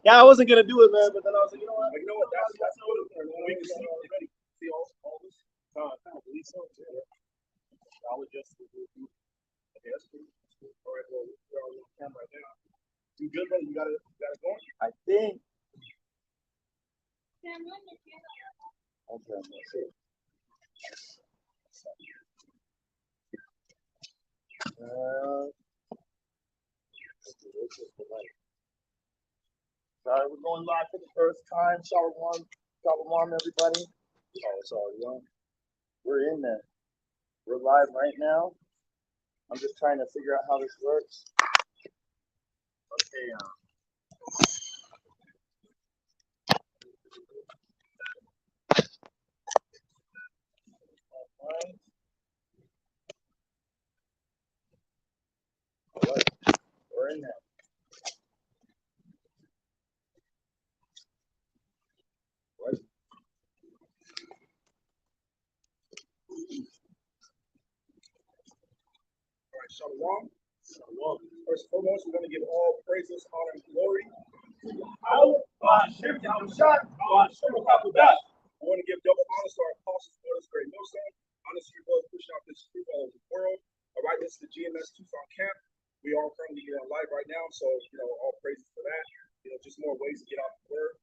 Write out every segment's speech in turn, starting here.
Yeah, I wasn't gonna do it, man, but then I was like, you know what? That's how it is. We can see all this. I believe so. I would just do. Okay, that's cool. All right, well, we're on camera right now. You good, buddy? You got it going? I think. Okay, let's see. Sorry, we're going live for the first time. Shalom, everybody. Oh, it's already on. We're in there. We're live right now. I'm just trying to figure out how this works. Okay. All right. We're in there. Right. All right, Shalom. First and foremost, we're going to give all praises, honor, and glory to Yahweh. I want to give double honor to our apostles, brothers, great Tucson. Honor to you both pushing out this truth all over the world. All right, this is the GMS Tucson camp. We are currently here on live right now, so all praises for that. Just more ways to get out the word.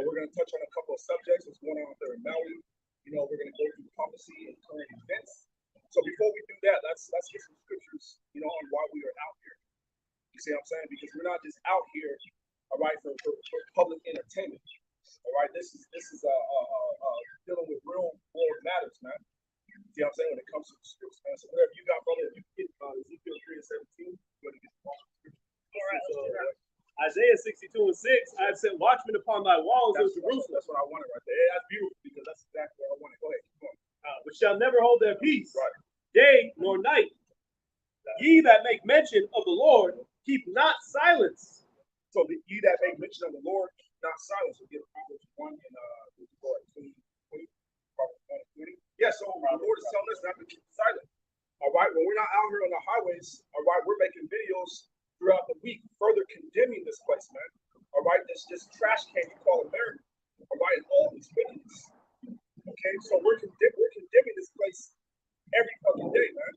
We're going to touch on a couple of subjects. What's going on out there in Maui? We're going to go through prophecy and current events. So before we do that, let's get some scriptures, on why we are out here. You see what I'm saying? Because we're not just out here, all right, for public entertainment. All right, this is dealing with real world matters, man. See what I'm saying? When it comes to the scripts, man. So whatever you got, brother, if you get Ezekiel 3:17, you're going to get the scripture. All right, Isaiah 62:6, I have set watchmen upon thy walls of Jerusalem. That's what I wanted right there. That's beautiful because that's exactly what I wanted. Go ahead, keep going. Which shall never hold their peace, right, day nor night. Ye that make mention of the Lord, keep not silence. So ye that make mention of the Lord, not silence. We get Proverbs 1 and 20. Proverbs 1 and 20. Yeah, so the Lord is telling us not to keep silent. All right, when we're not out here on the highways, all right, we're making videos throughout the week, further condemning this place, man. All right, this trash can you call America. All right, and all these wickedness. Okay, so we're condemning this place every fucking day, man.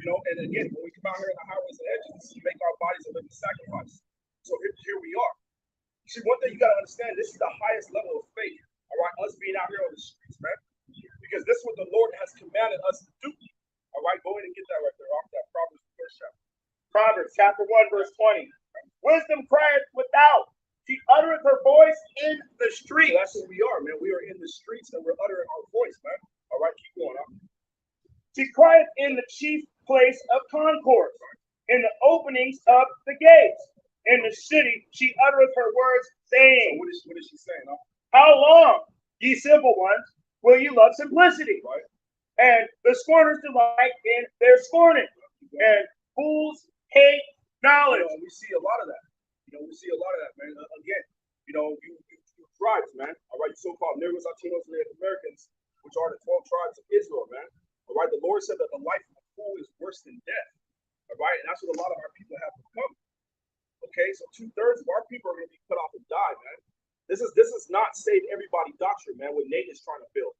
And again, when we come out here on the highways and edges, we make our bodies a living sacrifice. So here we are. See, one thing you got to understand, this is the highest level of faith. All right, us being out here on the streets, man. Because this is what the Lord has commanded us to do. All right, go ahead and get that right there off that Proverbs first chapter. Proverbs chapter 1, verse 20. Wisdom crieth without. She uttereth her voice in the streets. So that's what we are, man. We are in the streets and we're uttering our voice, man. All right, keep going on. She crieth in the chief place of concourse, in the openings of the gates. In the city she uttereth her words, saying. So what is she saying? Huh? How long, ye simple ones, will ye love simplicity? Right. And the scorners delight in their scorning. And fools hate knowledge. We see a lot of that. We see a lot of that, man. Again, you tribes, man. All right, so-called Negroes, Latinos, and Native Americans, which are the 12 tribes of Israel, man. All right, the Lord said that the life of a fool is worse than death. All right, and that's what a lot of our people have become. Okay, so 2/3 of our people are going to be cut off and die, man. This is not save everybody doctrine, man. What Nate is trying to build.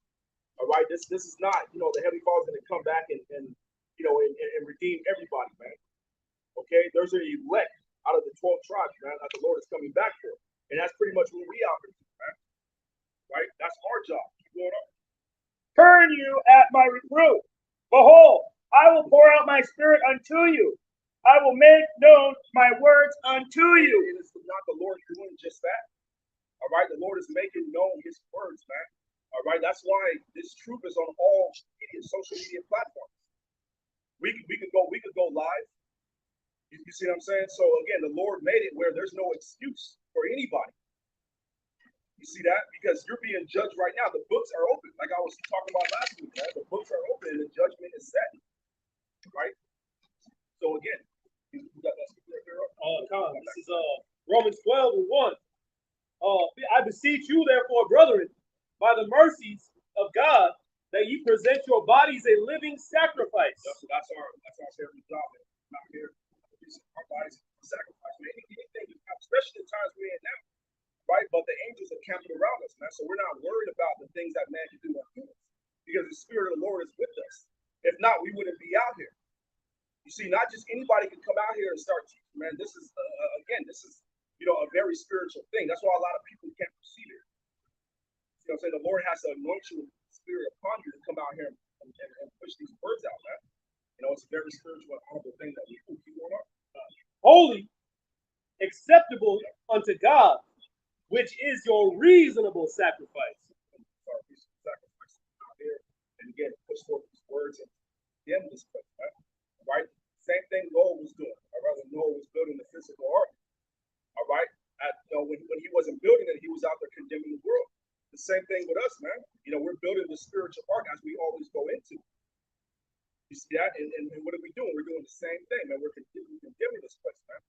All right, this is not the Heavenly Father's going to come back and redeem everybody, man. Okay, there's an elect out of the 12 tribes, man, that the Lord is coming back for, and that's pretty much what we out here, man. Right, that's our job. Keep going on. Turn you at my reproof. Behold, I will pour out my spirit unto you. I will make known my words unto you. And it's not the Lord doing just that. All right, the Lord is making known his words, man. All right, that's why this truth is on all social media platforms. We could go live. You see what I'm saying? So again, the Lord made it where there's no excuse for anybody. You see that? Because you're being judged right now. The books are open. Like I was talking about last week, man. The books are open and the judgment is set. Right? So again, you got that scripture right there? This is Romans 12:1. I beseech you, therefore, brethren, by the mercies of God, that ye present your bodies a living sacrifice. That's our favorite job. Not here. bodies sacrifice, man. Anything, especially the times we're in now, right? But the angels are camping around us, man. So we're not worried about the things that man can do on humans because the Spirit of the Lord is with us. If not, we wouldn't be out here. You see, not just anybody can come out here and start teaching, man. This is, again, a very spiritual thing. That's why a lot of people can't receive it. You know what I'm saying? The Lord has to anoint you with the Spirit upon you to come out here and push these words out, man. It's a very spiritual and honorable thing that we keep going on. Holy, acceptable unto God, which is your reasonable sacrifice. Sacrifice out here, and again, push forth these words and the end of this place, right? Same thing Noah was doing. Noah was building the physical ark. All right. When he wasn't building it, he was out there condemning the world. The same thing with us, man. We're building the spiritual ark as we always go into. You see that? And what are we doing? We're doing the same thing, man. We're condemning this place, man.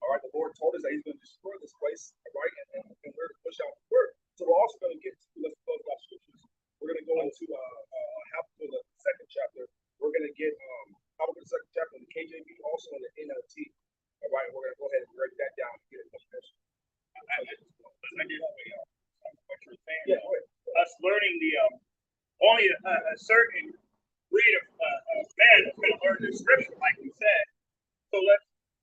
All right. The Lord told us that He's going to destroy this place, all right, and we're to push out the word. So we're also going to get to, let's close our scriptures. We're going to go into Habakkuk, the second chapter. We're going to get Habakkuk, the second chapter in the KJV, also in the NLT. All right, we're going to go ahead and break that down and get it definition. Yeah, us learning only a certain breed of man is going to learn the scripture, like we said. So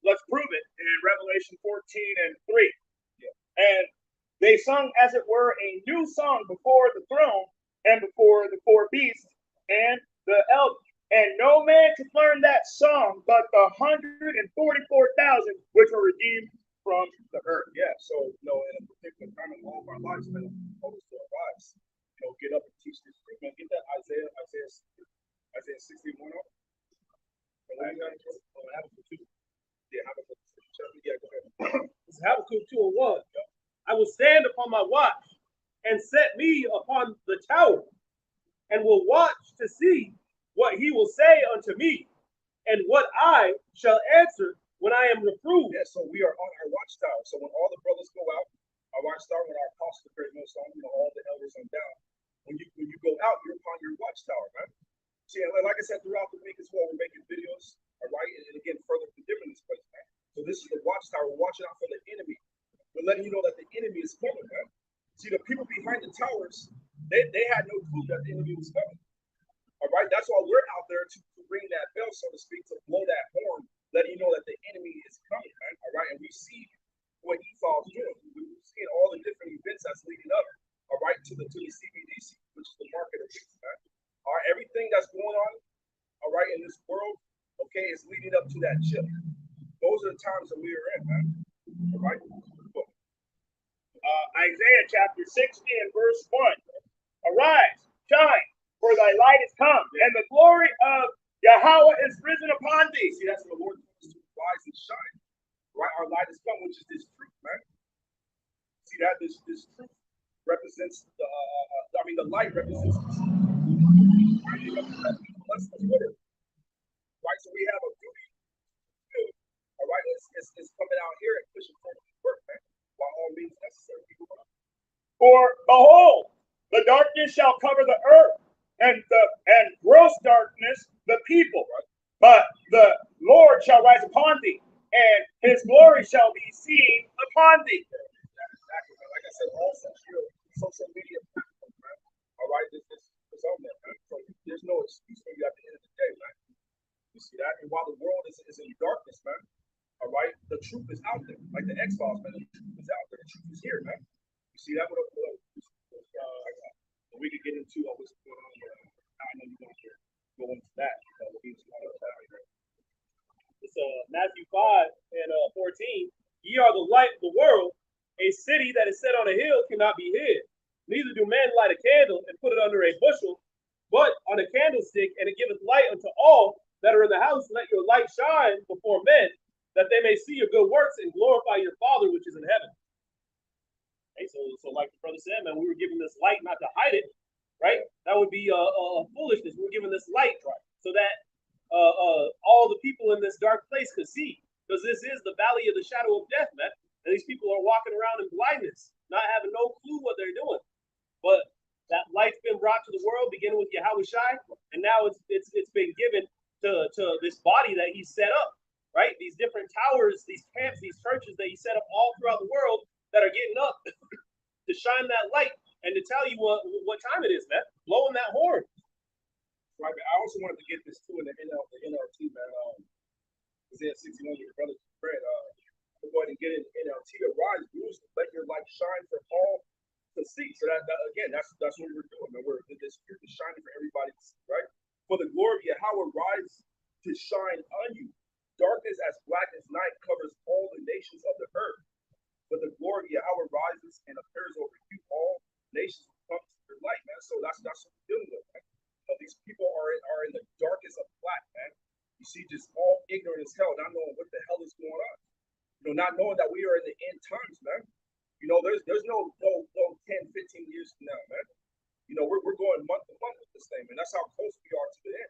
let's prove it in Revelation 14:3. Yeah. And they sung, as it were, a new song before the throne and before the four beasts and the elders. And no man could learn that song but the 144,000 which were redeemed from the earth. Yeah, so in a particular time in all of our lives, man, always to our lives, get up and teach this truth, man. Get that Isaiah 61 up. Habakkuk 2. Yeah, Habakkuk 2. Yeah, go ahead. This is Habakkuk 2:1. Yep. I will stand upon my watch and set me upon the tower, and will watch to see what he will say unto me, and what I shall answer when I am reproved. Yeah, so we are on our watchtower. So when all the brothers go out, our watchtower, when our apostles create no song, all the elders on down. When you go out, you're upon your watchtower, man. See, like I said, throughout the week as well, we're making videos, all right, and again, further condemning this place, man. So this is the watchtower. We're watching out for the enemy. We're letting you know that the enemy is coming, man. See, the people behind the towers, they had no clue that the enemy was coming. All right, that's why we're out there to ring that bell, so to speak, to blow that horn, letting you know that the enemy is coming, man. All right, and we see what Esau's doing. We're seeing all the different events that's leading up, all right, to the CBDC, which is the market of beasts, man. All right, everything that's going on, all right, in this world, okay, is leading up to that chip. Those are the times that we are in, man. All right. Isaiah chapter 60 and verse 1. Arise, shine, for thy light is come, and the glory of Yahweh is risen upon thee. See, that's what the Lord wants to rise and shine. Right? Our light is come, which is this truth, man. See that this truth represents the light represents the truth. Right? So we have a duty. All right, it's coming out here and pushing forward the work, man. By all means necessary. For behold, the darkness shall cover the earth, and gross darkness the people. But the Lord shall rise upon thee, and his glory shall be seen upon thee. Exactly. Like I said, all social media platforms, man. All right, this is on there, man. So there's no excuse for you at the end of the day, man. You see that? And while the world is in darkness, man, all right, the truth is out there. Like the X-Files, man, the truth is out there. The truth is here, man. You see that? We could get into what's going on here. I know you want to go into that. It's Matthew 5:14. Ye are the light of the world. A city that is set on a hill cannot be hid. Neither do men light a candle and put it under a bushel, but on a candlestick, and it giveth light unto all that are in the house. Let your light shine before men, that they may see your good works and glorify your Father which is in heaven. Okay, so like the brother said, man, we were given this light not to hide it, right? That would be foolishness. We were given this light, right, so that all the people in this dark place could see, because this is the valley of the shadow of death, man. And these people are walking around in blindness, not having no clue what they're doing. But that light's been brought to the world, beginning with Yahweh Shai, and now it's been given to this body that he set up, right? These different towers, these camps, these churches that he set up all throughout the world that are getting up to shine that light and to tell you what time it is, man. Blowing that horn. Right, but I also wanted to get this too in the NLT, man. Isaiah 61, your brother Fred. Go ahead and get in NLT. Arise, Bruce, let your light shine for all to see. So that again, that's what we're doing, man. The spirit is shining for everybody to see, right? For the glory of Yahweh rise to shine on you. Darkness as black as night covers all the nations of the earth. But the glory of Yahweh rises and appears over you. All nations come to your light, man. So that's what we're dealing with, man. These people are in the darkest of black, man. You see, just all ignorant as hell, not knowing what the hell is going on. Not knowing that we are in the end times, man. There's no 10, 15 years from now, man. We're going month to month with this thing, man. That's how close we are to the end.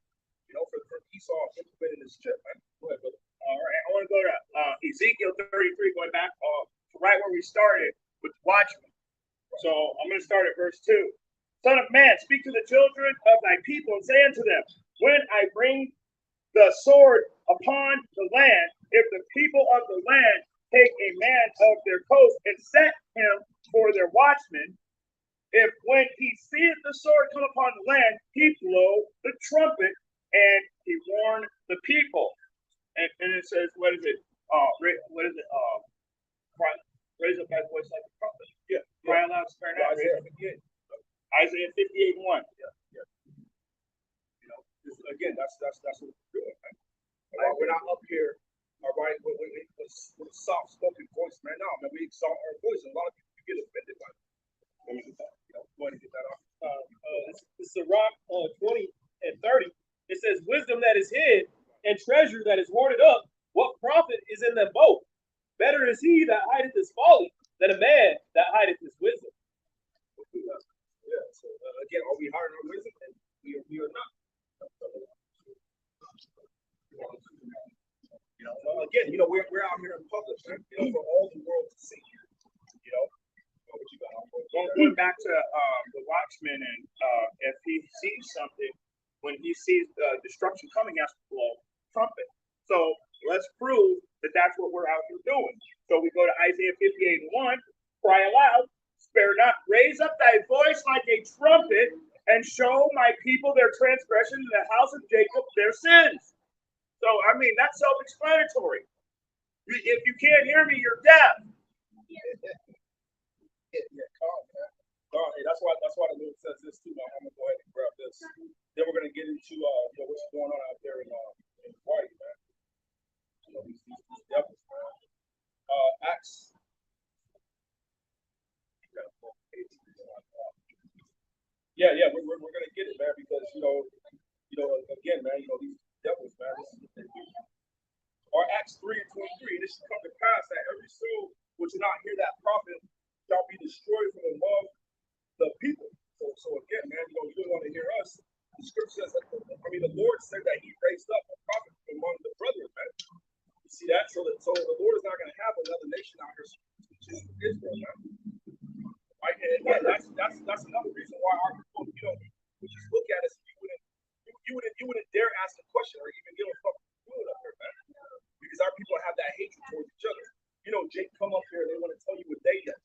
For Esau implementing this chip, man. Go ahead, brother. All right, I want to go to Ezekiel 33, going back to right where we started with the watchman. So I'm going to start at verse 2. Son of man, speak to the children of thy people and say unto them, when I bring the sword upon the land, if the people of the land take a man of their coast and set him for their watchman, if when he seeth the sword come upon the land, he blow the trumpet and he warn the people. And it says, what is it? What is it? Raise up thy voice like a trumpet. Yeah. Cry aloud, spare not. Isaiah 58:1. Yeah. Again, that's what we're doing, man. Right, we're not up here, all right, with a soft-spoken voice, man. No, man, we exalt our voice, and a lot of people get offended by it. Go ahead and get that off. Sirach 20 and 30. It says, wisdom that is hid and treasure that is hoarded up, what profit is in them both? Better is he that hideth his folly than a man that hideth his wisdom. Yeah, so again, are we hiding our wisdom? And we are not. Again, we're out here in public, man, for all the world to see. What you got? Going back to the watchman, and if he sees something, when he sees destruction coming, he has to blow trumpet. So let's prove that that's what we're out here doing. So we go to Isaiah 58:1, cry aloud, spare not, raise up thy voice like a trumpet, and show my people their transgression, and the house of Jacob their sins. So, I mean, that's self-explanatory. If you can't hear me, you're deaf. Yeah, calm, man. Hey, that's why the Lord says this too. I'm gonna go ahead and grab this. Then we're gonna get into what's going on out there in Hawaii, man. These devils, man. Acts. Yeah, we're gonna get it, man, because again, man, these devils, man. This is what they do. Or Acts 3:23. This should come to pass that every soul which will not hear that prophet shall be destroyed from among the people. So again, man, you don't want to hear us. The scripture says that, the Lord said that he raised up a prophet from among the brethren, man. You see that? So the Lord is not going to have another nation out here teaching Israel, man. Right? And that's another reason why our people, we just look at us and you wouldn't dare ask a question or even give a fuck good up here, man. Because our people have that hatred towards each other. Jake come up here and they want to tell you what they did.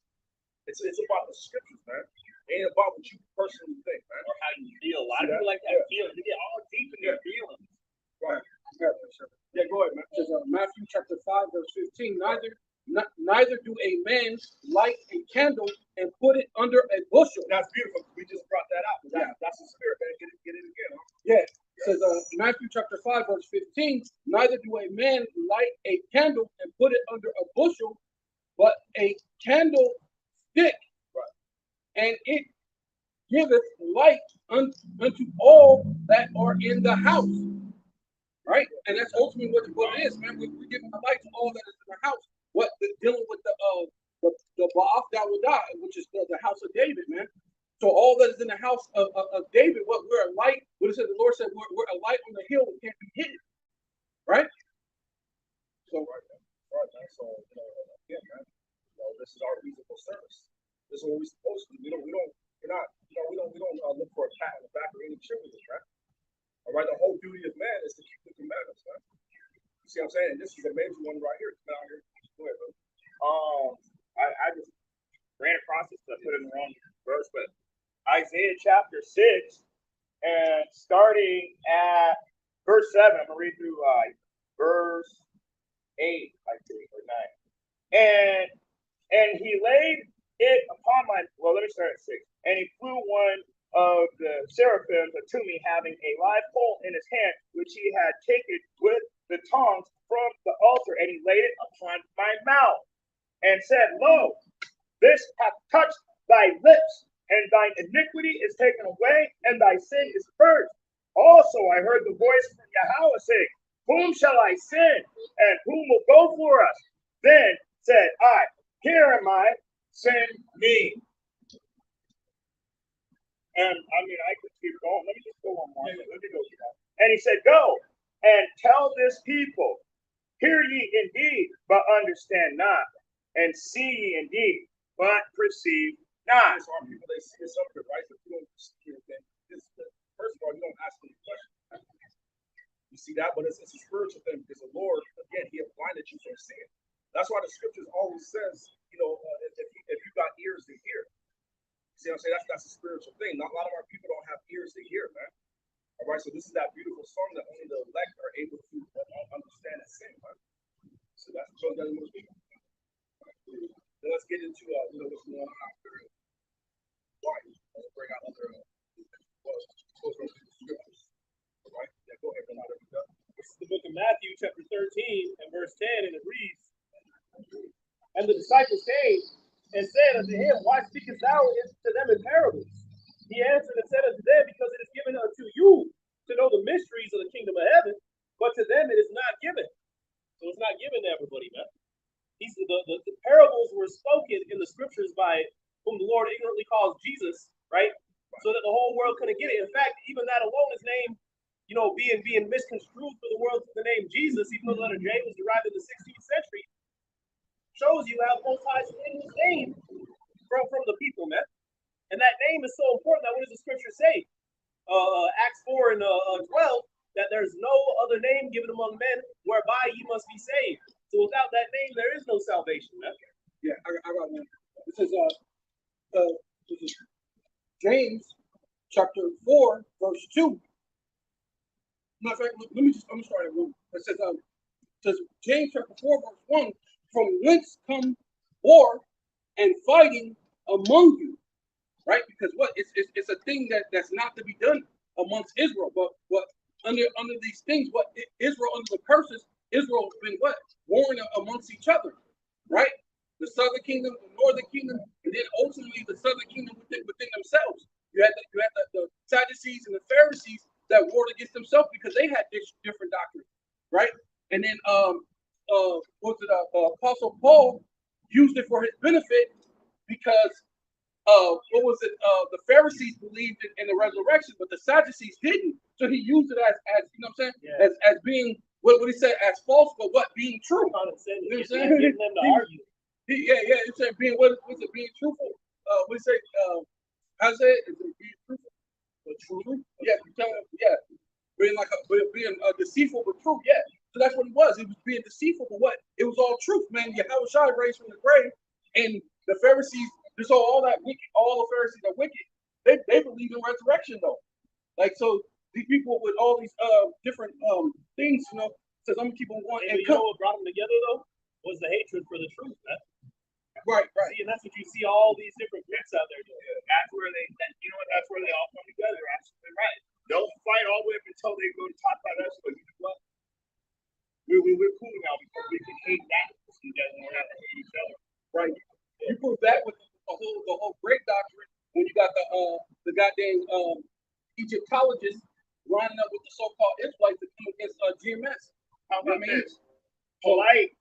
It's about the scriptures, man. It ain't about what you personally think, man. Or how you feel. A lot of people like that feeling. They get all deep in their feelings. Right. Yeah, go ahead, man. It says, Matthew chapter 5, verse 15, neither do a man light a candle and put it under a bushel. That's beautiful. We just brought that out. That's the spirit, man. Get it again, huh? Yeah. It says, Matthew chapter 5, verse 15, neither do a man light a candle and put it under a bushel, but a candlestick, right, and it giveth light unto all that are in the house. Right? And that's ultimately what it is, man. We're giving the light to all that is in the house. Dealing with the Ba'af Dawadah, which is the house of David, man. So all that is in the house of David, we're a light. What it said, the Lord said, we're a light on the hill that can't be hidden. Right? So right, man. So again, man, this is our reasonable service. This is what we're supposed to do. We don't look for a pat on the back or any cheerleaders, right? All right, the whole duty of man is to keep the commandments, man. See what I'm saying? This is a major one right here. Down here. Go ahead, brother. I just ran across this, I put it in the wrong verse, but Isaiah chapter 6, and starting at verse 7, I'm gonna read through verse 8, I think, or 9. And he laid it upon my, well, let me start at 6. And he flew one of the seraphims unto me, having a live coal in his hand, which he had taken with the tongs from the altar, and he laid it upon my mouth, and said, Lo, this hath touched thy lips, and thine iniquity is taken away, and thy sin is purged. Also I heard the voice from Yahweh saying, Whom shall I send, and whom will go for us? Then said I, Here am I, send me. And I mean, I could keep going. Let me just go one more. Let me go through that. And he said, Go and tell this people, Hear ye indeed, but understand not, and see ye indeed, but perceive not. So our people, they see this up here, right? So if you don't see anything, first of all, you don't ask any questions. You see that? But it's a spiritual thing because the Lord, again, he has blinded you from seeing. That's why the scriptures always says, if you got ears to hear. See what I'm saying? That's a spiritual thing. Not a lot of our people don't have ears to hear, man. All right, so this is that beautiful song that only the elect are able to understand and sing, right? So that's what that was speaking. Then let's get into what's going on after why. Let's bring out other scriptures. All right, yeah, go ahead. This is the book of Matthew, chapter 13, and verse 10, and it reads, And the disciples came and said unto him, Why speakest thou to them in parables? He answered and said unto them, Because it is given unto you to know the mysteries of the kingdom of heaven, but to them it is not given. So it's not given to everybody, man. The parables were spoken in the scriptures by whom the Lord ignorantly calls Jesus, right? So that the whole world couldn't get it. In fact, even that alone is named, being misconstrued for the world to the name Jesus, even though the letter J was derived in the 16th century, shows you how the Most High is his name from the people, man. And that name is so important that what does the scripture say? Acts 4 and 12, that there's no other name given among men whereby you must be saved. So without that name, there is no salvation, man. Yeah, I got one. This is James chapter 4, verse 2. Matter of fact, I'm gonna start at 1. It says James chapter 4, verse 1, from whence come war and fighting among you, right? Because it's a thing that's not to be done amongst Israel, but what under these things, what Israel under the curses, Israel has been what warring amongst each other, right? The southern kingdom, the northern kingdom, and then ultimately the southern kingdom within themselves. You had the Sadducees and the Pharisees that warred against themselves because they had different doctrines, right? And then Apostle Paul used it for his benefit because the Pharisees believed in the resurrection, but the Sadducees didn't. So he used it as you know what I'm saying, Yeah. as being what he said as false, but what being true. You know what I'm saying? You know what I'm saying? Getting them to argue. It's saying being what's it being truthful? We say how say it? Is it being truthful? But true? Yeah, being deceitful but true. Yeah. So that's what it was. He was being deceitful, but what? It was all truth, man. Yahweh raised from the grave, and the Pharisees. So all the Pharisees are wicked. They believe in resurrection though. Like so, these people with all these different things, says I'm gonna keep on going. And you know what brought them together though? Was the hatred for the truth, man. Right. See, and that's what you see all these different groups out there doing. That's where they all come together. Absolutely right. They'll fight all the way up until they go to talk about us, but you know what? We're cool now because we can hate that. You guys don't have to hate each other. Right. You prove that with the whole great doctrine when you got the goddamn Egyptologists lining up with the so-called Israelites to come against GMS. How about this? Polite,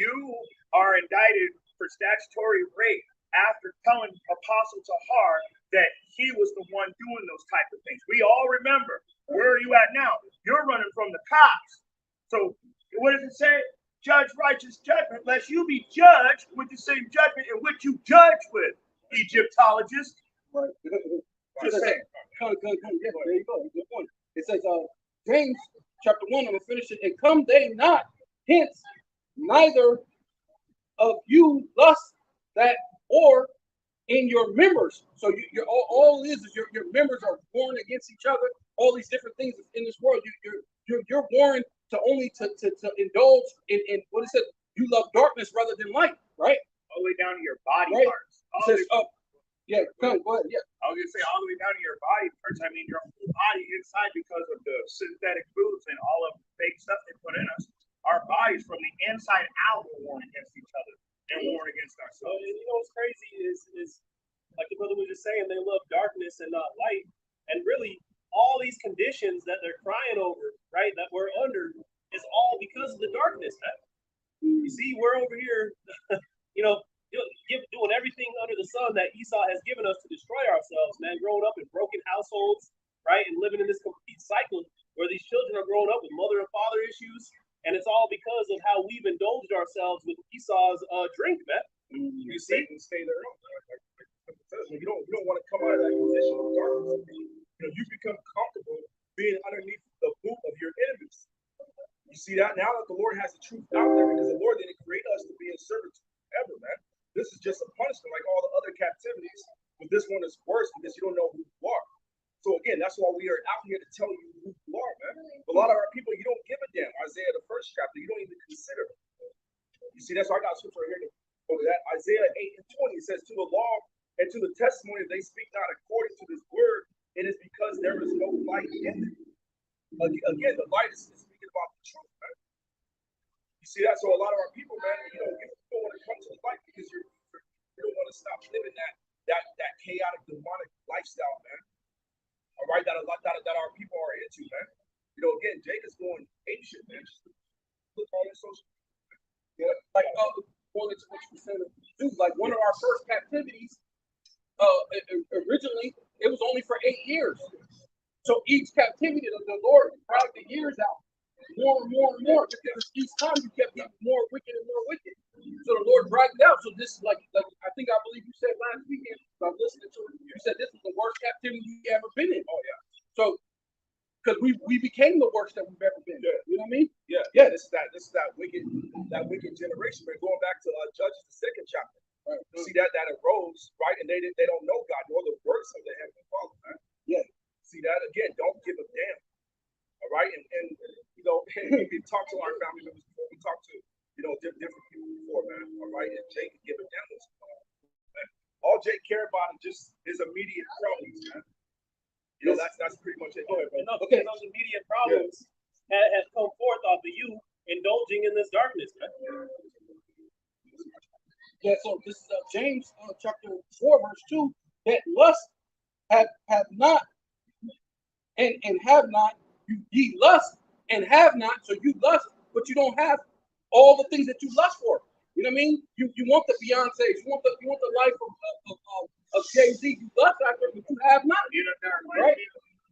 you are indicted for statutory rape after telling Apostle Tahar that he was the one doing those type of things. We all remember. Where are you at now? You're running from the cops. So what does it say? Judge righteous judgment, lest you be judged with the same judgment in which you judge with, Egyptologists. Right. Just saying. Yeah, there you go. Good point. It says James chapter 1, I'm gonna finish it. And come they not hence, neither of you lust that or in your members. So you're all it is your members are warring against each other. All these different things in this world. You're warring to only to indulge in what is it? You love darkness rather than light, right? All the way down to your body Right. parts. It says, yeah, come go ahead. Yeah. I was gonna say all the way down to your body parts. I mean your whole body inside because of the synthetic foods and all of the fake stuff they put in us. Our bodies from the inside out will warn against each other and warn against ourselves. You know what's crazy is like the brother was just saying, they love darkness and not light, and really all these conditions that they're crying over, right, that we're under, is all because of the darkness, man. You see, we're over here, you know, doing everything under the sun that Esau has given us to destroy ourselves, man. Growing up in broken households, right, and living in this complete cycle where these children are growing up with mother and father issues, and it's all because of how we've indulged ourselves with Esau's drink, man. You see, and stay there. You don't want to come out of that position of darkness. You become comfortable being underneath the boot of your enemies. You see that now that the Lord has the truth out there, because the Lord didn't create us to be in servitude ever, man. This is just a punishment like all the other captivities, but this one is worse because you don't know who you are. So again, that's why we are out here to tell you who you are, man. A lot of our people, you don't give a damn. Isaiah, the first chapter, you don't even consider it. You see, that's why I got a scripture right here over that. Isaiah 8:20 says, to the law and to the testimony they speak not according to this word, it is because there is no light in it. Again, the light is speaking about the truth, man. You see that? So a lot of our people, man, you don't want to come to the light because you don't want to stop living that chaotic, demonic lifestyle, man. All right, that our people are into, man. Again, Jake is going ape shit, man. Just look all this social. Yeah, like going into what you said, like one of our first captivities. Originally, it was only for 8 years. So each captivity, the Lord dragged the years out more and more and more, because each time you kept getting more wicked and more wicked. So the Lord dragged it out. So this, like I believe you said last weekend, I was listening to it. You said this was the worst captivity you ever been in. Oh yeah. So because we became the worst that we've ever been. Yeah. You know what I mean? Yeah. Yeah. This is that wicked generation. We're going back to Judges, the 2nd chapter. Right. See that arose, right? And they don't know God nor the works of the Heavenly Father, man. Yeah. See that again? Don't give a damn. All right, and we talked to our family members before. We talked to different people before, man. All right, and Jake can give a damn. All Jake care about is just his immediate problems, man. That's pretty much it. Okay, those immediate problems have come forth off of you indulging in this darkness, man. Yeah, so this is James chapter 4, verse 2, that lust have not and have not, ye lust and have not, so you lust, but you don't have all the things that you lust for. You know what I mean? You want the Beyonce, you want the life of Jay-Z, you lust after, but you have not. Right?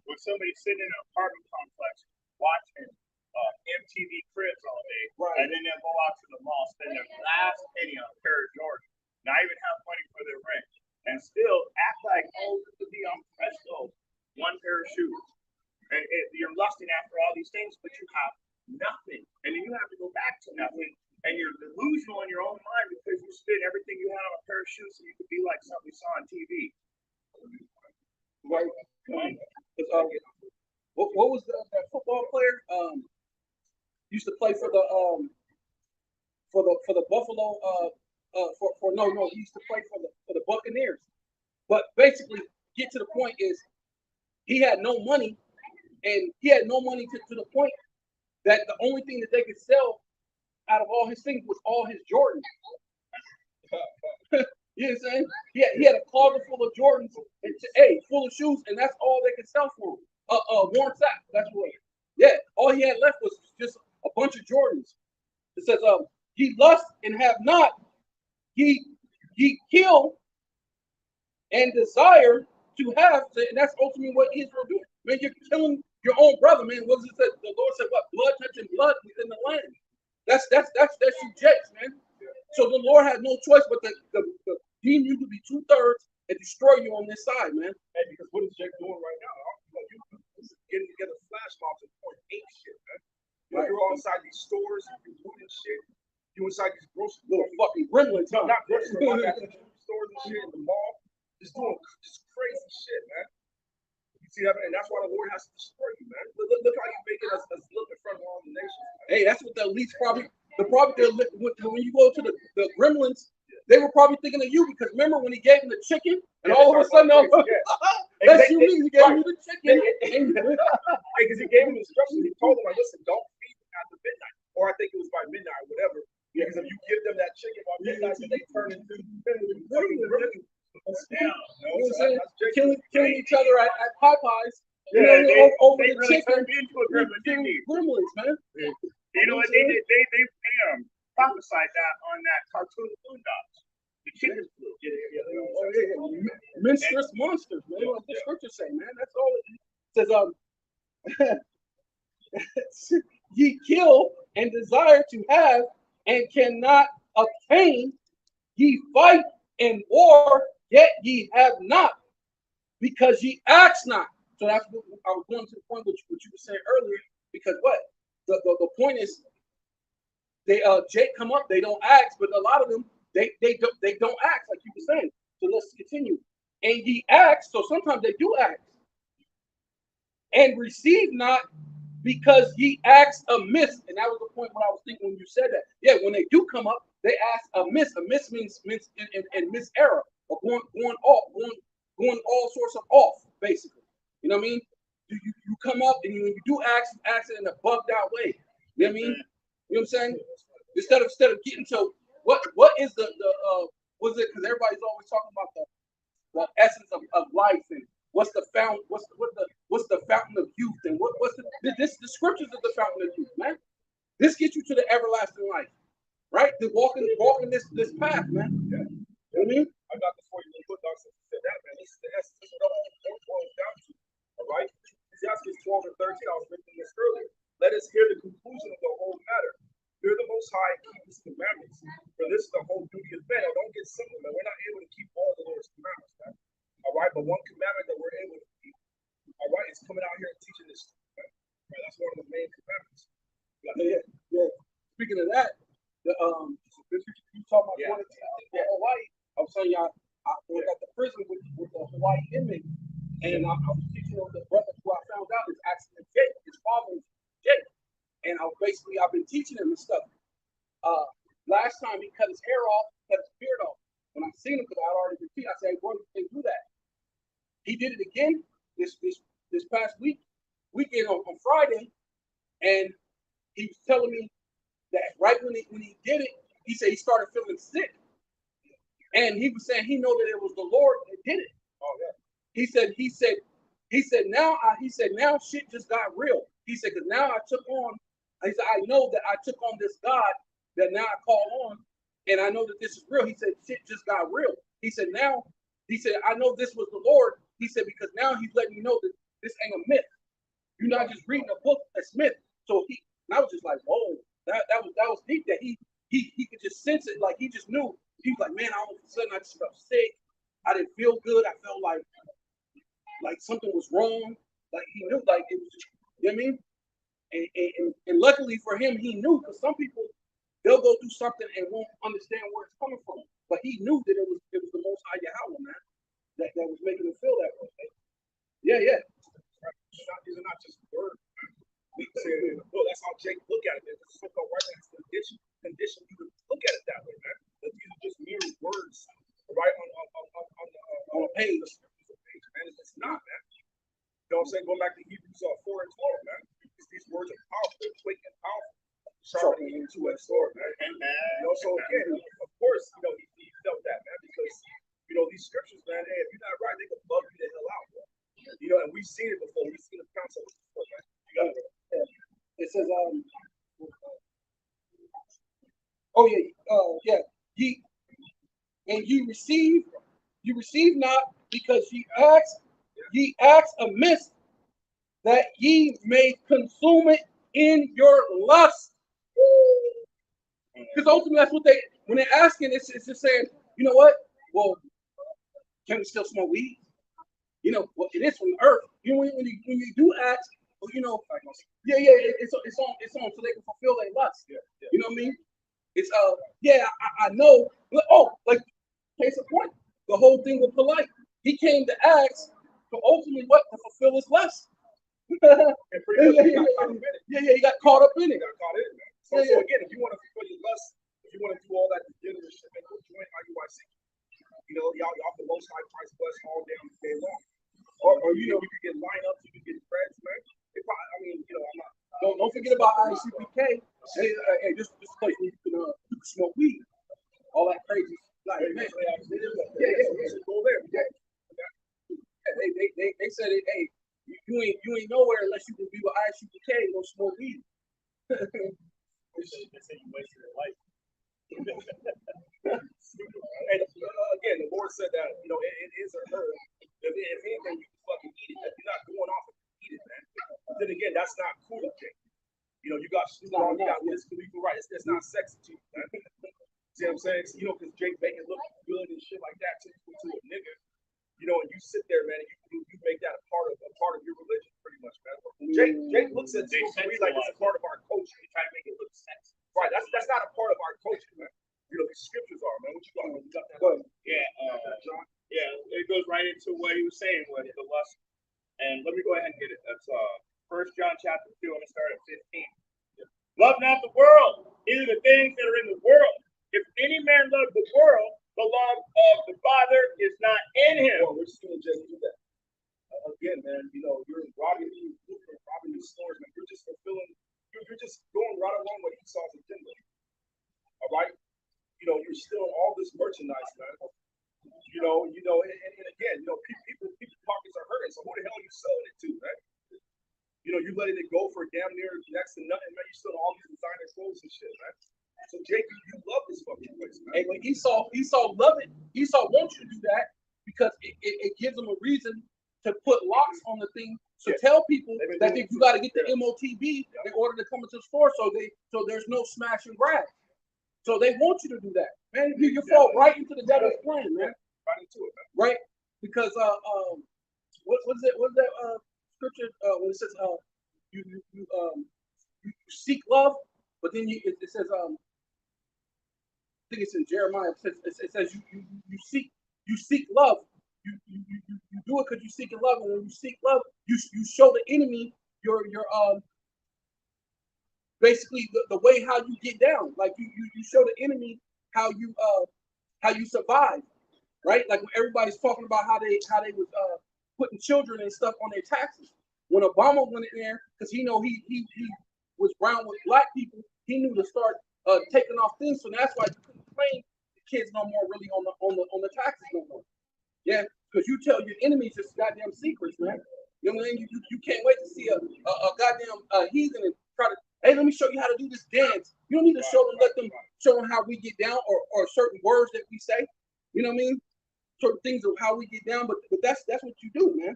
When somebody's sitting in an apartment complex watching MTV Cribs all day, right, and then they'll go out to the mall, spend their last penny on a pair of Jordans, not even have money for their rent, and still act like, oh, this would be on Presto, one pair of shoes. And you're lusting after all these things, but you have nothing. And then you have to go back to nothing. And you're delusional in your own mind because you spent everything you had on a pair of shoes so you could be like something you saw on TV. Right. What was that football player? Used to play for the Buffalo. He used to play for the Buccaneers. But basically, get to the point is he had no money, and he had no money to the point that the only thing that they could sell out of all his things was all his Jordans. You know what I'm saying? He had a closet full of Jordans, and full of shoes, and that's all they could sell for him. Worn sack. That's what. Yeah, all he had left was just a bunch of Jordans. It says, "Ye lust and have not; ye kill and desire to have." And that's ultimately what Israel doing. Man, you're killing your own brother, man. What does it say? The Lord said, "What blood touching blood within the land." That's you, Jakes, man. So the Lord had no choice but to deem you to be 2/3 and destroy you on this side, man. Hey, because what is Jake doing right now? Getting together flash mobs and point 8 shit, man. You know, you're all inside these stores, you food and shit. You inside these grocery Little fucking gremlins, no, huh? not grocery stores, stores and shit in the mall, just doing just crazy shit, man. You see that, man? And that's why the Lord has to destroy you, man. Look how you're making us look in front of all the nations. Man. Hey, that's what the elites probably. When you go to the gremlins, they were probably thinking of you because remember when he gave them the chicken and all of a sudden, that's you mean he gave you the chicken. Because he gave them instructions. He told them, like, listen, don't feed them after midnight. Or I think it was by midnight, whatever. Because if you give them that chicken by midnight, then they turn into gremlins. Killing each other at Popeyes. Yeah, they over really the chicken. turned into a gremlin, didn't they? Gremlins, man. You know what they did? They prophesied that on that cartoon Boondocks. The chicken flu. Monstrous monsters, man. What the scriptures say, man. That's all it says. Ye kill and desire to have and cannot obtain. Ye fight and war, yet ye have not, because ye ask not. So that's what I was going to the point what you were saying earlier. Because what the point is, they Jake come up, they don't ask, but a lot of them they don't ask like you were saying. So let's continue. And ye ask, so sometimes they do ask, and receive not, because ye ask amiss. And that was the point what I was thinking when you said that. Yeah, when they do come up, they ask amiss. Amiss means in miss error or going all sorts of off, basically. You know what I mean? You come up and when you do ask it in a bugged out way. You know what I mean? You know what I'm saying? Instead of getting to what is the was it? Because everybody's always talking about the essence of life and what's the fountain of youth and what's the scriptures of the fountain of youth, man. This gets you to the everlasting life, right? The walking this path, man. Yeah. You know what I mean? I got this for you, little footnote since you said that, man. This is the essence. This is what all boils down to. All right? Ecclesiastes 12 and 13, I was mentioning this earlier. Let us hear the conclusion of the whole matter. Fear the Most High, keep His commandments. For this is the whole duty of man. Now, don't get simple, man. We're not able to keep all the Lord's commandments, man. All right? But one commandment that we're able to keep, all right, is coming out here and teaching this. Man. Right? That's one of the main commandments. Yeah. Speaking of that, you talking about going to Hawaii. I was telling y'all, I was at the prison with the Hawaii inmate, and I was teaching the brother who I found out is actually Jake. His father is Jake, and I've been teaching him and stuff. Last time he cut his hair off, cut his beard off. When I seen him, because I already been teaching, I said, "Hey, bro, you can't do that." He did it again this past weekend on Friday, and he was telling me that right when he did it, he said he started feeling sick. And he was saying he know that it was the Lord that did it. Oh yeah. He said now shit just got real. He said because now I know that I took on this God that now I call on, and I know that this is real. He said shit just got real. He said I know this was the Lord. He said because now he's letting me know that this ain't a myth. You're not just reading a book that's myth. So I was just like, whoa, that was deep. That he could just sense it, like he just knew. He was like, man, all of a sudden I just felt sick. I didn't feel good. I felt like something was wrong. Like he knew, like it was just, you know what I mean? And luckily for him, he knew, because some people they'll go through something and won't understand where it's coming from. But he knew that it was the Most High Yahweh, man, that was making him feel that way. Yeah. These are not just words. We say it in the book. That's how Jake look at it. It's so called right next condition. You would look at it that way, man. That these are just mere words, right on a page. Man, it's not, man. You know what I'm saying? Going back to Hebrews 4 and 12, man. These words are powerful, they're quick and powerful. Sharpening into a sword, man. You know, so again, of course, you know, he felt that, man, because you know these scriptures, man. Hey, if you're not right, they can bug you the hell out, bro. You know, and we've seen it before. We've seen the concept before, man. You got it. It says, you receive not, because ye ask amiss, that ye may consume it in your lust. Because ultimately that's what when they're asking, it's just saying, you know what? Well, can we still smoke weed? You know, well, it is from the earth. You know, when you do ask, you know, it's on so they can fulfill their lust. Yeah, yeah. You know what I mean? It's I know. But, like case in point, the whole thing with polite. He came to ask to ultimately what to fulfill his lust. And pretty much he got caught up in it. He got caught up in He it. got caught in it, man. So again, if you want to fulfill your lust, if you want to do all that degenerate shit, man, go join IUIC. You know, y'all the most high price blessed all damn day long. Or you know, you can get lineups, you can get friends, man. I mean, you know, I'm not. Don't forget about ICPK. Hey, this place where you can smoke weed. All that crazy. Like, man, Go there. Yeah. They said it. Hey, you ain't nowhere unless you can be with ICPK and go smoke weed. They say you wasted your life. And again, the Lord said that, you know, it is a herb. If anything, you can fucking eat it. If you're not going off and eat it, man. Then again, that's not cool, Jake. You know, you got this legal right. It's not sexy to you, man. See what I'm saying? You know, because Jake Bacon look good and shit like that to a nigga. You know, and you sit there, man, and you make that a part of your religion, pretty much, man. Jake looks at things like it's a part of our culture. You try to make it look sexy. Right, that's not a part of our culture, man. You know, these scriptures are, man. What you got? You got that? John. Yeah, it goes right into what he was saying with the lust. And let me go ahead and get it. That's 1 John chapter 2. I'm gonna start at 15. Love not the world, either the things that are in the world. If any man love the world, the love of the Father is not in him. Well, we're just gonna just do that. Again, man, you know, you're robbing these stores, man. You're just fulfilling. You're just going right along with Esau's agenda. All right. You know, you're stealing all this merchandise, man. You know, and again, you know, people's pockets are hurting. So who the hell are you selling it to, man? You know, you letting it go for damn near next to nothing, man. You stealing all these designer clothes and shit, man. So Jake, you love this fucking place, man. Hey, when Esau love it. Esau wants you to do that because it gives them a reason to put locks on the thing. So tell people that you got to get the MOTB in order to come into the store, so there's no smash and grab. So they want you to do that, man. You fall right into the devil's plan, man. Right into it, man. Right? Because what's that scripture when it says you seek love, but then it says I think it's in Jeremiah. It says you seek love. You do it because you seek love, and when you seek love, you show the enemy your basically the way how you get down. Like you show the enemy how you survive, right? Like when everybody's talking about how they was putting children and stuff on their taxes. When Obama went in there, because he was brown with black people, he knew to start taking off things. So that's why you couldn't claim the kids no more really on the taxes no more. Yeah, because you tell your enemies just goddamn secrets, man. You know what I mean? You can't wait to see a goddamn heathen and try to, hey, let me show you how to do this dance. You don't need to show them how we get down or certain words that we say. You know what I mean? Certain things of how we get down, but that's what you do, man.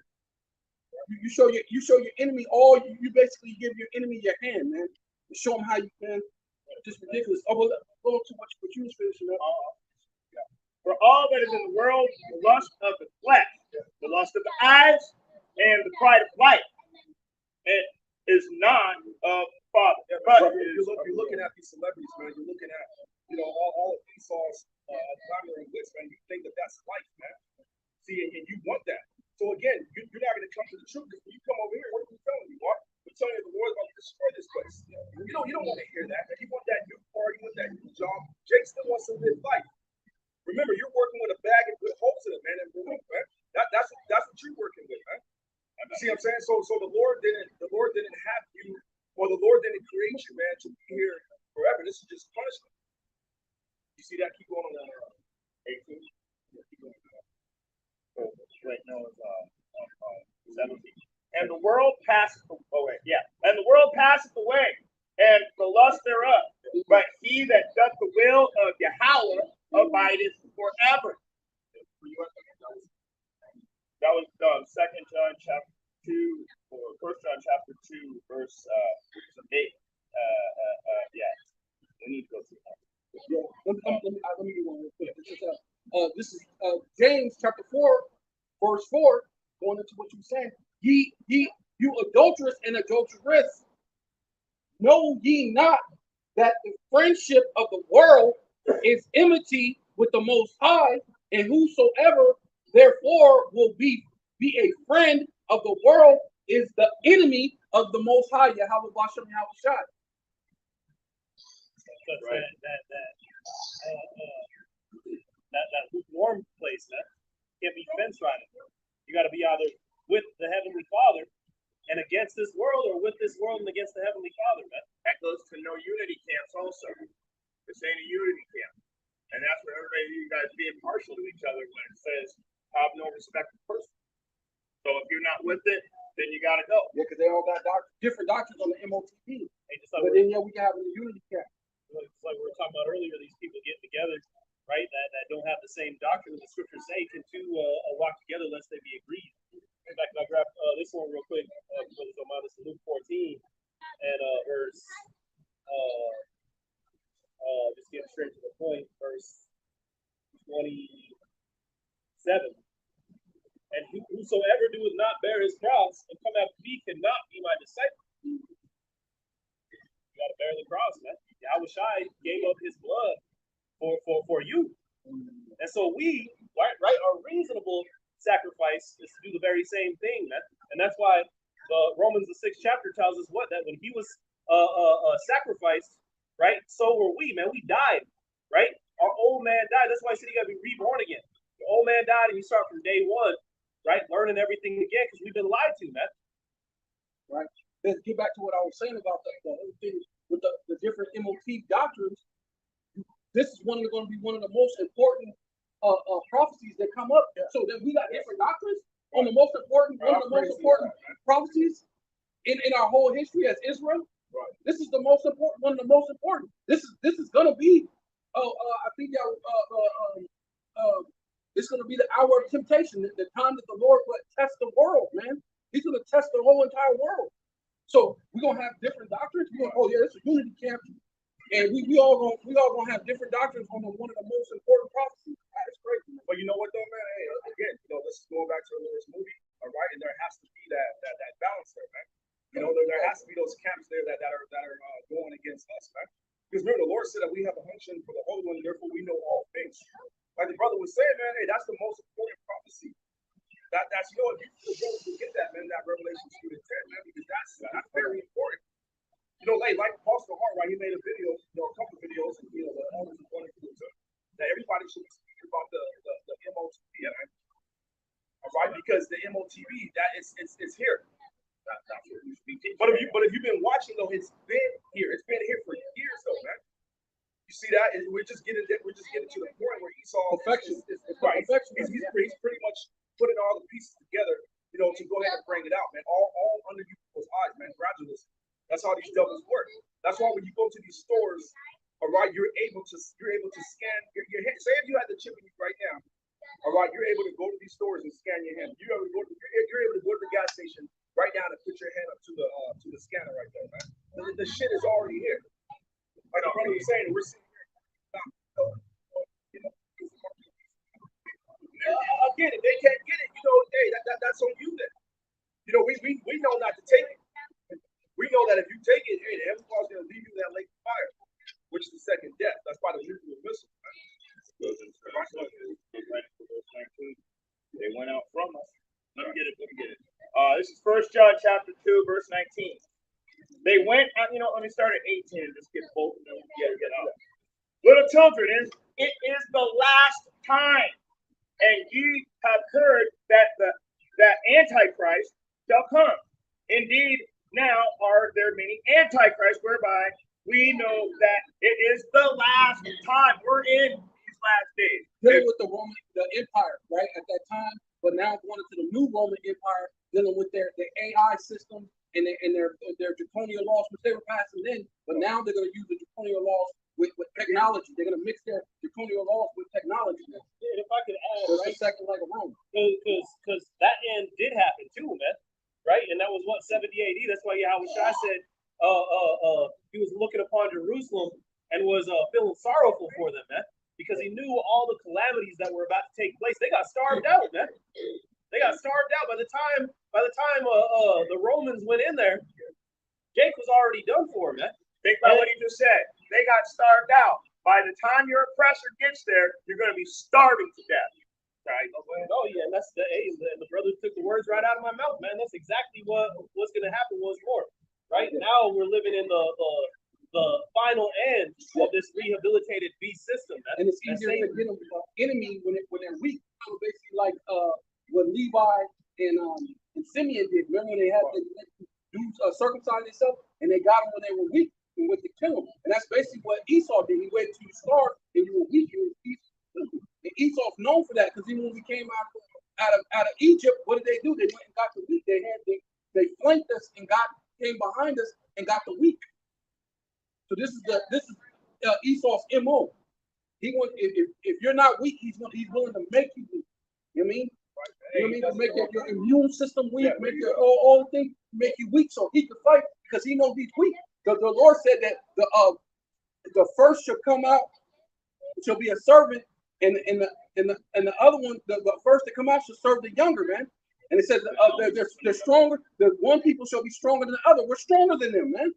You show your enemy you basically give your enemy your hand, man. You show them how you can. Just ridiculous. Oh, well, go to what you was finishing up. For all that is in the world, the lust of the flesh, the lust of the eyes, and the pride of life, it is not of the Father. But you're looking at these celebrities, man. You're looking at, you know, all of Esau's glamour and glitz, man. You think that that's life, man. See, and you want that. So again, you're not going to come to the truth. When you come over here, what are we telling you, Mark? We're telling you the Lord's about to destroy this place. You don't want to hear that. You want that new car, you want that new job. Jake still wants to live life. Remember, you're working with a bag and put holes in it, man. And man, that's what you're working with, man. See what I'm saying? So the Lord didn't have you, or the Lord didn't create you, man, to be here forever. This is just punishment. You see that? Keep going on 18. Yeah, keep going. Right now is 17. And the world passeth away. Yeah. And the world passeth away, and the lust thereof. But he that doth the will of Yahweh abideth forever. That was 2 John chapter 2, or 1 John chapter 2, verse 8. Yeah. We need to go through that. Yeah. Let me get one real quick. This is James chapter 4, verse 4, going into what you were saying. You adulterers. adulterous and adulteress. Know ye not that the friendship of the world is enmity with the Most High, and whosoever therefore will be a friend of the world is the enemy of the Most High, Yahweh Bashem Yahweh Shai. Right. That lukewarm place, man, can't be fence riding. You got to be either with the Heavenly Father and against this world, or with this world and against the Heavenly Father, man. That goes to no unity camps also. This ain't a unity camp. And that's where everybody, you guys being partial to each other when it says have no respect for person. So if you're not with it, then you gotta go. Yeah, because they all got different doctrines on the MOTP. Hey, just like But then we can have a unity camp. It's like we were talking about earlier, these people getting together, right? That don't have the same doctrine that the scriptures say. Can two walk together lest they be agreed? In fact, I grab this one real quick. This is Luke 14 and verse. Just getting straight to the point, verse 27. And whosoever doeth not bear his cross and come after me cannot be my disciple. You got to bear the cross, man. Yahweh Shai gave up his blood for you. And so we, right, our reasonable sacrifice is to do the very same thing, man. And that's why Romans, the 6th chapter, tells us what? That when he was sacrificed, right, so were we, man. We died, right? Our old man died. That's why I said you got to be reborn again. The old man died, and you start from day one, right, learning everything again, because we've been lied to, man. Right. Let's get back to what I was saying about the whole thing with the different MOT doctrines. This is going to be one of the most important prophecies that come up. Yeah. So that we got different doctrines on the most important, one of the most important prophecies in our whole history as Israel. Right. This is the most important, one of the most important. This is going to be, I think it's going to be the hour of temptation, the time that the Lord will test the world, man. He's going to test the whole entire world. So we're gonna have different doctrines. We're gonna, oh yeah, it's a unity camp, and we all gonna have different doctrines on one of the most important prophecies. That's crazy. But you know what though, man? Hey, again, this is going back to the Lord's movie, all right? And there has to be that balance there, man. There has to be those camps there that are going against us, man. Because remember, the Lord said that we have a hunch for the Holy One, and therefore we know all things. Like the brother was saying, man, hey, that's the most important prophecy. That's if you will get that, man, that Revelation 2 to 10, man, because that's very important. Like Apostle Hart, right? He made a video, a couple of videos, and the elders wanted to do that everybody should be speaking about the MOTV, right? All right, because the MOTV it's here. That's what we should be teaching. But if you've been watching though, it's been here. It's been here for years though, man. You see that? We're just getting to the point where Esau perfection. Right. He's pretty much putting all the pieces together, to go ahead and bring it out, man. All under you people's eyes, man. Gradualism. That's how these devils work. That's why when you go to these stores, all right, you're able to scan your hand. Say if you had the chip in you right now, all right, you're able to go to these stores and scan your hand. You're able to go to the gas station right now and put your hand up to the scanner right there, man. The shit is already here. Like the brother was saying, we're sitting here. Get it. They can't get it. Hey, that's on you then. We know not to take it. We know that if you take it, hey, the Heavenly Father's going to leave you in that lake of fire, which is the second death. That's by the nuclear missile. They went out from us. Let me get it. This is 1 John chapter 2, verse 19. They went on, let me start at 18 and just get both of them. Get out. Little children, it is the last time. And ye have heard that that Antichrist shall come. Indeed, now are there many Antichrists, whereby we know that it is the last time. We're in these last days. Dealing with the empire, right, at that time, but now going into the new Roman Empire, dealing with their AI system and their draconian laws, which they were passing then, but now they're going to use the draconian laws with technology. They're going to mix their draconian laws with technology. And if I could add, just right, a second like a Rome. Because that end did happen too, man. Right? And that was what, 70 AD. That's why Yahweh Shai said he was looking upon Jerusalem and was feeling sorrowful for them, man. Because he knew all the calamities that were about to take place. They got starved out, man. They got starved out by the time the Romans went in there. Jake was already done for, man. Think about what he just said. They got starved out. By the time your oppressor gets there, you're going to be starving to death. Right? Oh yeah, and that's the brother took the words right out of my mouth, man. That's exactly what's gonna happen once more. Right now, we're living in the final end of this rehabilitated beast system. Man. And it's easier to get an enemy when they're weak. Basically, like what Levi and Simeon did. Remember when they had to do circumcise themselves, and they got them when they were weak and went to kill them. And that's basically what Esau did. He waited till you starved and you were weak. And Esau's known for that because even when we came out of Egypt, what did they do? They went and got the weak. They flanked us and came behind us and got the weak. So this is Esau's MO. He wants if you're not weak, he's willing to make you weak. You know what I mean? You know what I mean? To make your immune system weak, make your all the things make you weak, so he can fight because he knows he's weak. The Lord said that the first shall come out, shall be a servant, and the other one, the first to come out shall serve the younger, man. And it says they're stronger. The one people shall be stronger than the other. We're stronger than them, man.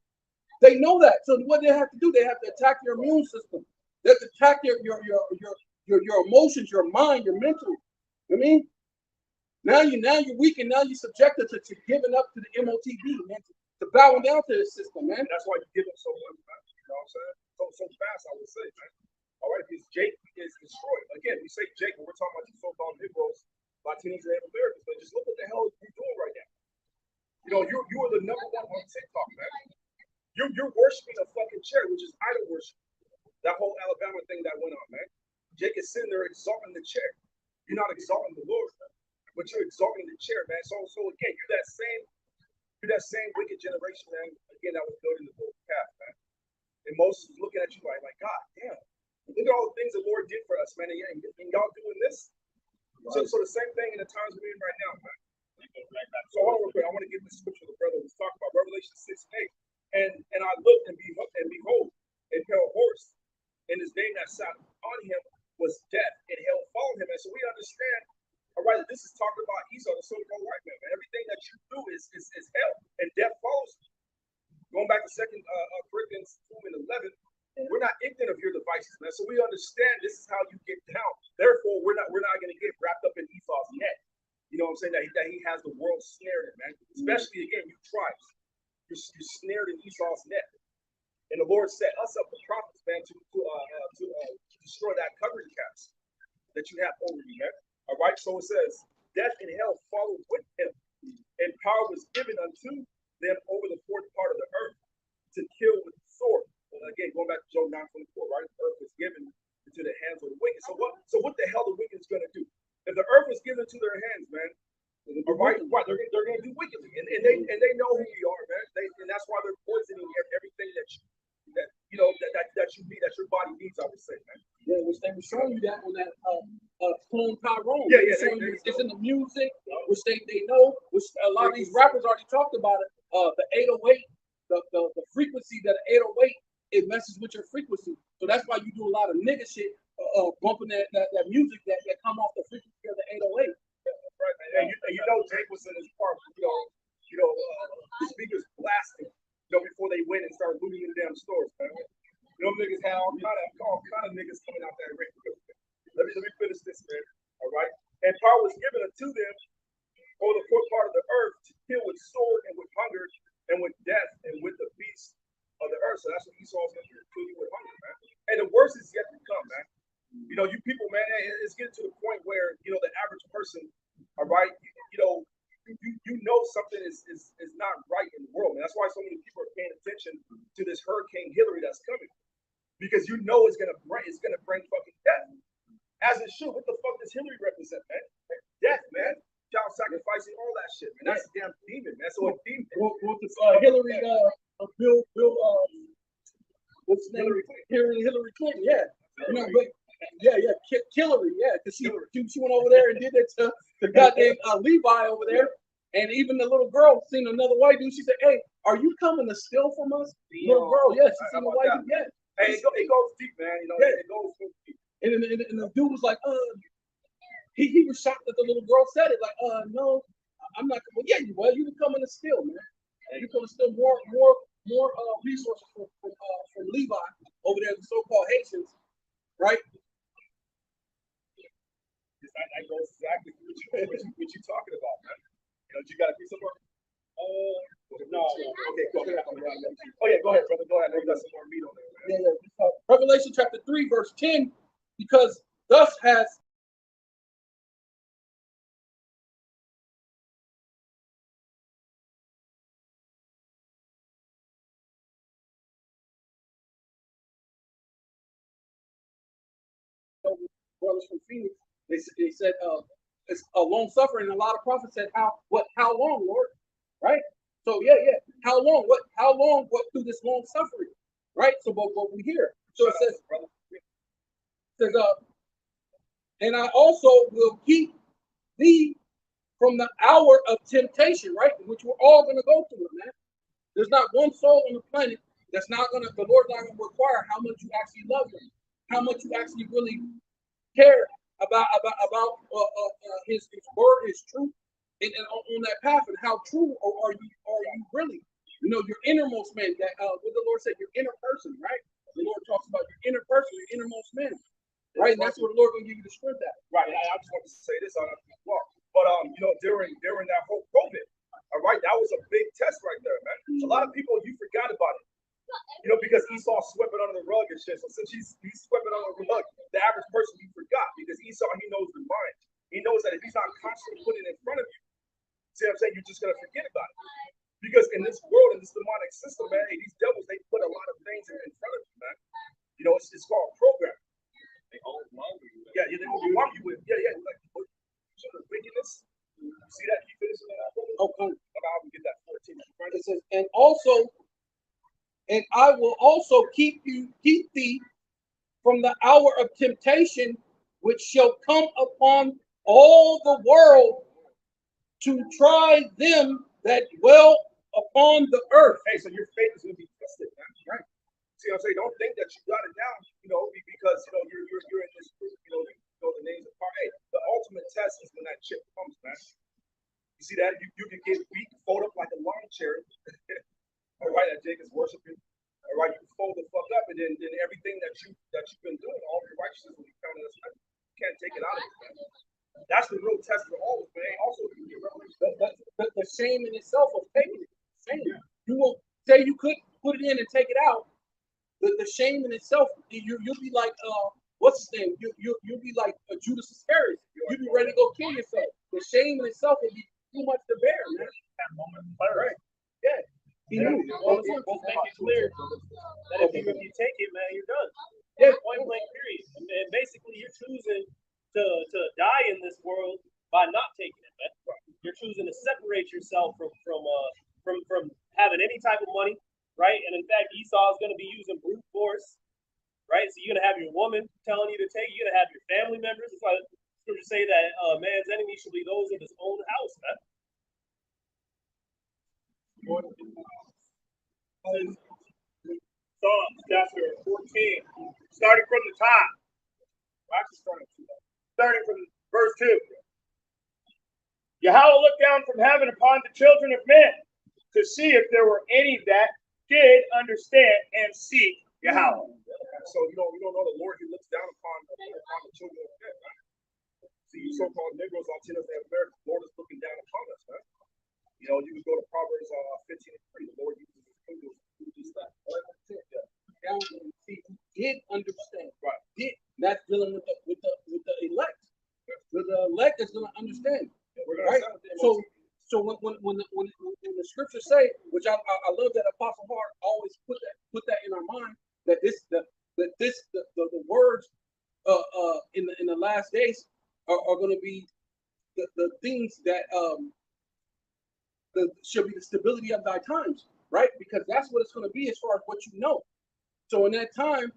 They know that. So what they have to do, they have to attack your immune system. They have to attack your emotions, your mind, your mental. You know what I mean? Now you're weak, and now you're subjected to giving up to the MOTB, man, to bowing down to the system, man. That's why you give up so much, man. You know what I'm saying? So fast, I would say, man. All right, because Jake is destroyed. Again, we say Jake, but we're talking about these so-called Negroes, Latinos, and Americans. But just look what the hell you're doing right now. You know, you are the number one on TikTok, man. You're worshiping a fucking chair, which is idol worship. That whole Alabama thing that went on, man. Jake is sitting there exalting the chair. You're not exalting the Lord, man, but you're exalting the chair, man. So again, you're that same wicked generation, man. Again, that was building the golden calf, man. And Moses was looking at you like God damn. Look at all the things the Lord did for us, man. And y'all doing this. Right. So the same thing in the times we're in right now, man. So hold on real quick. I want to give the scripture the brother was talking about, Revelation 6:8. And I looked and behold, a pale horse, and his name that sat on him was death, and hell followed him. And so we understand, all right, this is talking about Esau, the so-called white man. Everything that you do is hell, and death follows you. Going back to 2 Corinthians 2:11, we're not ignorant of your devices, man. So we understand this is how you get down. Therefore, we're not going to get wrapped up in Esau's net. You know what I'm saying? That he has the world snared in, man. Especially again, you tribes. You're snared in Esau's net. And the Lord set us up, the prophets, man, to destroy that covering cast that you have over you, man. All right. So it says, death and hell followed with him, and power was given unto them over the fourth part of the earth to kill with the sword. Again, going back to Job 9:24, right? The earth was given into the hands of the wicked. So what the hell the wicked is going to do? If the earth was given to their hands, man, right, they're going to do wickedly, and they know who you are, man. And that's why they're poisoning everything that you need, that your body needs. I would say, man. Yeah, which they were showing you that on that Clone Tyrone. Yeah. It's in the music, which they know, which a lot of these rappers already talked about it. The 808, the frequency that 808, it messes with your frequency. So that's why you do a lot of nigga shit, bumping that music that come off the frequency of the 808. Right, and you know Jake was in his park, the speakers blasting, before they went and started looting in the damn stores, man. Niggas had all kind of niggas coming out there. Let me finish this, man. All right. And power was given unto them over the fourth part of the earth to kill with sword and with hunger and with death and with the beasts of the earth. So that's what Esau's going to do, kill you with hunger, man. And the worst is yet to come, man. You people, man, it's getting to the point where, the average person, all right, you know something is not right in the world, man. That's why so many people are paying attention to this Hurricane Hillary that's coming, because it's gonna bring fucking death. As it should. What the fuck does Hillary represent, man? Death, man. Child sacrificing, all that shit, man. That's a damn demon, man. So a demon. Hillary, Bill, what's his name? Hillary Clinton, yeah. But Hillary, yeah, because she went over there and did that to the goddamn Levi over there. And even the little girl seen another white dude. She said, "Hey, are you coming to steal from us?" Little girl, yes, she seen a white dude. Yeah. Hey, it goes deep, man. It goes so deep. And the dude was like, he was shocked that the little girl said it. Like, no, I'm not. Well, yeah, you were. You were coming to steal, man. You coming to steal more resources from Levi over there, the so-called Haitians, right? That goes exactly what you're talking about, man. You know, you got a piece of work. No. Okay, go ahead. Oh yeah, go ahead, brother. Go ahead. I know you got some more meat on there, man. Yeah. Revelation chapter 3, verse 10, because thus has brothers from Phoenix, they said it's a long suffering, and a lot of prophets said how long, Lord? Right? So yeah. How long? What through this long suffering? Right? So but what we hear. So it says and I also will keep thee from the hour of temptation, right? Which we're all gonna go through it, man. There's not one soul on the planet that's not gonna, the Lord's not gonna require how much you actually love him, how much you actually really care about his word, his truth, and on that path, and how true are you really? You know, your innermost man. That what the Lord said, your inner person, right? The Lord talks about your inner person, your innermost man, right? And that's what the Lord gonna give you the strength at. Right. I just want to say this on well, but you know, during that whole COVID, all right, that was a big test right there, man. A lot of people, you forgot about it. You know, because Esau swept it under the rug and shit. So since he's swept it under the rug, the average person he forgot, because Esau, he knows the mind. He knows that if he's not constantly putting it in front of you, see what I'm saying, you're just gonna forget about it. Because in this world, in this demonic system, man, hey, these devils, they put a lot of things in front of you, man. You know, it's called programming. They overwhelm you. Yeah, they overwhelm you with like wickedness. You see that? You finish that? Okay. About how we get that 14. Right? It says, and I will also keep thee from the hour of temptation, which shall come upon all the world to try them that dwell upon the earth. Hey, so your faith is going to be tested, man. Right? See what I'm saying? Don't think that you got it down, you know, because you know you're in this group, you know the names of part. Hey, the ultimate test is when that chip comes, man. You see that? You can get weak, fold up like a lawn chair. All right, that Jake is worshiping. All right, you fold the fuck up, and then everything that you've been doing, all your righteousness will be counted as you can't take it out of you, man. That's the real test for all of us, man. Also, the shame in itself of taking it. Shame. You will say you could put it in and take it out. The shame in itself, you'll be like what's his name? You'll be like Judas Iscariot. You'll be ready to go kill yourself. The shame in itself will be too much to bear, man. That moment, right? Yeah. He knew. We'll make it clear that if you take it, man, you're done. Yeah. Point blank, period. And basically, you're choosing to die in this world by not taking it, man. You're choosing to separate yourself from having any type of money, right? And in fact, Esau is going to be using brute force, right? So you're going to have your woman telling you to take. You're going to have your family members. It's like scripture say that man's enemy should be those of his own house, man. Psalms chapter 14, starting from the top. Starting from verse 2. Yahweh looked down from heaven upon the children of men to see if there were any that did understand and seek Yahweh. So you don't know the Lord. He looks down upon the children of men. Right? See, you so-called Negroes, Latinos, and Americans, the Lord is looking down upon us, man. You know, you can go to Proverbs 15:3. The Lord uses his fingers to do just that. Down and see who did understand. Right. Did. That's dealing with the elect. The elect is going to understand. Right. So when the scriptures say, which I love that Apostle Hart always put that in our mind, that the words in the last days are going to be the things that should be the stability of thy times, right? Because that's what it's going to be as far as what you know. So in that time,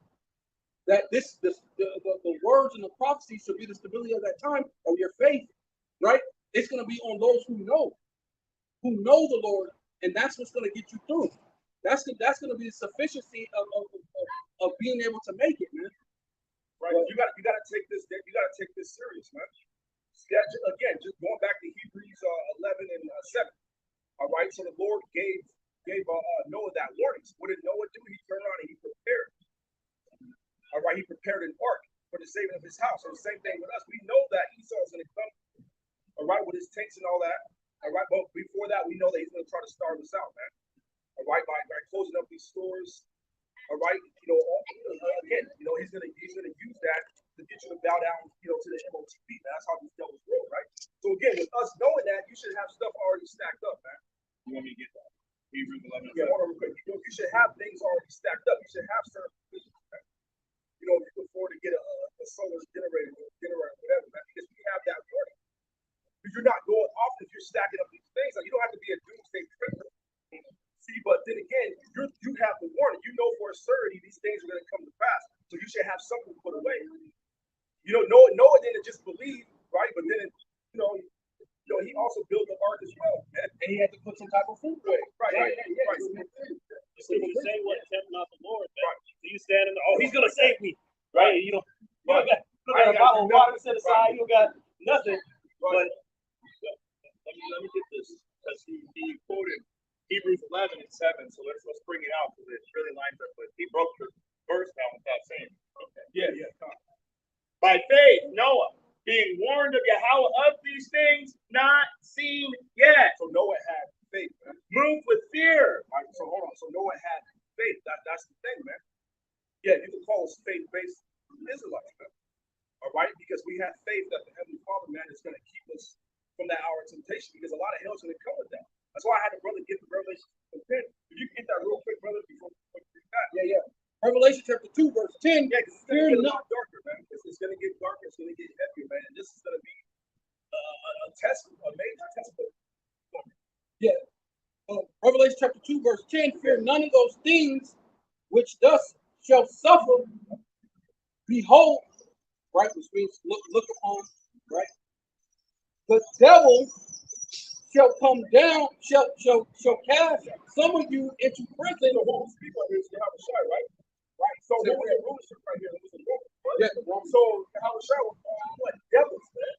that the words and the prophecies should be the stability of that time of your faith, right? It's going to be on those who know the Lord, and that's what's going to get you through. That's going to be the sufficiency of being able to make it, man. Right? You got to take this. You got to take this serious, man. Again, just going back to Hebrews 11 and 7. All right, so the Lord gave Noah that warning. So what did Noah do? He turned around and he prepared. All right, he prepared an ark for the saving of his house. So the same thing with us. We know that Esau is going to come, all right, with his tanks and all that. All right, but before that, we know that he's going to try to starve us out, man. All right, by closing up these stores. All right, again, he's gonna use that to get you to bow down, to the MOTP. Man. That's how these devils roll, right? So again, with us knowing that, you should have stuff already stacked up, man. You want me to get that? Hebrews 11. Yeah, hold on real quick. You should have things already stacked up. You should have certain positions, man. If you can afford to get a solar generator, whatever, man, because we have that warning. Because you're not going off if you're stacking up these things. Like, you don't have to be a doomsday prepper. See, but then again, you have the warning. You know for a certainty these things are going to come to pass. So you should have something put away. Noah didn't just believe, right? But then, he also built the ark as well, man. And he had to put some type of food away. Right. So you say what tempt not the Lord, man. Right. So you stand in he's gonna save me, right? You don't got a bottle of water set aside, you don't got nothing. Right. But Let me get this, because he quoted Hebrews 11 and 7, so let's bring it out because it really lines up with. He broke the verse down without saying it. Okay. Yeah. By faith, Noah, being warned of Yahweh of these things not seen yet, So Noah had faith, man. moved with fear. Right, so hold on. So Noah had faith. That's the thing, man. Yeah, you can call us faith-based Israelites, man. All right, because we have faith that the Heavenly Father, man, is going to keep us from that hour of temptation. Because a lot of hell is going to come with that. That's why I had the brother get the Revelation 10. If you can get that real quick, brother, before we do that. Yeah. Revelation chapter 2, verse 10. Yeah, because it's going to get a lot darker, man. It's going to get darker. It's going to get heavier, man. And this is going to be a test, a major test. Yeah. Revelation chapter 2, verse 10. Fear none of those things which thus shall suffer. Behold, right, which means look upon, right? The devil shall come down, shall cast some of you into prison. So what was people here is Yahushua, right? Right. So what was the rulership right here? It was the Roman, right? Yeah, So Yahushua was what? Devils, man.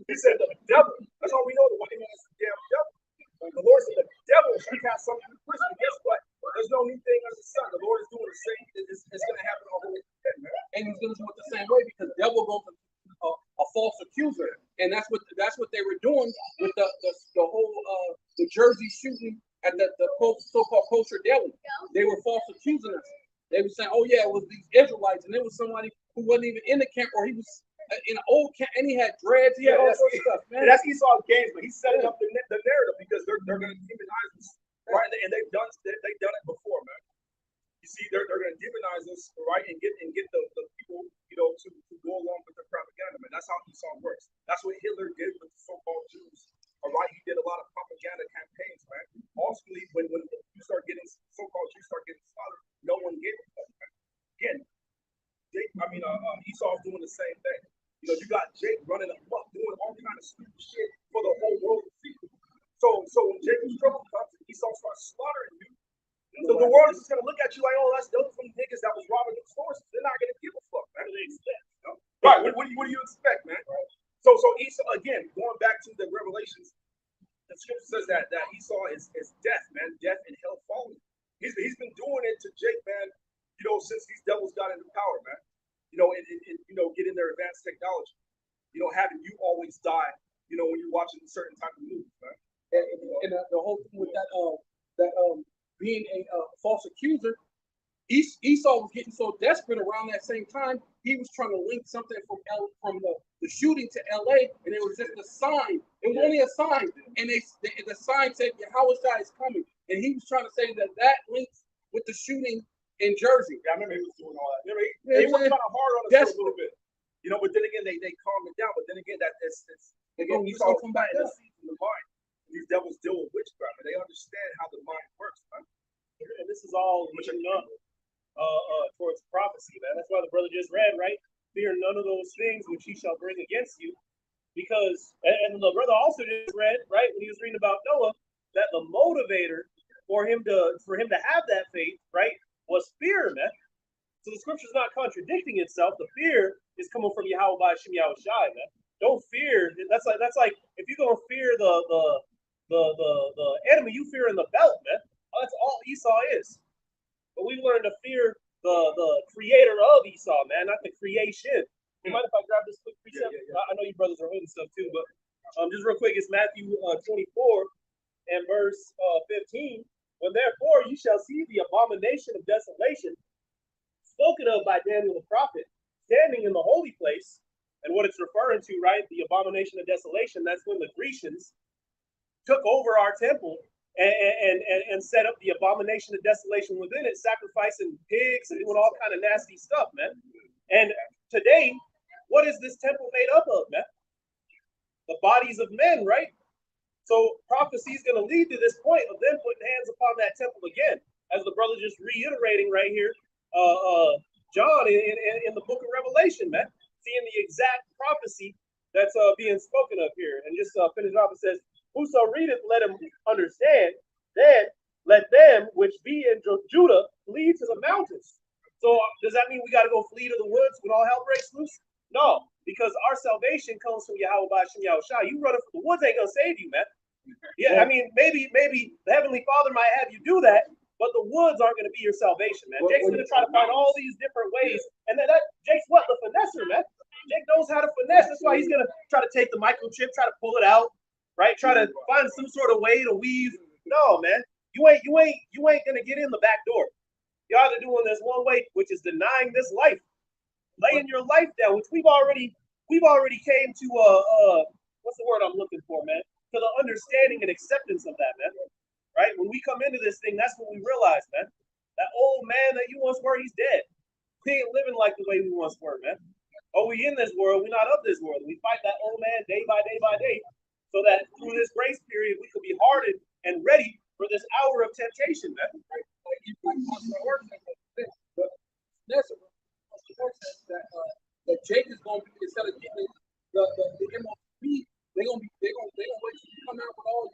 He said the devil. That's all we know. The white man is the damn devil. The Lord said the devil shall cast some into prison. Guess what? There's no new thing under the sun. The Lord is doing the same. It's going to happen all over again, man. And he's going to do it the same way because the devil goes a false accuser, and that's what they were doing with the whole the Jersey shooting at the so-called kosher deli. They were false accusing us. They were saying, "Oh yeah, it was these Israelites," and it was somebody who wasn't even in the camp, or he was in an old camp, and he had dreads. He had all sorts of stuff, man. That's Esau's games, but he's setting up the narrative because they're going to demonize us, right? And they've done it before, man. You see, they're going to demonize us, right, and get the people, to go along with the propaganda, man. That's how Esau works. That's what Hitler did with the so-called Jews. All right, he did a lot of propaganda campaigns, man. Ultimately, when you start getting so-called Jews start getting slaughtered, no one gave a fuck, man. Again, Esau's doing the same thing. You got Jake running amok, doing all kind of stupid shit for the whole world to see. So when Jacob's trouble comes, Esau starts slaughtering you. So the world is just gonna look at you like, oh, that's those from niggas that was robbing the stores. They're not gonna give a fuck, man. What do they expect? Right? What do you expect, man? So Esau, again, going back to the Revelations, the scripture says that Esau is death, man, death and hell falling. He's been doing it to Jake, man. Since these devils got into power, man. And getting their advanced technology. Having you always die. When you're watching certain type of movies, man. And the whole thing with that being a false accuser, Esau was getting so desperate around that same time, he was trying to link something from the shooting to LA, and it was just a sign. It was only a sign, and the sign said Yahushua is coming, and he was trying to say that links with the shooting in Jersey. Yeah, I remember he was doing all that. He was kind of hard on us a little bit, but then again they calmed it down. But then again Esau come back in the seat in the mind. These devils deal with witchcraft, and they understand how the mind works, man. And this is all leading up towards prophecy, man. That's why the brother just read, right? Fear none of those things which he shall bring against you. Because, and the brother also just read, right, when he was reading about Noah, that the motivator for him to have that faith, right, was fear, man. So the scripture's not contradicting itself. The fear is coming from Yahweh by Shem Yahushai, man. don't fear. That's like if you're gonna fear the enemy, you fear in the belt, man. That's all Esau is. But we learn to fear the creator of Esau, man, not the creation. You mind if I grab this quick precept? I know you brothers are holding stuff too, but just real quick, it's Matthew 24 and verse 15. When therefore you shall see the abomination of desolation spoken of by Daniel the prophet standing in the holy place, and what it's referring to, right? The abomination of desolation, that's when the Grecians took over our temple and set up the abomination of desolation within it, sacrificing pigs and doing all kind of nasty stuff, man. And today, what is this temple made up of, man? The bodies of men, right? So prophecy is going to lead to this point of them putting hands upon that temple again, as the brother just reiterating right here, John in the book of Revelation, man, seeing the exact prophecy that's being spoken of here. And just finish off, it says, "Whoso readeth, let him understand. Then let them which be in Judah flee to the mountains." So does that mean we got to go flee to the woods when all hell breaks loose? No, because our salvation comes from Yahweh B'Shem Yahushua. You running from the woods ain't gonna save you, man. Yeah, I mean, maybe the Heavenly Father might have you do that, but the woods aren't gonna be your salvation, man. Jake's gonna try to find all these different ways, and then Jake's what? The finesser, man. Jake knows how to finesse. That's why he's gonna try to take the microchip, try to pull it out, right? Try to find some sort of way to weave. No, man, you ain't gonna get in the back door. Y'all are doing this one way, which is denying this life, laying your life down, which we've already came to what's the word I'm looking for, man? To the understanding and acceptance of that, man. Right? When we come into this thing, that's what we realize, man. That old man that you once were, he's dead. We ain't living like the way we once were, man. Oh, we in this world, we're not of this world. We fight that old man day by day by day, so that through this grace period we could be hardened and ready for this hour of temptation, man. That Jake is going to be, instead of getting the MOP, they're gonna wait till you come out with all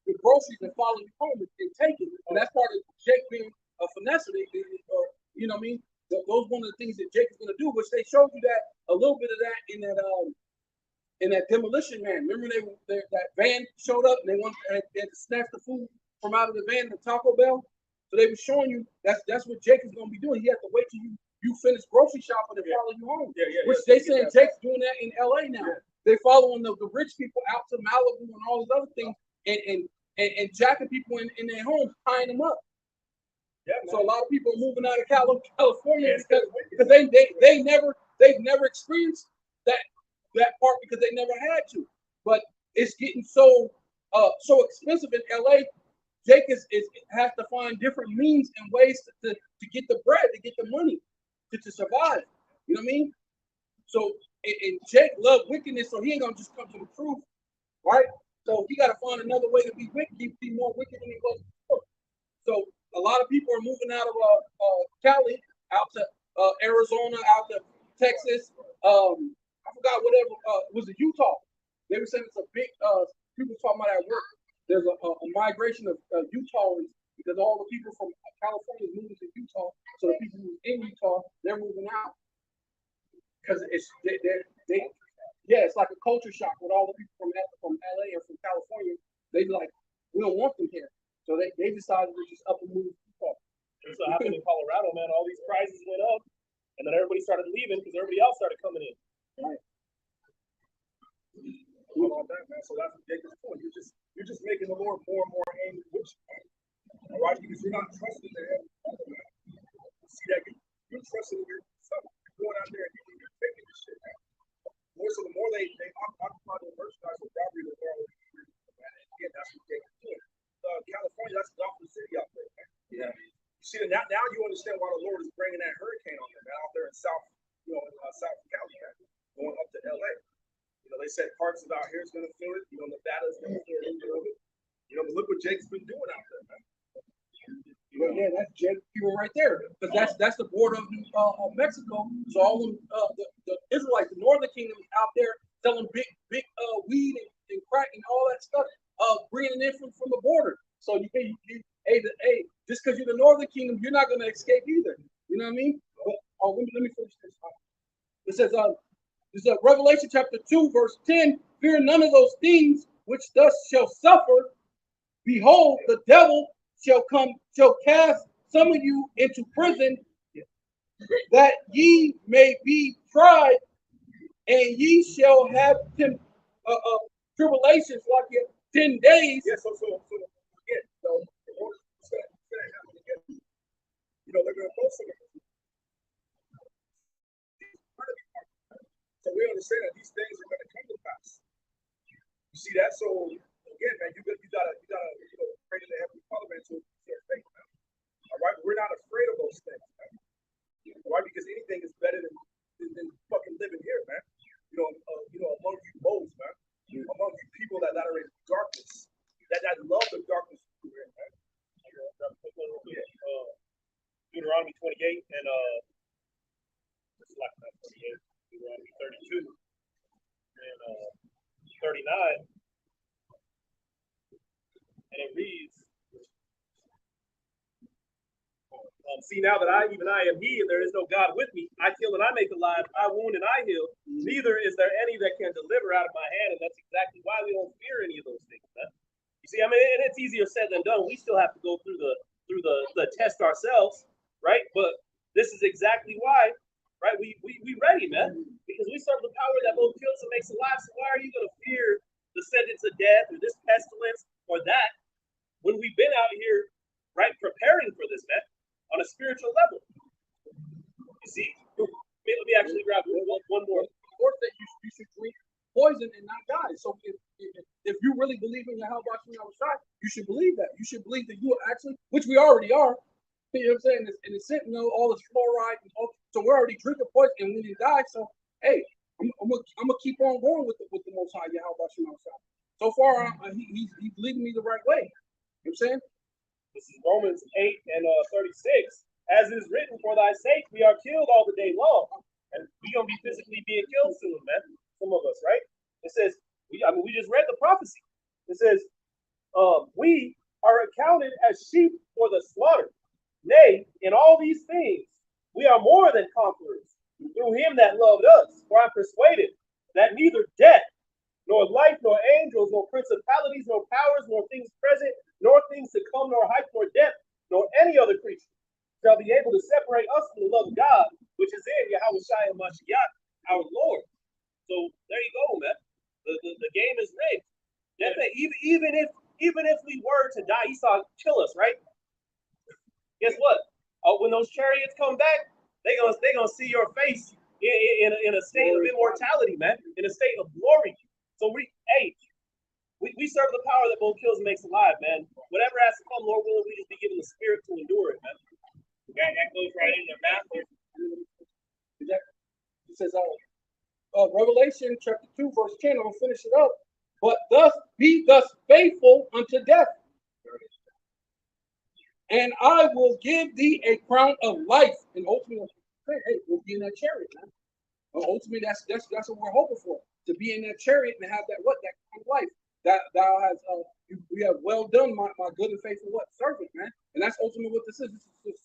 your groceries and follow you home and take it. And that's part of Jake being a finesse, or you know what I mean? Those one of the things that Jake is gonna do, which they showed you that a little bit of that in that demolition man. Remember that van showed up and they had to snatch the food from out of the van, the Taco Bell. So they were showing you that's what Jake is gonna be doing. He has to wait till you finish grocery shopping and follow you home. Which they saying Jake's doing that in LA now. They following the rich people out to Malibu and all these other things and jacking people in their homes, tying them up. Yeah, so a lot of people are moving out of California because they've never experienced that part because they never had to. But it's getting so expensive in LA. Jake has to find different means and ways to get the bread, to get the money, to survive. You know what I mean? So and Jake loved wickedness, so he ain't gonna just come to the truth, right? So he got to find another way to be wicked, be more wicked than he was before. So a lot of people are moving out of Cali, out to Arizona, out to Texas. I forgot whatever was it, Utah. They were saying it's a big people talking about at work. There's a migration of Utahns because all the people from California is moving to Utah. So the people who are in Utah, they're moving out because it's like a culture shock with all the people from LA and from California. They like, we don't want them here. So they decided to just up and move to Utah. That's what happened in Colorado, man. All these prices went up, and then everybody started leaving because everybody else started coming in. Right. About that, man. So that's Jacob's point. You're just making the Lord more and more angry with you. All right, because you're not trusting the Heavenly Father, man. See that you're trusting yourself. You're going out there and you're taking this shit, man. So the more they occupy the merchandise with robbery, the more again, that's what Jacob's doing. California, that's Gotham City out there, man. Yeah. You see that now you understand why the Lord is bringing that hurricane on them, man, out there in South Cali, man, going up to LA. You know, they said parts of out here is going to feel it. You know, Nevada's going to feel a little bit of it. You know, but look what Jake's been doing out there, man. Well, yeah, that's Jake people right there, because that's the border of Mexico. So all of the Israelites, the Northern Kingdom, is out there selling big weed and crack and all that stuff, bringing it in from the border. So you just because you're the Northern Kingdom, you're not going to escape either. You know what I mean? But, let me finish this. It says This is Revelation chapter 2, verse 10. Fear none of those things which thus shall suffer. Behold, the devil shall cast some of you into prison, that ye may be tried, and ye shall have tribulations like 10 days. Yeah, so again, they're going to post it. So we understand that these things are going to come to pass. You see that? So again, man, you gotta pray to the Heavenly Father, man, to their faith, man. All right, we're not afraid of those things, man. All right, because anything is better than fucking living here, man. Among you moles, man. Among you people that are in darkness, that love the darkness, man. Deuteronomy 28 and like 28, Deuteronomy 32 and 39, and it reads, see now that I am he, and there is no God with me. I kill and I make alive, I wound and I heal. Neither is there any that can deliver out of my hand, and that's exactly why we don't fear any of those things. Man. You see, I mean, and it's easier said than done. We still have to go through the test ourselves, right? But this is exactly why, right? We ready, man, because we serve the power that both kills and makes alive. So why are you going to fear the sentence of death or this pestilence or that when we've been out here, right, preparing for this, man, on a spiritual level? You see, let me actually grab one more. Of course, that you should drink poison and not die. So if you really believe in Yahweh Shai, you should believe that. You should believe that you are actually, which we already are. You know what I'm saying? And it's sitting all this fluoride, and all, so we're already drinking poison and we didn't die. So hey, I'm gonna keep on going with the Most High Yahweh Shai. So far, he's leading me the right way. You know what I'm saying? This is Romans 8 and 36. As it is written, for thy sake we are killed all the day long. And we're going to be physically being killed soon, man. Some of us, right? It says, we just read the prophecy. It says, we are accounted as sheep for the slaughter. Nay, in all these things, we are more than conquerors through him that loved us. For I'm persuaded that neither death, nor life, nor angels, nor principalities, nor powers, nor things present, nor things to come, nor height, nor depth, nor any other creature shall be able to separate us from the love of God, which is in Yahweh Shai Mashiach, our Lord. So there you go, man. The game is rigged. Even if we were to die, Esau kill us, right? Guess what? When those chariots come back, they gonna see your face in a state of immortality, man, in a state of glory. So we serve the power that both kills and makes alive, man. Whatever has to come, Lord willing, we just be given the spirit to endure it, man. That goes right into Matthew. It says, Revelation chapter 2, verse 10, I'll finish it up. But be faithful unto death, and I will give thee a crown of life. And ultimately, hey, we'll be in that chariot, man. Ultimately, that's what we're hoping for, to be in that chariot and have that crown of life. That thou has we have well done, my good and faithful servant, man. And that's ultimately what this is. This is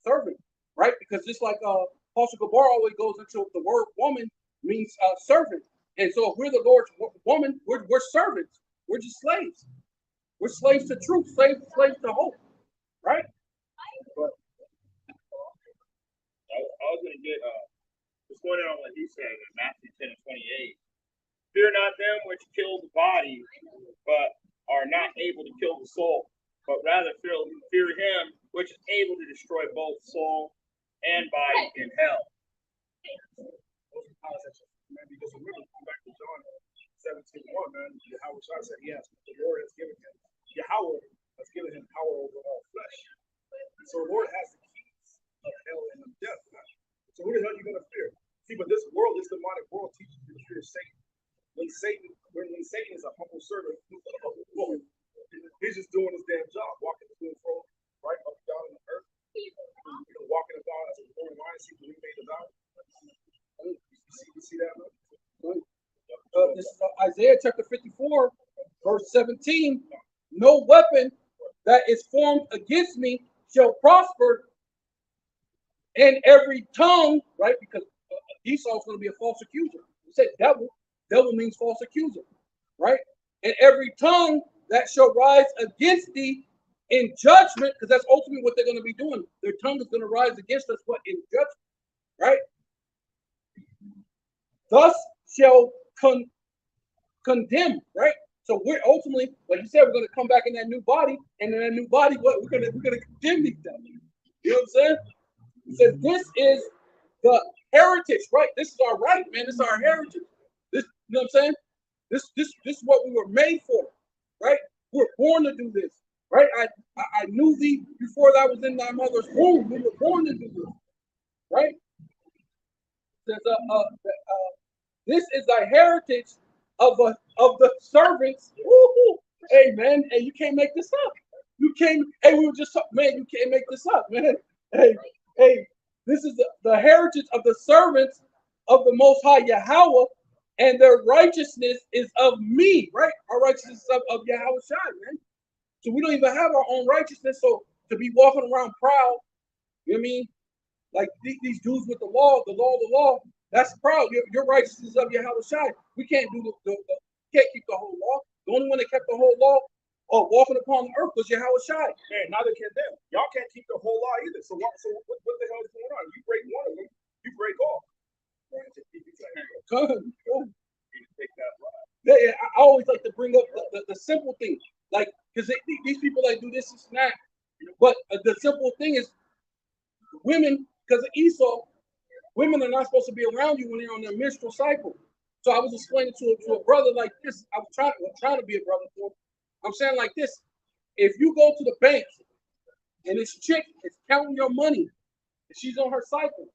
serving, right? Because just like Apostle Gabar always goes into the word woman means servant. And so if we're the Lord's woman, we're servants. We're just slaves. We're slaves to truth, slaves to hope, right? But I was going to get just going on what he said in Matthew 10 and 28. Fear not them which kill the body, but are not able to kill the soul, but rather fear him which is able to destroy both soul and body in hell. Because remember, come back to John 17:1, man. Yahweh Shai said, yes, the Lord has given him. Yahweh has given him power over all flesh. And so the Lord has the keys of hell and of death, man. So who the hell are you going to fear? See, but this world, this demonic world, teaches you to fear Satan. When Satan is a humble servant, he's just doing his damn job, walking to and fro, right up and down on the earth, walking about as a roaring lion, see what he made about. You see that? This is Isaiah chapter 54, verse 17. No weapon that is formed against me shall prosper, and every tongue, right? Because Esau's going to be a false accuser. You say devil. Devil means false accuser, right? And every tongue that shall rise against thee in judgment, because that's ultimately what they're going to be doing. Their tongue is going to rise against us, but in judgment, right? Thus shall condemn, right? So we're ultimately, like you said, we're going to come back in that new body, and in that new body, what we're going to condemn these devils. You know what I'm saying? He says this is the heritage, right? This is our right, man. This is our heritage. This, you know what I'm saying? This is what we were made for, right? We're born to do this, right? I knew thee before I was in thy mother's womb. We were born to do this, right? There's this is the heritage of the servants. Woo-hoo. Hey man, hey, you can't make this up. You can't. Hey, we were just man, you can't make this up, man. Hey, this is the heritage of the servants of the Most High Yahweh, and their righteousness is of me, right? Our righteousness is of Yahweh Shai, man. So we don't even have our own righteousness. So to be walking around proud, you know what I mean? Like these dudes with the law, that's proud. Your righteousness is of Yahweh Shai. We can't do can't keep the whole law. The only one that kept the whole law walking upon the earth was Yahweh Shai. Man, neither can them. Y'all can't keep the whole law either. So what the hell is going on? You break one of them, you break all. Go ahead. Yeah, I always like to bring up the simple things, like because these people like do this and that. But the simple thing is, women, because of Esau, women are not supposed to be around you when they're on their menstrual cycle. So I was explaining to a brother like this. I'm trying to be a brother for him. I'm saying like this: if you go to the bank and this chick is counting your money, and she's on her cycle,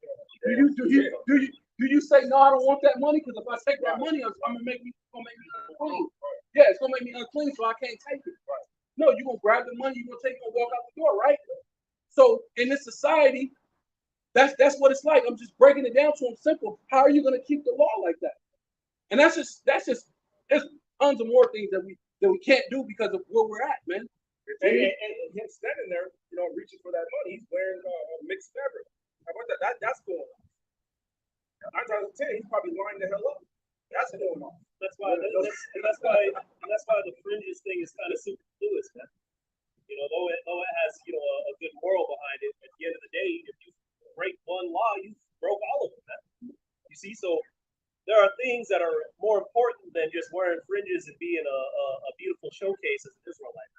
do you say no? I don't want that money because if I take that money, it's gonna make me unclean. Yeah, it's gonna make me unclean, so I can't take it. No, you're gonna grab the money, you're gonna take it and walk out the door, right? So in this society, that's what it's like. I'm just breaking it down to them simple. How are you gonna keep the law like that? And that's just there's tons of more things that we can't do because of where we're at, man. And him standing there, reaching for that money, he's wearing a mixed fabric. How about that? That's going on. 9 times out of 10, he's probably lining the hell up. That's going on. That's why the fringes thing is kind of superfluous, man. Though it has a good moral behind it. At the end of the day, if you break one law, you broke all of them, man. You see, so there are things that are more important than just wearing fringes and being a beautiful showcase as an Israelite.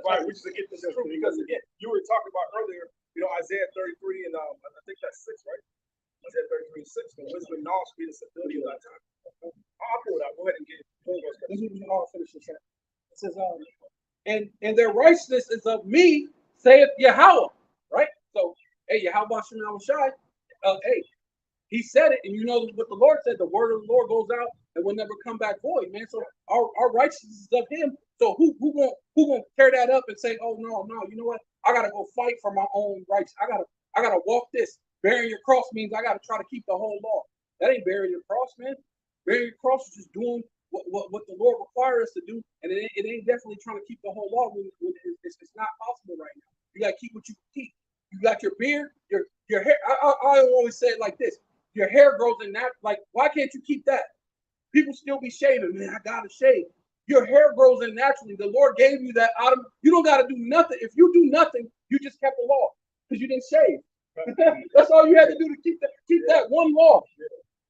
Right, which is again the truth, because again, you were talking about earlier, Isaiah 33 and I think that's 6, right? Isaiah 33 and 6, the wisdom and knowledge be the stability of that time. I'll pull it out. Go ahead and get it. I'll finish this. It says, and their righteousness is of me, saith Yahweh, right? So, hey, Yahweh Shai, hey, he said it, and you know what the Lord said, the word of the Lord goes out and will never come back void, man. So our righteousness is of him. So who gonna tear that up and say, oh no, you know what? I gotta go fight for my own rights. I gotta walk this. Bearing your cross means I gotta try to keep the whole law. That ain't bearing your cross, man. Bearing your cross is just doing what the Lord requires us to do, and it ain't definitely trying to keep the whole law when it's not possible right now. You gotta keep what you can keep. You got your beard, your hair. I always say it like this: your hair grows in that. Like, why can't you keep that? People still be shaving, man. I gotta shave. Your hair grows in naturally. The Lord gave you that you don't gotta do nothing. If you do nothing, you just kept the law because you didn't shave. That's all you had to do to keep that one law.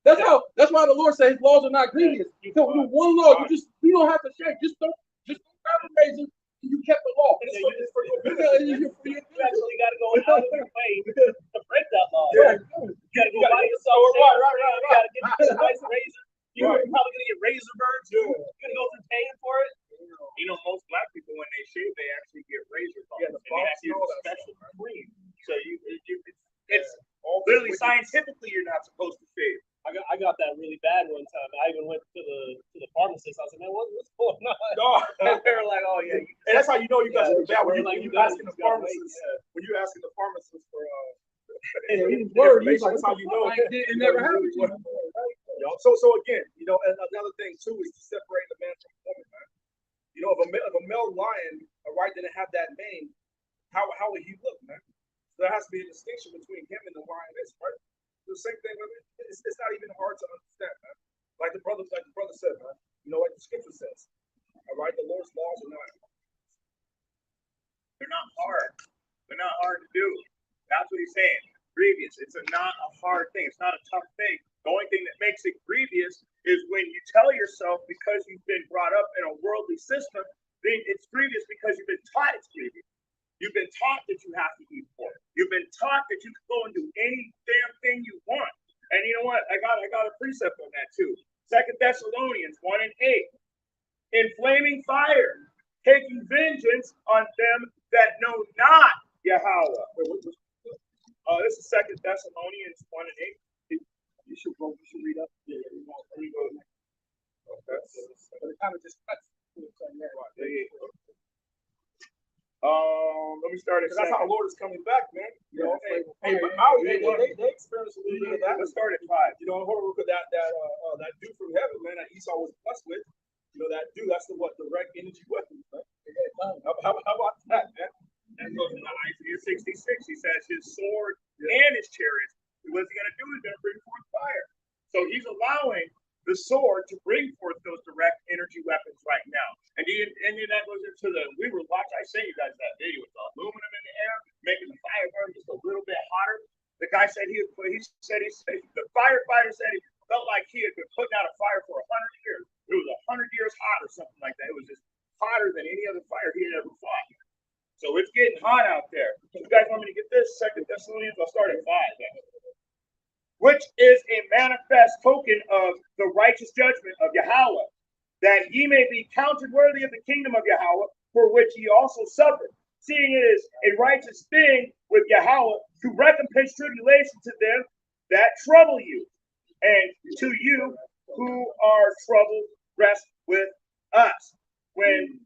That's why the Lord said his laws are not grievous. So with one law, you don't have to shave. Just don't grab a razor and you kept the law. You actually got to go out of your way to break that law. Yeah. You got to go buy yourself. Right. You got to get a nice razor. You're probably gonna get razor burns. You're gonna go through paying for it. Most black people when they shave, they actually get razor bumps. Yeah, the and they bumps, actually use a special cream. So it's literally scientifically you're not supposed to shave. I got that really bad one time. I even went to the pharmacist. I said, man, what's going on? No. And they were like, oh yeah. And that's how you know you got something bad when you asking the pharmacist. Yeah. When you asking the pharmacist for Word, information, that's how you know it never happened to you. So again, and another thing too is to separate the man from the woman, man. If a male lion, didn't have that name, how would he look, man? So there has to be a distinction between him and the lioness, right? The same thing with it. it's not even hard to understand, man. Like the brother said, man. You know, like the scripture says. All right, the Lord's laws are not. They're not hard. They're not hard to do. That's what he's saying. Grievous. It's not a hard thing. It's not a tough thing. The only thing that makes it grievous is when you tell yourself because you've been brought up in a worldly system, then it's grievous because you've been taught it's grievous. You've been taught that you have to eat pork. You've been taught that you can go and do any damn thing you want. And you know what? I got a precept on that too. 2 Thessalonians 1:8. In flaming fire, taking vengeance on them that know not Yahweh. This is 2 Thessalonians 1:8. You should read up. Yeah, you want to read up. Okay. But it kind of just cuts. Let me start at That's how the Lord is coming back, man. You know, Yeah, they experienced a little bit of that. Let's start at 5. You know, hold on, that dude from heaven, man, that Esau was blessed with. You know, that dude, that's the direct energy weapon, man. How about that, man? And goes into Isaiah 66. He says his sword and his chariots. What's he going to do? He's going to bring forth fire. So he's allowing the sword to bring forth those direct energy weapons right now. And that goes into I sent you guys that video with the aluminum in the air, making the fire burn just a little bit hotter. The guy said the firefighter said he felt like he had been putting out a fire for 100 years. It was 100 years hot or something like that. It was just hotter than any other fire he had ever fought. So it's getting hot out there. You guys want me to get this? 2 Thessalonians, I'll start at 5. Which is a manifest token of the righteous judgment of Yahweh, that ye may be counted worthy of the kingdom of Yahweh, for which ye also suffered, seeing it is a righteous thing with Yahweh to recompense tribulation to them that trouble you, and to you who are troubled rest with us. When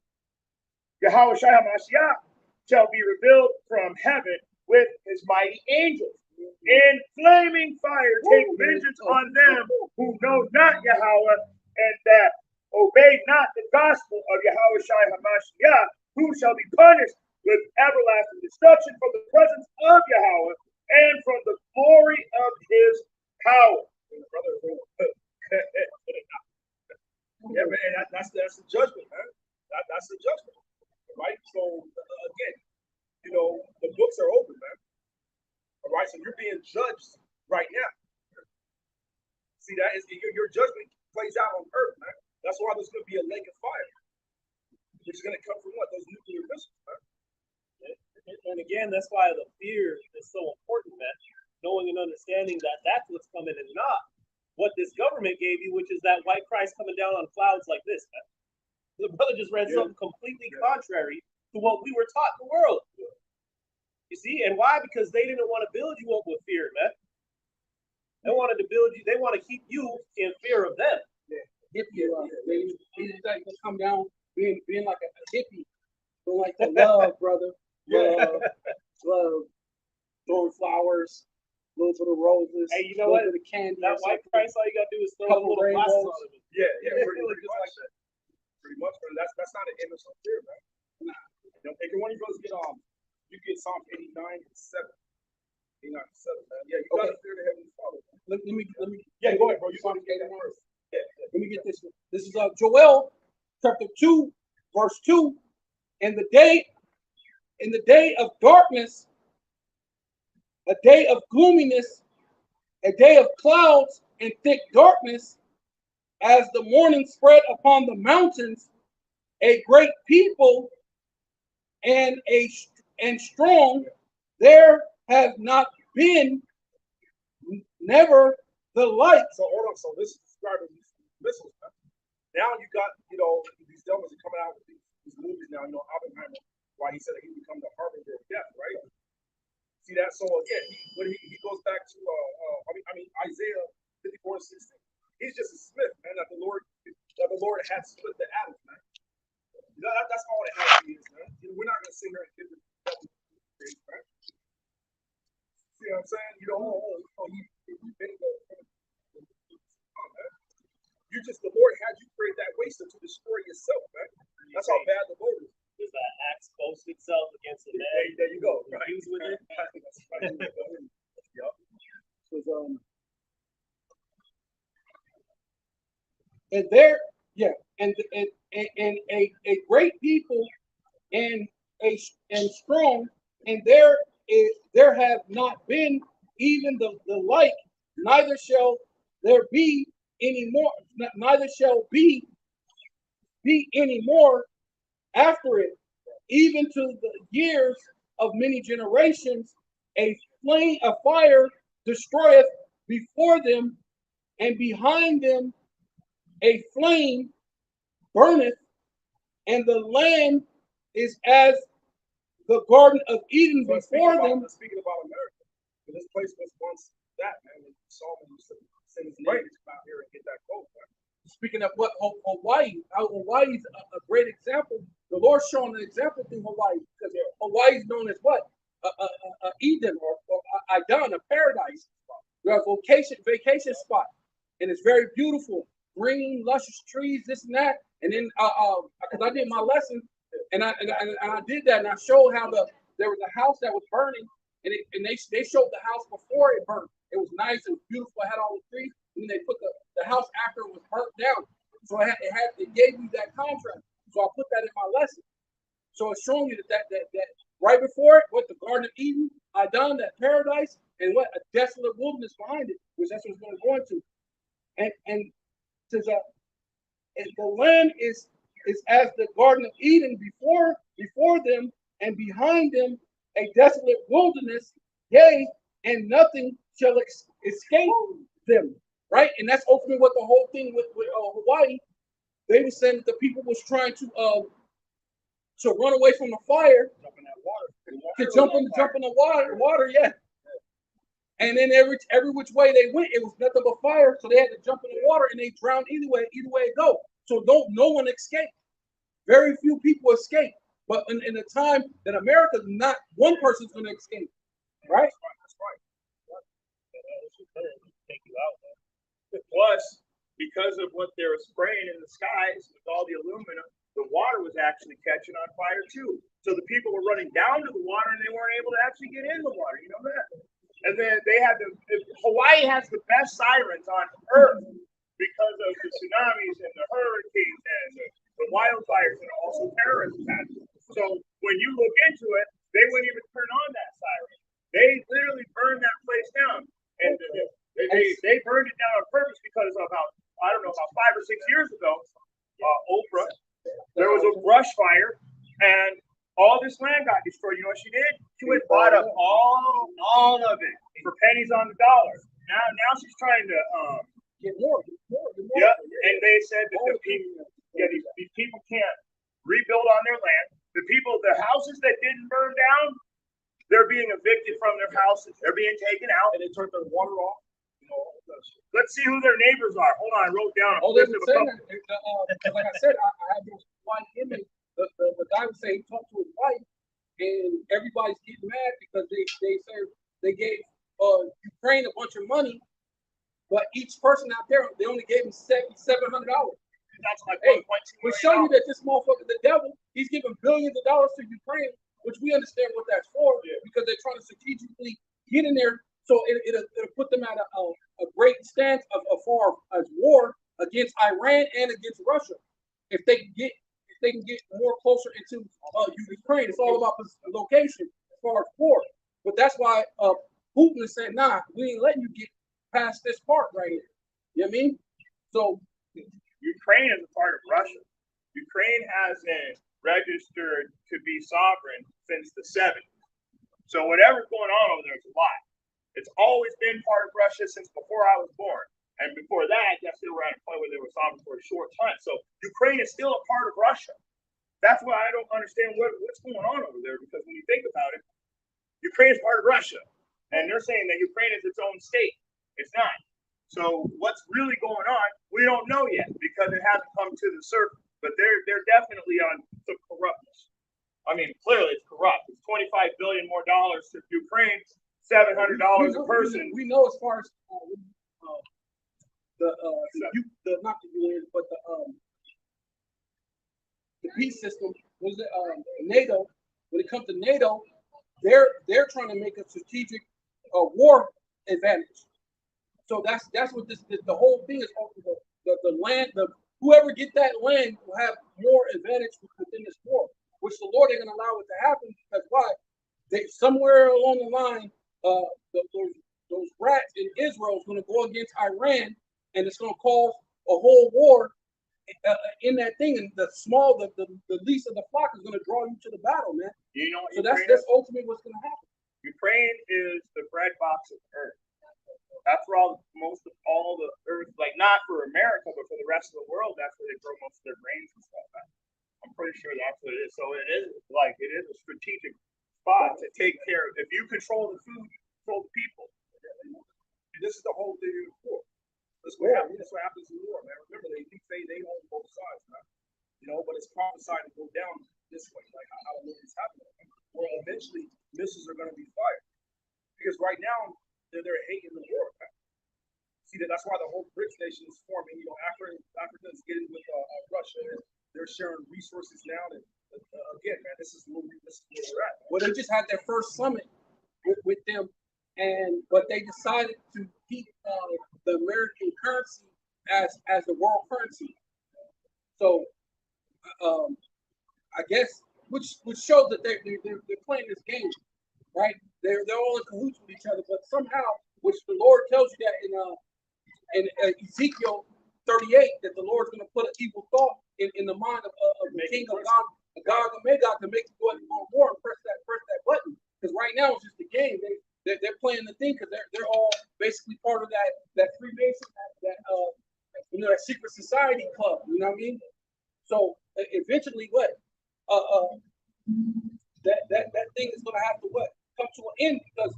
Yahweh Shai HaMashiach shall be revealed from heaven with his mighty angels, in flaming fire take vengeance on them who know not Yahweh, and that obey not the gospel of Yahweh Shai HaMashiach, who shall be punished with everlasting destruction from the presence of Yahweh and from the glory of his power. Yeah, man, that's the judgment, man. That's the judgment, right? So again, you know, the books are open, man. All right, so you're being judged right now. See, that is your judgment plays out on earth, man. That's why there's going to be a lake of fire. It's going to come from what? Those nuclear missiles, man. And again, that's why the fear is so important, man. Knowing and understanding that that's what's coming and not what this government gave you, which is that white Christ coming down on clouds like this, man. The brother just read something completely contrary to what we were taught in the world. You see, and why? Because they didn't want to build you up with fear, man. They wanted to build you. They want to keep you in fear of them. Hippie, he's like to come down being like a hippie, don't like to love, brother. Love, throwing flowers, a little bit of roses. Hey, you know what? Bit of candy. That white Christ, all you gotta do is throw a little glasses on him. Yeah, pretty much like that. Pretty much, man. That's not an image of fear, man. Nah. You know, if you want your brothers get you get Psalm 89 and 7. 89 and 7, man. Yeah, you gotta fear the Heavenly Father. Man. Let me. Yeah, go ahead, bro. You want to get that first? Yeah. Let me get this one. This is Joel chapter 2, verse 2. In the day of darkness, a day of gloominess, a day of clouds and thick darkness, as the morning spread upon the mountains, a great people and strong, there have not been never the like. So hold on. So this is describing these missiles. Man. Now you got, you know, these devils are coming out with these movies now. You know, Oppenheimer, why he said that he become the harbinger of death, right? See that? So again, when he goes back to Isaiah 54:16, he's just a smith, man. That the Lord had split the atoms, man. You know, that's all it has to be, man. You know, we're not gonna sit here and give it praise, man. See what I'm saying? You know, you just, the Lord had you create that waster to destroy yourself, man. That's how bad the Lord is. Does that axe boast itself against the man? There you go. Right. With it? Yep. and there, yeah, and a great people and and strong, and there have not been even the like, neither shall there be any more, neither shall be any more after it, even to the years of many generations. A fire destroyeth before them, and behind them a flame burneth, and the land is as the Garden of Eden But before them. speaking about America, this place was once that, man. When Solomon used to send his neighbors out here and get that gold, man. Speaking of what Hawaii, how Hawaii's a great example. The Lord's showing an example through Hawaii, because Hawaii is known as what? Eden, or Idan, a paradise. We have vacation spot, and it's very beautiful, green, luscious trees, this and that. And then, because I did my lesson, and I did that, and I showed how there was a house that was burning, and they showed the house before it burned. It was nice, it was beautiful, it had all the trees, and then they put the house after it was burnt down. So it gave you that contrast. So I put that in my lesson. So it's showing you that right before it, what the Garden of Eden, Idan, that paradise, and what a desolate wilderness behind it, which that's what it's going to go into. And the land is as the Garden of Eden before them, and behind them a desolate wilderness, yea, and nothing shall escape them. Right, and that's ultimately what the whole thing with Hawaii. They were saying that the people was trying to run away from the fire, jump in the water, yeah. And then every which way they went, it was nothing but fire. So they had to jump in the water, and they drowned either way it go. So no one escaped. Very few people escape. But in the time that America, not one person's going to escape, right? That's right. Take you out, man. Plus, because of what they were spraying in the skies with all the aluminum, the water was actually catching on fire too. So the people were running down to the water, and they weren't able to actually get in the water. You know that? And then they had Hawaii has the best sirens on earth because of the tsunamis and the hurricanes and the wildfires and also terrorist attacks. So when you look into it, they wouldn't even turn on that siren. They literally burned that place down, and they burned it down on purpose because about 5 or 6 years ago, Oprah, there was a brush fire, and all this land got destroyed. You know what she did? She went and bought up all of it for pennies on the dollar. Now she's trying to Get more. yeah, and they said that these people can't rebuild on their land. The houses that didn't burn down, they're being evicted from their houses. They're being taken out, And they turned their water off. You know, let's see who their neighbors are. Hold on, I wrote down a They list were of a saying couple. that, like I said, I had this one image. The guy was saying he talked to his wife, and everybody's getting mad because they gave Ukraine a bunch of money, but each person out there, they only gave him $700. That's like Hey, $1.2 we're million. showing you that this motherfucker, the devil, he's giving billions of dollars to Ukraine, which we understand what that's for, because they're trying to strategically get in there. So it'll put them at a great stance of far as war against Iran and against Russia. If they can get more closer into Ukraine, it's all about the location as far as war. But that's why Putin is saying, nah, we ain't letting you get past this part right here. You know what I mean? So Ukraine is a part of Russia. Ukraine hasn't registered to be sovereign since the 70s. So whatever's going on over there is a lie. It's always been part of Russia since before I was born. And before that, I guess they were at a point where they were sovereign for a short time. So Ukraine is still a part of Russia. That's why I don't understand what's going on over there, because when you think about it, Ukraine is part of Russia. And they're saying that Ukraine is its own state. It's not. So what's really going on, we don't know yet, because it hasn't come to the surface. But they're definitely on some corruptness. I mean, clearly it's corrupt. It's $25 billion more dollars to Ukraine, $700 a person. We know as far as not the UN, but the peace system. Was it NATO? When it comes to NATO, they're trying to make a strategic war advantage. So that's what the whole thing is. the land, whoever get that land will have more advantage within this war, which the Lord ain't gonna allow it to happen because why? Somewhere along the line, those rats in Israel is gonna go against Iran, and it's gonna cause a whole war in that thing, and the least of the flock is gonna draw you to the battle, man. You know what So Ukraine that's is? ultimately what's gonna happen. Ukraine is the bread box of earth. That's where most of all the earth, like not for America, but for the rest of the world, that's where they grow most of their grains and stuff at. I'm pretty sure that's what it is. So it is a strategic spot to take care of. If you control the food, you control the people. And this is the whole thing of war. That's what happens. That's what happens in war, man. Remember, they say they own both sides, man. You know, but it's prophesied to go down this way, like how the Lord is happening. Where eventually missiles are going to be fired, because right now they're hating the war. Man. See that's why the whole BRICS nation is forming. You know, Africa's getting with Russia. They're sharing resources now. And again, man, this is where we're at. Well, they just had their first summit with them, but they decided to keep the American currency as the world currency. So, I guess which shows that they're playing this game, right? They're all in cahoots with each other, but somehow, which the Lord tells you that in Ezekiel 38, that the Lord's going to put an evil thought in the mind of the king of Gog and Magog to make you go into war and press that button. Because right now it's just a game. They're playing the thing because they're all basically part of that Freemason, that secret society club. You know what I mean? So eventually, what? That thing is gonna have to come to an end because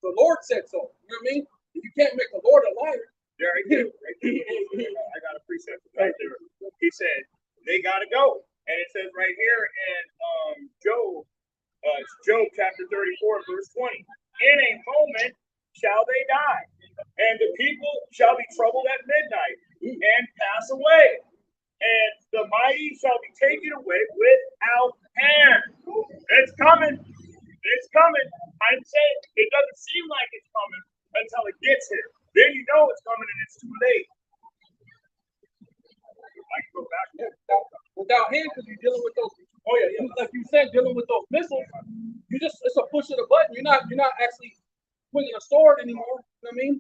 the Lord said so. You know what I mean? You can't make the Lord a liar. Yeah, right there. I got a precept right there. He said they gotta go, and it says right here in Job, it's Job chapter 34, verse 20. In a moment shall they die, and the people shall be troubled at midnight and pass away. And the mighty shall be taken away without hand. It's coming. It's coming. I'm saying it doesn't seem like it's coming until it gets here. Then you know it's coming and it's too late. I can go back. Without hand, because you're dealing with those. Oh yeah. Like you said, dealing with those missiles. It's a push of the button. You're not actually swinging a sword anymore. You know what I mean?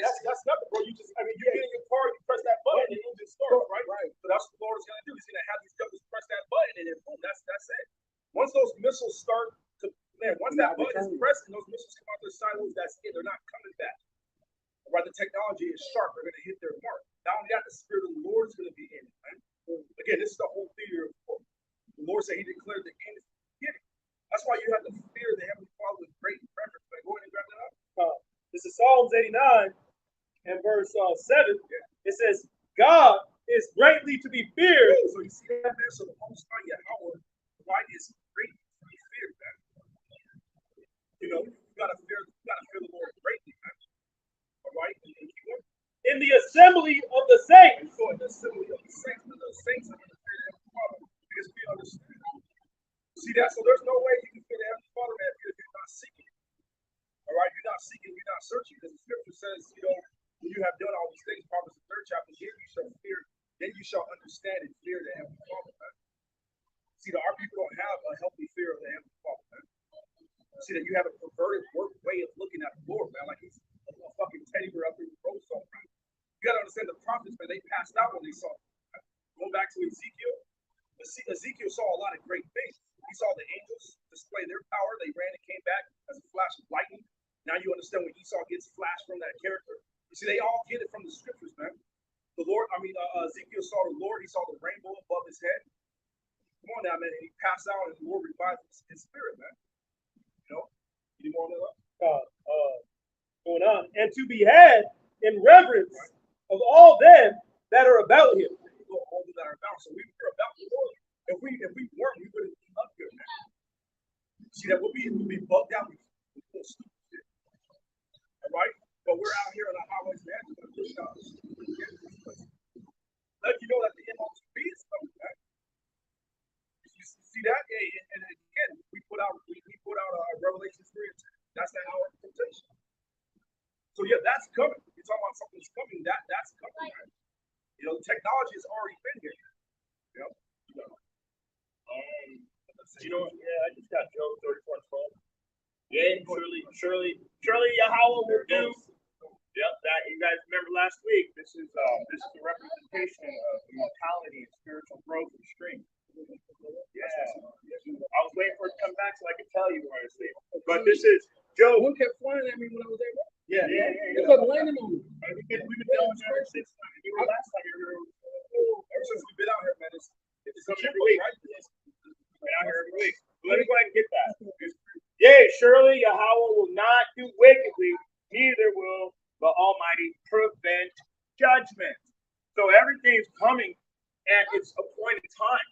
That's nothing, bro. You get in your car, you press that button, and it just starts, right? Right. So that's what the Lord is going to do. He's going to have these jokers press that button, and then boom, that's it. Once those missiles start once that button is pressed and those missiles come out their silos, that's it. They're not coming back. Right? The technology is sharp. They're going to hit their mark. Not only that, the Spirit of the Lord is going to be in it, man. Again, this is the whole theory of war. The Lord said He declared the end is the beginning. That's why you have to fear the Heavenly Father with great reverence. Go ahead and grab that up. This is Psalms 89 and verse 7. It says, God is greatly to be feared. So you see that, man? So the Most High Yahweh, why is great to be feared, man? You know, you gotta fear the Lord greatly, man. All right? In the assembly of the saints. So in the assembly of the saints are going to fear the Heavenly Father because we understand. See that? So there's no way you can fear the Heavenly Father, man, because you're not seeking. All right, you're not seeking, you're not searching, because the scripture says, you know, when you have done all these things, Proverbs the 3rd chapter, here you shall fear, then you shall understand and fear the Heavenly Father, man. See, our people don't have a healthy fear of the Heavenly Father, man. See that you have a perverted way of looking at the Lord, man, like he's a fucking teddy bear up in the road somewhere. You gotta understand the prophets, man, they passed out when they saw him. Going back to Ezekiel, Ezekiel saw a lot of great things. He saw the angels display their power. They ran and came back as a flash of lightning. Now you understand when Esau gets flashed from that character. You see, they all get it from the scriptures, man. Ezekiel saw the Lord. He saw the rainbow above his head. Come on now, man. And he passed out, and the Lord revived his spirit, man. You know? Any more on that? Going on. And to be had in reverence of all them that are about him. All that are about. So we were about the Lord. If we weren't, we wouldn't be up here, man. See that we'll be bugged out. We'll feel stupid. All right? But we're out here on the highways, man. Let you know that the MOTB is coming back. You see that? Yeah, and again, we put out Revelation 3. That's that hour of temptation. So yeah, that's coming. you're talking about something that's coming, that's coming, man. You know, technology has already been here. You know? You know what? Yeah, I just got Job 34:12. Yeah, surely Yahweh will do. Yep, that you guys remember last week. This is a representation of immortality and spiritual growth and strength. Yeah, I was waiting for it to come back so I could tell you where I was saying. But this is Job. One kept flying at me when I was there. Yeah. It kept landing on me. We've been dealing with ever since. You were last time you were. Ever since we've been out here, man, it's coming every every week. right? Been out here every week. Let me go ahead and get that. Yea, surely Yahweh will not do wickedly, neither will the Almighty prevent judgment. So everything's coming at its appointed time.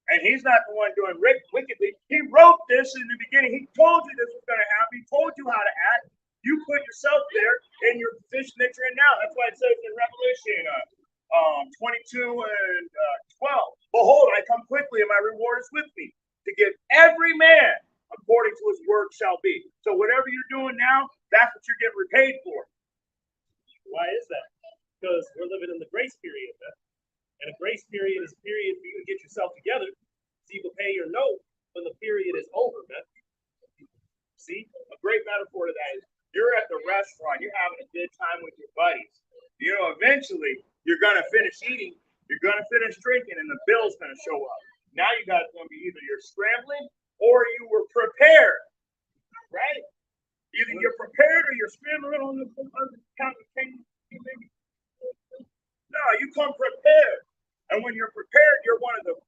And he's not the one doing wickedly. He wrote this in the beginning. He told you this was going to happen. He told you how to act. You put yourself there in your position that you're in now. That's why it says in Revelation 22 and 12, behold, I come quickly and my reward is with me to give every man according to his work shall be. So whatever you're doing now, that's what you're getting repaid for. Why is that? Because we're living in the grace period, man. And a grace period is a period for you to get yourself together so you can pay your note when the period is over, man. See, a great metaphor to that is you're at the restaurant, you're having a good time with your buddies. You know, eventually you're gonna finish eating, you're gonna finish drinking, and the bill's gonna show up. Now you guys gonna be either you're scrambling or you were prepared, right? Either you're prepared or you're scrambling on the count of things. No, you come prepared, and when you're prepared, you're one of the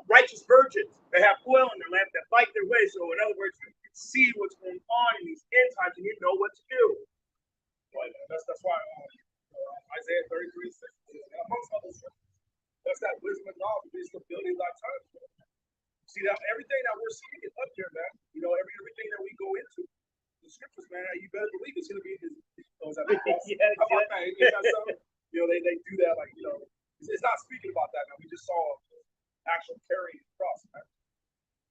righteous virgins that have oil in their lamp that fight their way. So, in other words, you can see what's going on in these end times, and you know what to do. That's why Isaiah 33:6, amongst other scriptures, that's that wisdom and knowledge, is the building of thy times. See that everything that we're seeing is up here, man. You know, everything that we go into, the scriptures, man, you better believe it's gonna be his. How about that? Ain't that something? You know, they do that, like, you know, it's not speaking about that now. We just saw actual carrying cross, man.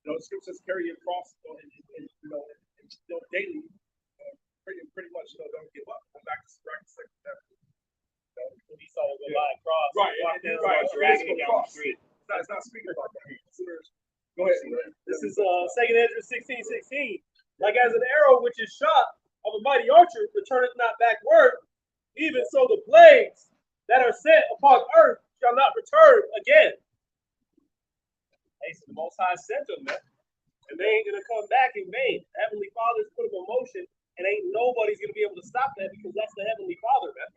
You know, the scriptures carry your cross, daily. Pretty much, don't give up. Go back to second step. He saw a live cross. Right. Dragging down the street. It's not speaking about that. Go ahead. This is 2 Ezra 16:16. Like as an arrow which is shot of a mighty archer, returneth not backward, even so the plagues that are sent upon earth shall not return again. Hey, so the Most High sent them, man. And they ain't going to come back in vain. Heavenly Father's put them in motion, and ain't nobody's going to be able to stop that because that's the Heavenly Father, man.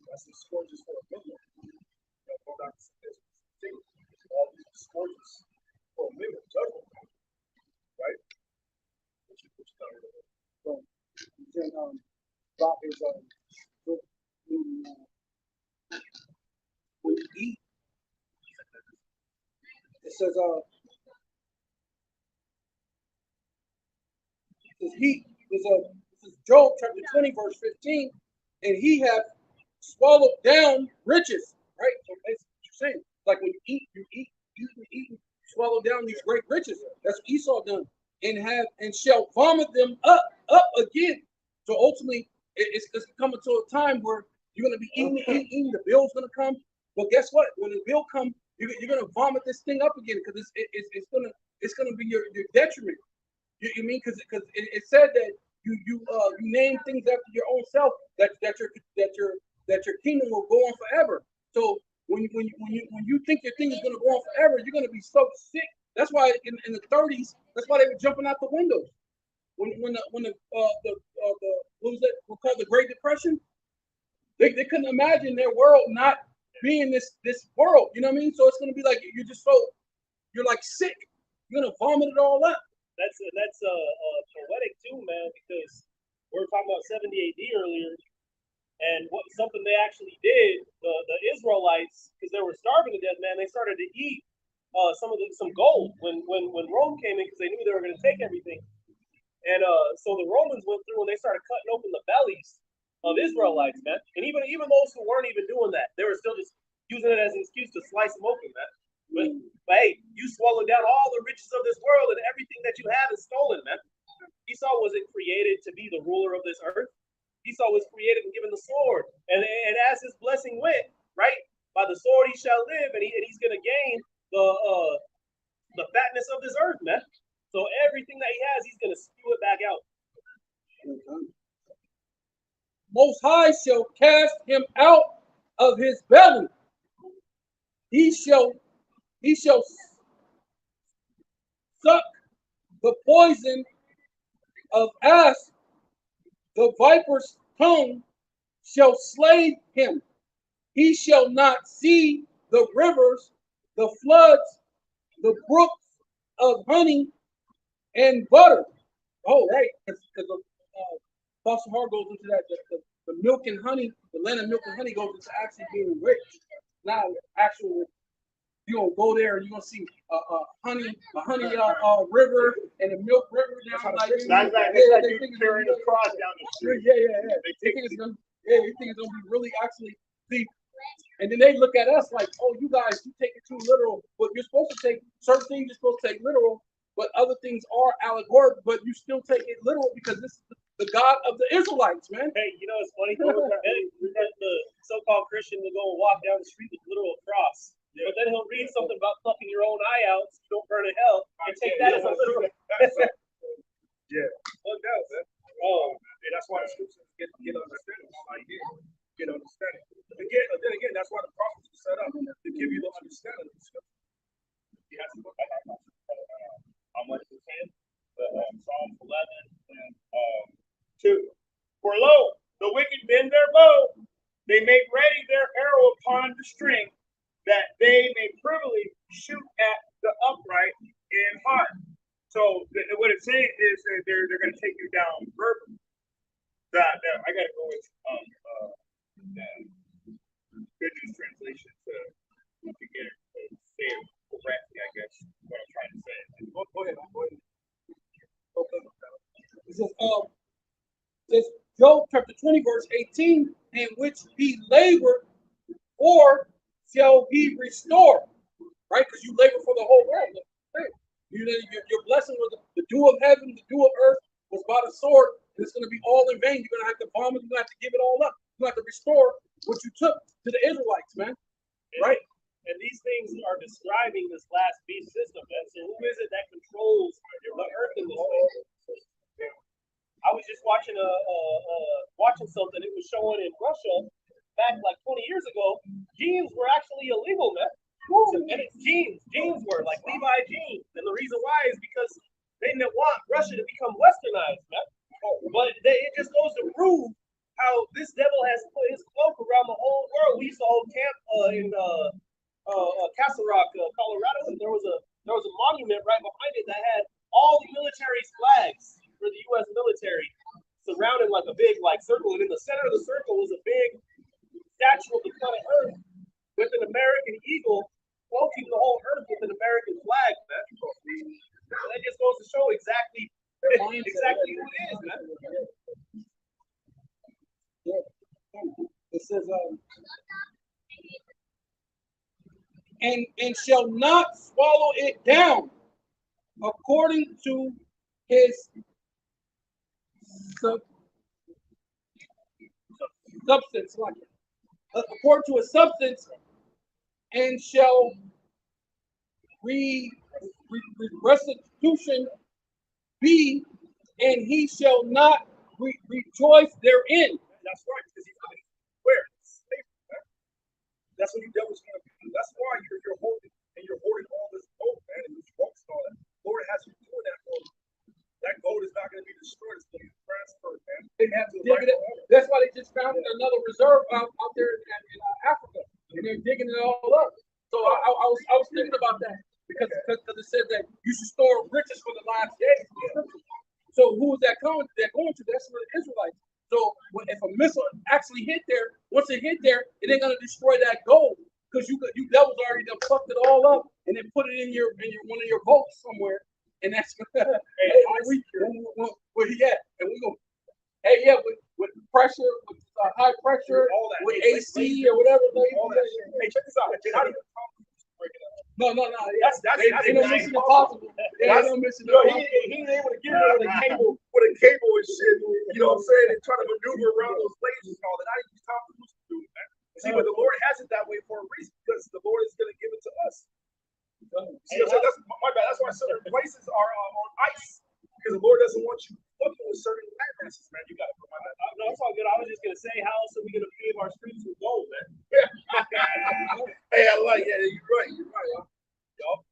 That's the scourges for a million. Go back to all these scourges for a million. Judgment, right? So, then, God is, when you eat, it says, this is Job chapter 20, verse 15, and he have swallowed down riches, right? So that's what you're saying. Like when you eat, swallow down these great riches. That's what Esau done, and shall vomit them up again. So ultimately, it's coming to a time where you're gonna be eating. The bill's gonna come, but guess what? When the bill comes, you're gonna vomit this thing up again because it's gonna be your detriment. You mean because it said that you name things after your own self that your kingdom will go on forever. So when you think your thing is going to go on forever, you're going to be so sick. That's why in the 30s, that's why they were jumping out the windows. When the what was that? We'll call the Great Depression. They couldn't imagine their world not being this world. You know what I mean? So it's going to be like you're like sick. You're going to vomit it all up. That's poetic too, man, because we were talking about 70 AD earlier, and something they actually did, the Israelites, because they were starving to death, man, they started to eat some gold when Rome came in because they knew they were going to take everything, and so the Romans went through and they started cutting open the bellies of Israelites, man, and even those who weren't even doing that, they were still just using it as an excuse to slice them open, man. But hey, you swallow down all the riches of this world and everything that you have is stolen, man. Esau wasn't created to be the ruler of this earth. Esau was created and given the sword, and as his blessing went, right, by the sword he shall live, and he's going to gain the fatness of this earth, man. So everything that he has, he's going to spew it back out. Most High shall cast him out of his belly. He shall suck the poison of asp. The viper's tongue shall slay him. He shall not see the rivers, the floods, the brooks of honey and butter. Oh, right. Because Apostle Hart goes into that. The milk and honey, the land of milk and honey goes into actually being rich. Not actual. You're gonna go there and you're gonna see a honey river and a milk river down like you carrying a cross down the street. Yeah. They think it's gonna be really actually deep. And then they look at us like, oh, you guys, you take it too literal. But you're supposed to take certain things. You're supposed to take literal, but other things are allegorical. But you still take it literal because this is the God of the Israelites, man. Hey, you know it's funny? The so-called Christian will go and walk down the street with a literal cross. Yeah. But then he'll read something about plucking your own eye out so you don't burn in hell and take that as a literal. Yeah. Look out, man. Oh, and that's why the scriptures get understanding. Get understanding. Then again, that's why the prophets are set up to give you the understanding of the scripture. You have to look at how much is in Psalms 11 and 2. For lo, the wicked bend their bow, they make ready their arrow upon the string, that they may privily shoot at the upright in heart. So what it's saying is that they're going to take you down verbally. I got to go with Good News Translation to get it to say it correctly, I guess, what I'm trying to say. Go ahead. Okay. It says Job chapter 20, verse 18, in which he labored, or shall he restore? Right? Because you labor for the whole world. Your blessing was the dew of heaven, the dew of earth was by the sword, and it's going to be all in vain. You're going to have to vomit, you're going to have to give it all up. You're going to have to restore what you took to the Israelites, man. Right? And these things are describing this last beast system, man. So who is it that controls the earth in this way? I was just watching something. It was showing in Russia back like 20 years ago. Jeans were actually illegal, man. And it's jeans. Jeans were like Levi jeans. And the reason why is because they didn't want Russia to become westernized, man. But it just goes to prove how this devil has put his cloak around the whole world. We used to hold camp in Castle Rock, Colorado, and there was a monument right behind it that had all the military's flags for the U.S. military surrounding like a big circle, and in the center of the circle was a big statue of the planet Earth with an American eagle cloaking the whole Earth with an American flag, man. That just goes to show exactly who it is, man. It says, and shall not swallow it down according to his substance, according to his substance, and shall restitution be, and he shall not rejoice therein. That's right, because he's not where? That's what the devil's going to do. That's why you're holding all this gold, man, and this books and all that. Lord has you doing that gold. That gold is not going to be destroyed. It's going to be transferred, man. They have to dig it up. That's why they just found another reserve out there in Africa, and they're digging it all up. So I was thinking about that because it said that you should store riches for the last days. So who is that going to? They're going to. That's for the Israelites. So if a missile actually hit there, once it hit there, it ain't gonna destroy that gold because you devils already done fucked it all up and then put it in your one of your boats somewhere, and that's where he at, and we go, hey, yeah, with pressure, with high pressure, all that, with AC or whatever. All that shit. Hey, check this out. How do you No. That's Mission Impossible. He ain't able to get it with a cable and shit. You know what I'm saying? And trying to maneuver around those lasers and all that. I didn't use Tom Cruise to do it, man. See, but the Lord has it that way for a reason, because the Lord is going to give it to us. See, that's my bad. That's why certain places are on ice, because the Lord doesn't want you fucking with certain landmasses, man. You got to put my bad. No, it's all good. I was just gonna say, how else are we gonna pave our streets with gold, man? Hey, I like it. Yeah, you're right. You're right, y'all.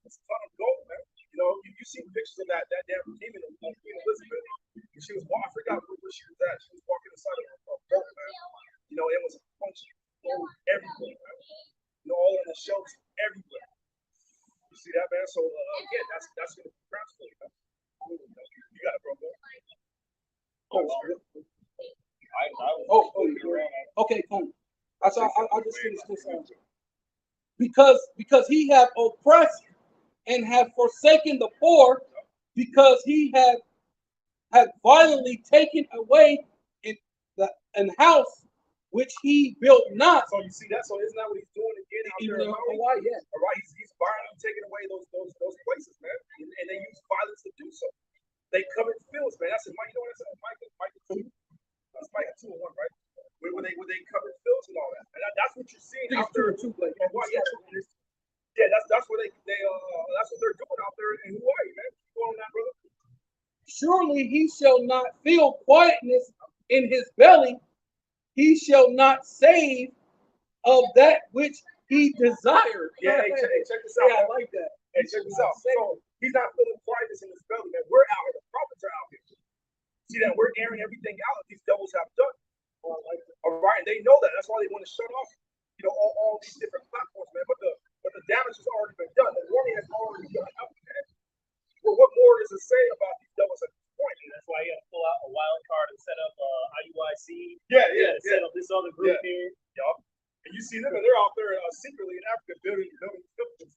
It's a ton of gold, man. You know, you see pictures of that damn demon of Queen Elizabeth. And she was walking. I forgot where she was at. She was walking inside of a boat, man. You know, it was a bunch of gold everywhere, man. You know, all on the shelves everywhere. You see that, man? So again, that's gonna be transferred, man. You got it, bro. Okay, cool. I'll just finish this out. Because he have oppressed and have forsaken the poor, because he had violently taken away an house which he built not. So you see that? So isn't that what he's doing again out there in Hawaii? Yeah. All right, he's violently taking away those places, man, and they use violence to do so. They covered fields, man. That's Mike. You know what I said? Micah 2. That's Micah 2 and 1, right? Where they covered fields and all that. And that's what you're seeing out there. Yeah, that's where they that's what they're doing out there in Hawaii, man. Keep going on that, brother. Surely he shall not feel quietness in his belly. He shall not save of that which he desired. Yeah, hey, check this out. Yeah, I man. like that. Hey, check this out. So he's not feeling quietness in his belly, man. We're out here. The prophets are out here. See that we're airing everything out that these devils have done. All right, and they know that. That's why they want to shut off, you know, all these different platforms, man. But the damage has already been done. The warning has already been out, man. Well, what more does it say about these devils at this point? And that's why you got to pull out a wild card and set up IUIC. Yeah. Set up this other group here. Yup. And you see them, and they're out there secretly in Africa building buildings.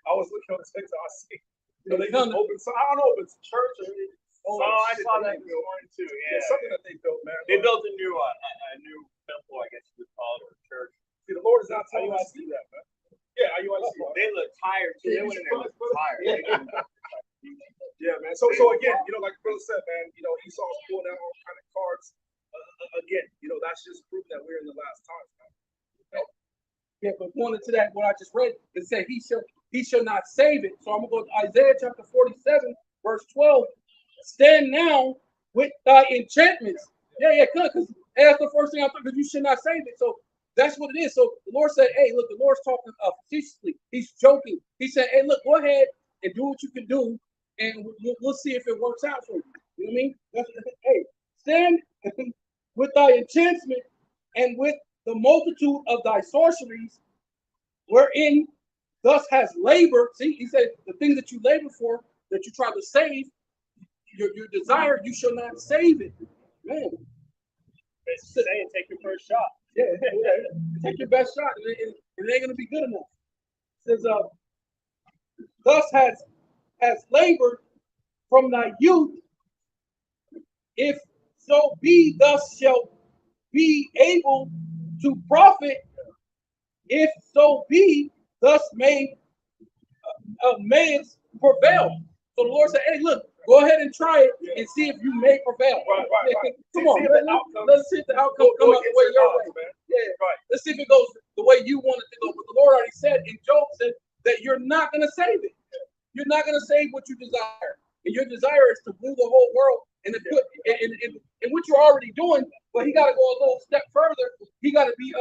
I was looking on TikTok. I see. You know, they just open. So I don't know if it's a church or. I saw that this morning too. Yeah, something that they built, man. They built a new temple, I guess you would call it, or church. See, the Lord is not telling us to do that, man. Yeah, IUIC. They look tired too. They went in there looking tired. Yeah, man. So again, you know, like the brother said, man, you know, Esau's pulling out all kind of cards. Again, you know, that's just proving that we're in the last times, man. Yeah, but pointing to that, what I just read, it said he shall not save it. So I'm gonna go to Isaiah chapter 47, verse 12. Stand now with thy enchantments. Yeah, because that's the first thing I thought, because you should not save it. So that's what it is. So the Lord said, hey, look, the Lord's talking facetiously. He's joking. He said, hey, look, go ahead and do what you can do, and we'll see if it works out for you. You know what I mean? Hey, stand with thy enchantment and with the multitude of thy sorceries, wherein thus has labor. See, he said the things that you labor for, that you try to save, your desire, you shall not save it. Man. Basically saying, take your first shot. Yeah. Take your best shot, and it ain't gonna be good enough. It says, thus has labored from thy youth, if so be thus shall be able to profit, if so be thus mayest prevail. So the Lord said, hey, look, go ahead and try it and see if you may prevail. Right. Come on, let's see if the outcome come out the way your way. Man. Yeah, right. Let's see if it goes the way you want it to go. But the Lord already said in Job said that you're not going to save it. You're not going to save what you desire. And your desire is to rule the whole world and what you're already doing. But he got to go a little step further. He got to be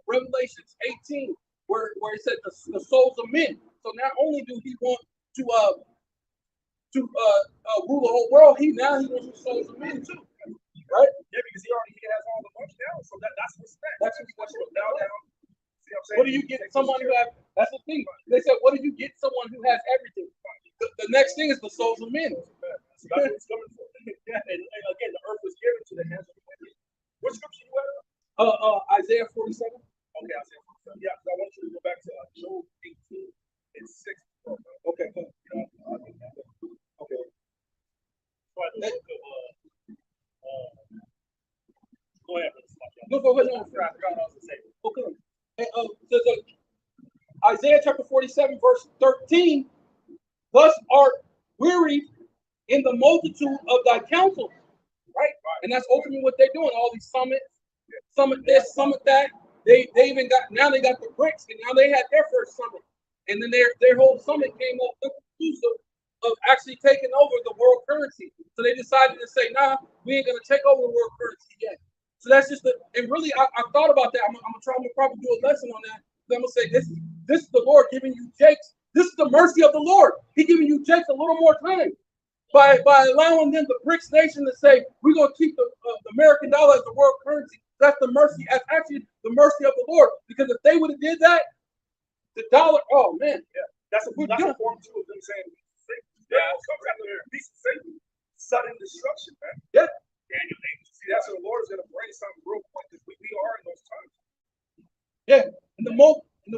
Revelations 18, where he said the souls of men. So not only do he want to rule the whole world, he wants the souls of men too, right? Yeah, because he has all the money now, so that's respect. That's respect. Down. See what I'm saying? What do you get someone who has? That's the thing. They said, what do you get someone who has everything? The next thing is the souls of men. So that's what it's coming for. Yeah, and again, the earth was given to the hands of the wicked. What scripture you at? Isaiah 47. Okay, Isaiah 47. Yeah, I want you to go back to Job 18 and 6. Okay, good. Okay. Go ahead. Okay. Isaiah chapter 47, verse 13. Thus art wearied in the multitude of thy counsels, right? And that's ultimately what they're doing. All these summits, summit this, summit that. They even got, now they got the BRICS, and now they had their first summit, and then their whole summit came up inclusive of actually taking over the world currency. So they decided to say, nah, we ain't gonna take over the world currency yet. So that's just the, and really, I thought about that. I'm gonna probably do a lesson on that. I'm gonna say this is the Lord giving you Jakes. This is the mercy of the Lord. He giving you Jakes a little more time by allowing them, the BRICS nation, to say we're gonna keep the American dollar as the world currency. That's the mercy. That's actually the mercy of the Lord. Because if they would have did that, the dollar. Oh man, Yeah, that's a form too of them saying, yeah, it comes after their peace and safety, sudden destruction, man. yeah. Daniel 8. See, that's what the Lord is gonna bring something real quick because we are in those times. Yeah, and the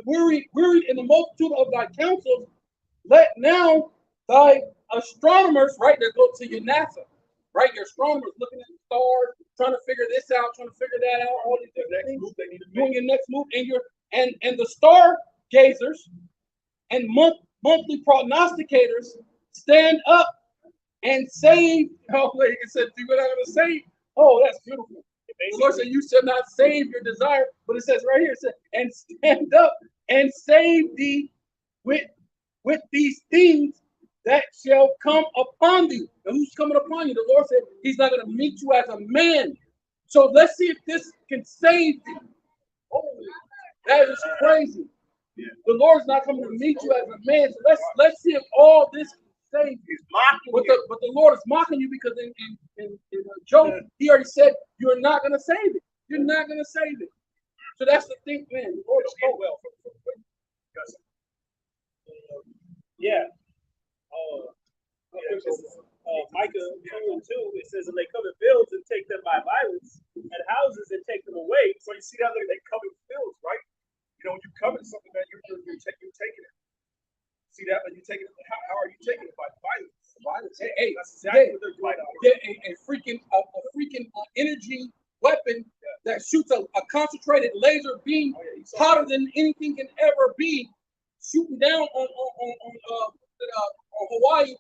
weary in the multitude of thy counsels, let now thy astronomers, right? They go to your NASA, right? Your astronomers looking at the stars, trying to figure this out, trying to figure that out, all these different things. They need to Doing your next move, and your and the star gazers and monthly prognosticators stand up and save. Oh, wait, it said, you're not gonna save. Oh, that's beautiful. The Lord said, you shall not save your desire, but it says right here, it says, and stand up and save thee with these things that shall come upon thee. And who's coming upon you? The Lord said he's not going to meet you as a man. So let's see if this can save thee. Oh, that is crazy. The Lord's not coming to meet you as a man. So let's see if all this can save you. But the Lord is mocking you because in Job, he already said you're not going to save it. You're not going to save it. So that's the thing, man. The Lord is so well. Yeah. Micah 2:2, it says, and they come in fields and take them by violence, and houses and take them away. So you see that they come in fields, right? You know, when you covet something that you're taking it. See that when you take it, how are you taking it? By violence. Violence. Hey, that's exactly what they're doing. Yeah, a freaking energy weapon that shoots a concentrated laser beam hotter than anything can ever be, shooting down on Hawaii.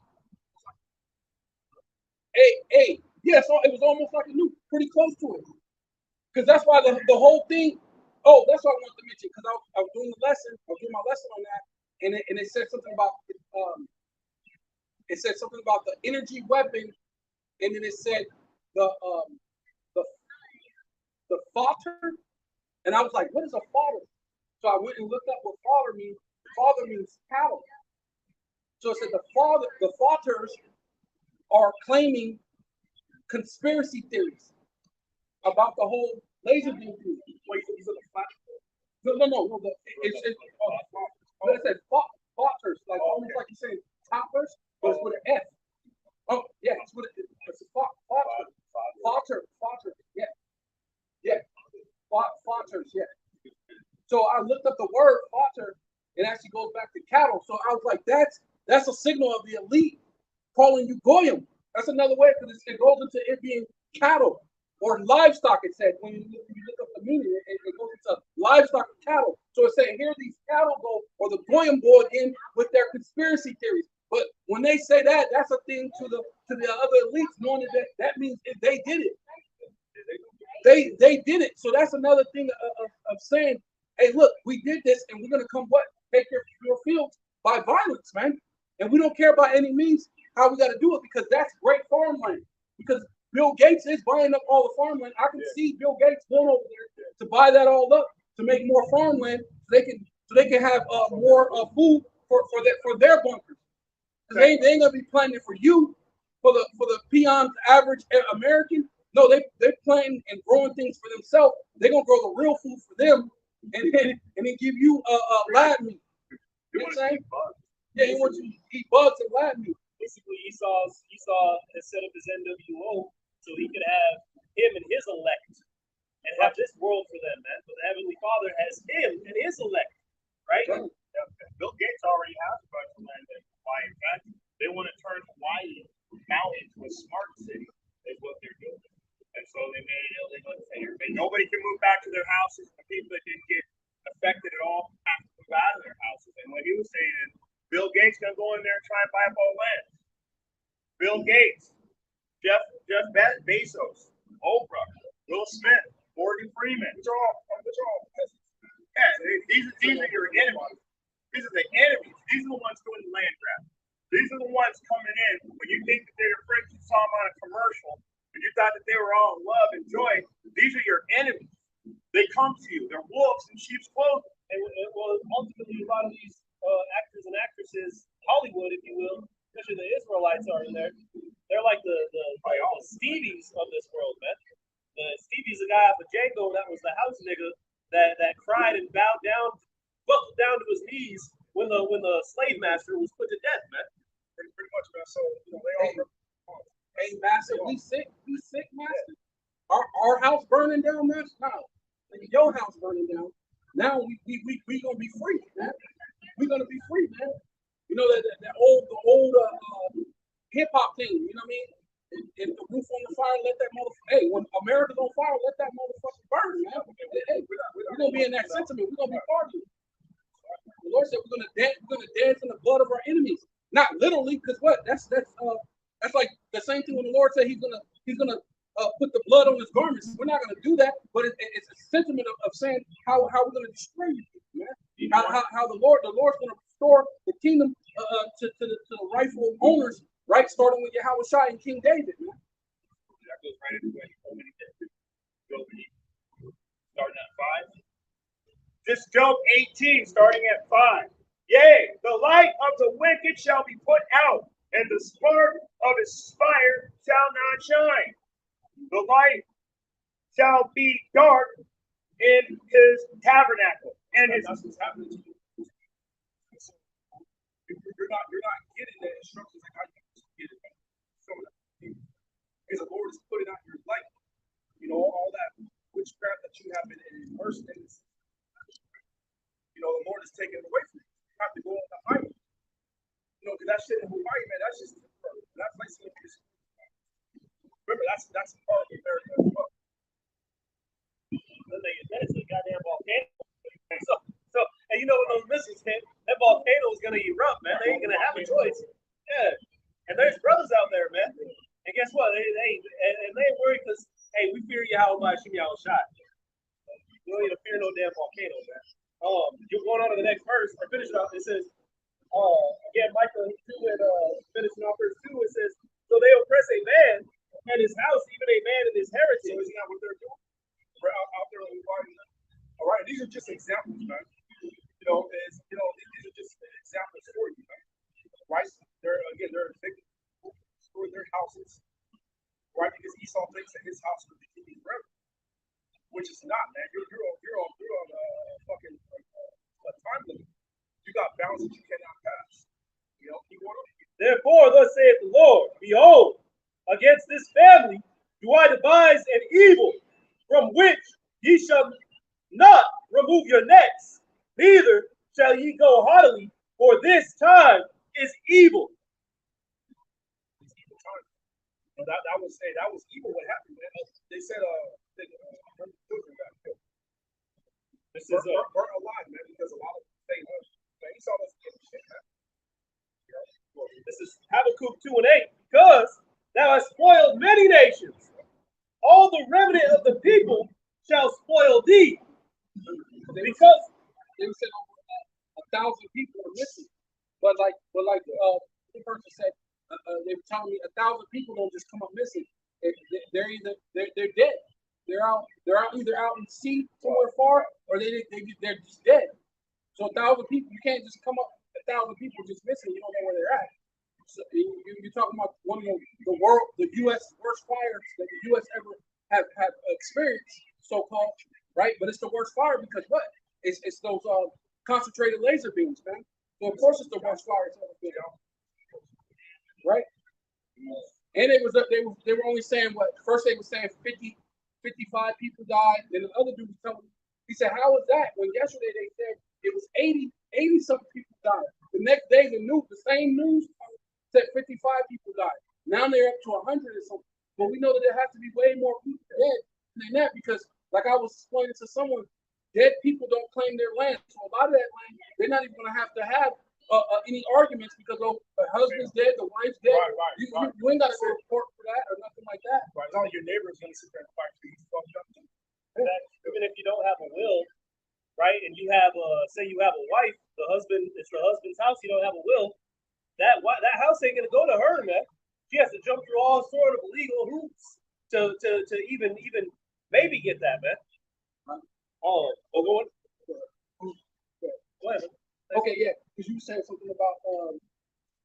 Yeah, so it was almost like a nuke, pretty close to it. Because that's why the whole thing. Oh, that's what I wanted to mention. Because I was doing my lesson on that, and it said something about the energy weapon, and then it said the fodder, and I was like, what is a fodder? So I went and looked up what fodder means. Fodder means cattle. So it said the fodders are claiming conspiracy theories about the whole laser beam thing. Wait, these are the flashbulbs. No. It said fodders, like almost like you're saying toppers, but it's with an F. Oh, yeah, it's with it's a fodder. Fodder, yeah. Fodders, yeah. So I looked up the word fodder. It actually goes back to cattle. So I was like, that's a signal of the elite calling you goyim. That's another way because it goes into it being cattle or livestock. It said when you look up the meaning, it goes into livestock and cattle. So it's saying here these cattle go or the goyim go again with their conspiracy theories. But when they say that, that's a thing to the other elites, knowing that means if they did it. They did it. So that's another thing of saying, hey, look, we did this, and we're gonna come take your fields by violence, man. And we don't care by any means how we got to do it because that's great farmland. Because Bill Gates is buying up all the farmland. I can see Bill Gates going over there to buy that all up to make more farmland so they can have more food for their bunkers. Because they ain't gonna be planting it for you, for the peons, average American. No, they're planting and growing things for themselves. They're gonna grow the real food for them, and then give you lab meat. You know what I'm saying? Yeah, he wants you to eat bugs and lab meat. Basically, Esau has set up his NWO so he could have him and his elect and have this world for them, man. But the Heavenly Father has him and his elect, right? Bill Gates already has a bunch of land in Hawaii. In fact, they want to turn Hawaii now into a smart city, is what they're doing. And so they made it illegal to say nobody can move back to their houses. The people that didn't get affected at all have to move out of their houses. And what he was saying is, Bill Gates gonna go in there and try and buy up all land. Bill Bill Gates, Jeff Bezos, Oprah, Will Smith, Morgan Freeman. Which are all peasants. Yeah, these are your enemies. These are the enemies. These are the ones doing the land grab. These are the ones coming in when you think that they're your friends you saw them on a commercial and you thought that they were all love and joy. These are your enemies. They come to you. They're wolves in sheep's clothing. And well, ultimately, a lot of these actors and actresses, Hollywood, if you will, especially the Israelites are in there. They're like the Stevies of this world, man. The Stevie's the guy off of Django that was the house nigga that cried and bowed down, buckled down to his knees when the slave master was put to death, man. Pretty much, man. So, they all. Hey, master, we sick, master. Our house burning down, master. No, your house burning down. Now we gonna be free, man. We're gonna be free, man. You know the old hip hop thing. You know what I mean? If the roof on the fire, let that motherfucker. Hey, when America's on fire, let that motherfucker burn, man. Hey, we're gonna be in that sentiment. We're gonna be partying. The Lord said we're gonna dance in the blood of our enemies. Not literally, because what? That's like the same thing when the Lord said He's gonna put the blood on His garments. We're not gonna do that, but it's a sentiment of saying how we're gonna destroy you, man. How the Lord's gonna restore the kingdom to the rightful owners, right? Starting with Yahweh Shai and King David, man. That goes right into it. Starting at 5. This Job 18, starting at 5. Yea, the light of the wicked shall be put out, and the spark of his fire shall not shine. The light shall be dark in his tabernacle, and his. That's what's happening to you. You're not getting the instructions like how you used to get it. Because the Lord is putting out your light. All that witchcraft that you have been immersed in. The Lord is taking it away from you. You have to go on the highway. Because that shit in Hawaii, man, that's just that place is gonna be. Remember, that's part of America as well. Then it's a goddamn volcano. So, and when those missiles hit, that volcano is gonna erupt, man. They ain't gonna have a choice. Yeah. And there's brothers out there, man. And guess what? They ain't worried because hey, we fear Yahweh Shem Yahweh Shai. You don't need to fear no damn volcano, man. You're going on to the next verse, or finish it off. It says, again, Micah 2 and finishing off verse 2, it says, so they oppress a man and his house, even a man and his heritage. So isn't that what they're doing? We're out there on the party. All right, these are just examples, man. These are just examples for you, man. Right? They're victims. Destroy their houses. Right? Because Esau thinks that his house will continue forever. Which is not, man. You're on fucking a time limit. You got bounds that you cannot pass. Keep going. Therefore, thus saith the Lord, behold, against this family do I devise an evil, from which ye shall not remove your necks, neither shall ye go haughtily, for this time is evil. It's evil time. That was evil. What happened, man? They said children got killed. This is burnt alive, man, because a lot of things. Man, he saw us getting shit happen. This is Habakkuk 2 and 8. Because thou hast spoiled many nations, all the remnant of the people shall spoil thee. Because they said over 1,000 people are missing, but like the person said, they were telling me 1,000 people don't just come up missing. They're dead. They're either out in sea somewhere far, or they're just dead. So 1,000 people, you can't just come up 1,000 people just missing. You don't know where they're at. So you're talking about one of the U.S. worst fires that the U.S. ever have experienced, so-called, right? But it's the worst fire because what? It's those concentrated laser beams, man. So of course it's the worst fire it's ever been, right? And they were only saying what? First they were saying 55 people died. Then the other dude was telling me, he said, how was that? When yesterday they said it was 80 something people died. The next day the same news said 55 people died. Now they're up to 100 or something. But we know that there has to be way more people dead than that because, like I was explaining to someone, dead people don't claim their land. So a lot of that land, they're not even going to have any arguments because the husband's dead, the wife's dead. You ain't got to go to court for that or nothing like that. Right. It's not like your neighbor is going to sit there and fight for you. Even if you don't have a will, right, and you have say you have a wife, it's the husband's house, you don't have a will, that house ain't gonna go to her, man. She has to jump through all sort of legal hoops to even maybe get that, man. Go ahead. Okay, yeah, because you said something about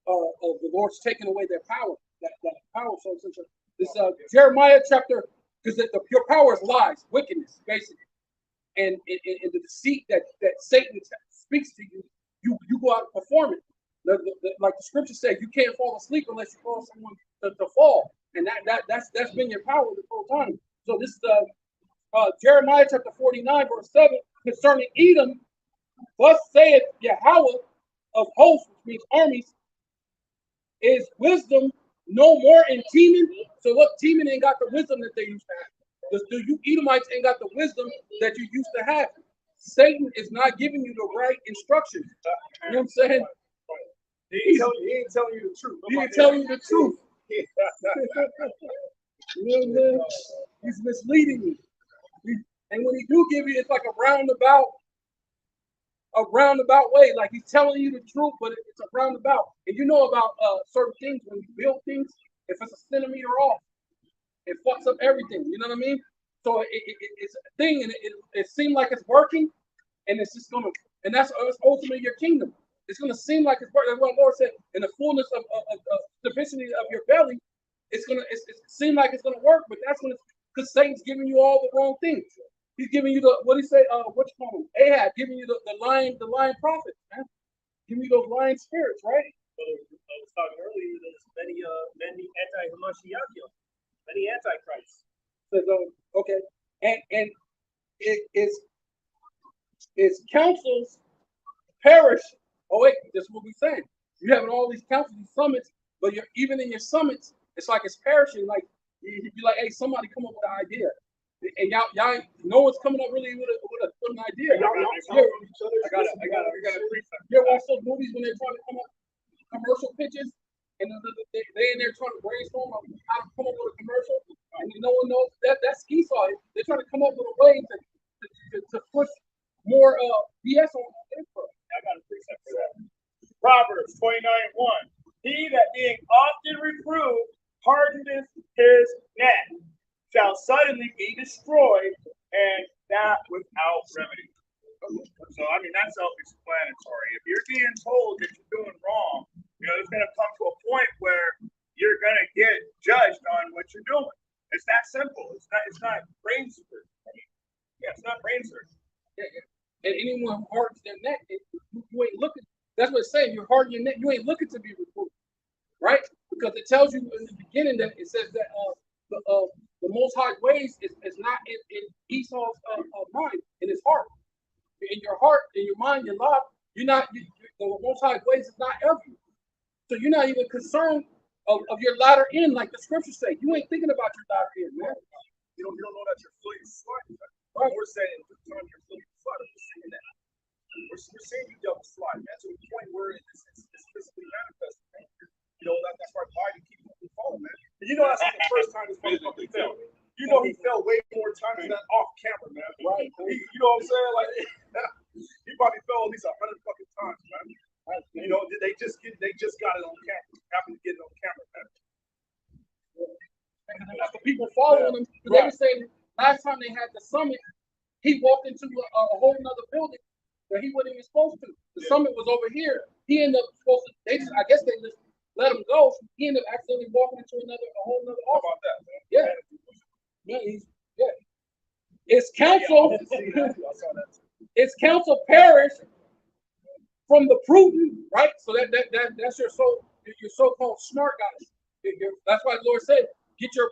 the Lord's taking away their power, that power. So this Jeremiah chapter, because your power is lies, wickedness, basically, and the deceit that Satan speaks to you, you go out and perform it. Like the scripture says, you can't fall asleep unless you cause someone to fall, and that's been your power this whole time. So this is Jeremiah chapter 49, verse 7, concerning Edom. Thus saith Yahweh of hosts, which means armies, is wisdom no more in Teman. So look, Teman ain't got the wisdom that they used to have. You Edomites ain't got the wisdom that you used to have. Satan is not giving you the right instructions. You know what I'm saying? He ain't telling you the truth. He ain't telling you the truth. You know, he's misleading you. And when he do give you, it's like a roundabout way. Like he's telling you the truth, but it's a roundabout. And you know about certain things when you build things, if it's a centimeter off, it fucks up everything. You know what I mean? So it's a thing, and it seems like it's working, and it's just gonna, and that's ultimately your kingdom. It's gonna seem like it's working. That's what the Lord said. In the fullness of sufficiency of your belly, it seem like it's gonna work, but that's when because Satan's giving you all the wrong things. He's giving you what he say? What you call him? Ahab, giving you the lying prophets, man. Giving you those lying spirits, right? So I was talking earlier. There's many anti-Hamashiach, many antichrists. So, okay, and it's councils perish. Oh wait, that's what we're saying. You having all these councils, these summits, but even in your summits, it's like it's perishing. Like you'd be like, hey, somebody come up with an idea. And y'all, no one's coming up really with an idea. I got a precept. You ever watch those movies when they're trying to come up commercial pitches, and they in there trying to brainstorm on how to come up with a commercial, and no one knows that's Esau. They're trying to come up with a way to push more BS on Israel. I got a precept for that. Proverbs 29:1. He that being often reproved hardeneth his neck shall suddenly be destroyed, and that without remedy. So, I mean, that's self-explanatory. If you're being told that you're doing wrong, it's going to come to a point where you're going to get judged on what you're doing. It's that simple. It's not brain surgery. It's not brain surgery. And anyone who hardens their neck, you ain't looking. That's what it's saying. You're hardening your neck. You ain't looking to be reproved, right? Because it tells you in the beginning that it says that the Most High ways is not in Esau's mind, in his heart. In your heart, in your mind, your life, the Most High ways is not of you. So you're not even concerned of your latter end, like the scriptures say. You ain't thinking about your latter end, man. You don't know that you're fully sliding. Right. We're saying you're fully sliding. We're seeing that. We're seeing you double slide, man, to the point where it's physically manifested, man. That's why Biden keeps falling, man. And that's not the first time this motherfucker fell. He fell way more times than that off camera, man. Right. You know what I'm saying? Like he probably fell at least 100 fucking times, man. They just got it on camera. Happened to get it on camera, man. That's the people following him. They were saying last time they had the summit, he walked into a whole nother building that he wasn't even supposed to. The summit was over here. He ended up supposed to. I guess they just let him go. He ended up accidentally walking into a whole nother office. How about that, man? Yeah. It's counsel. It's counsel perish from the prudent, right? So that's your so-called smart guys. That's why the Lord said, get your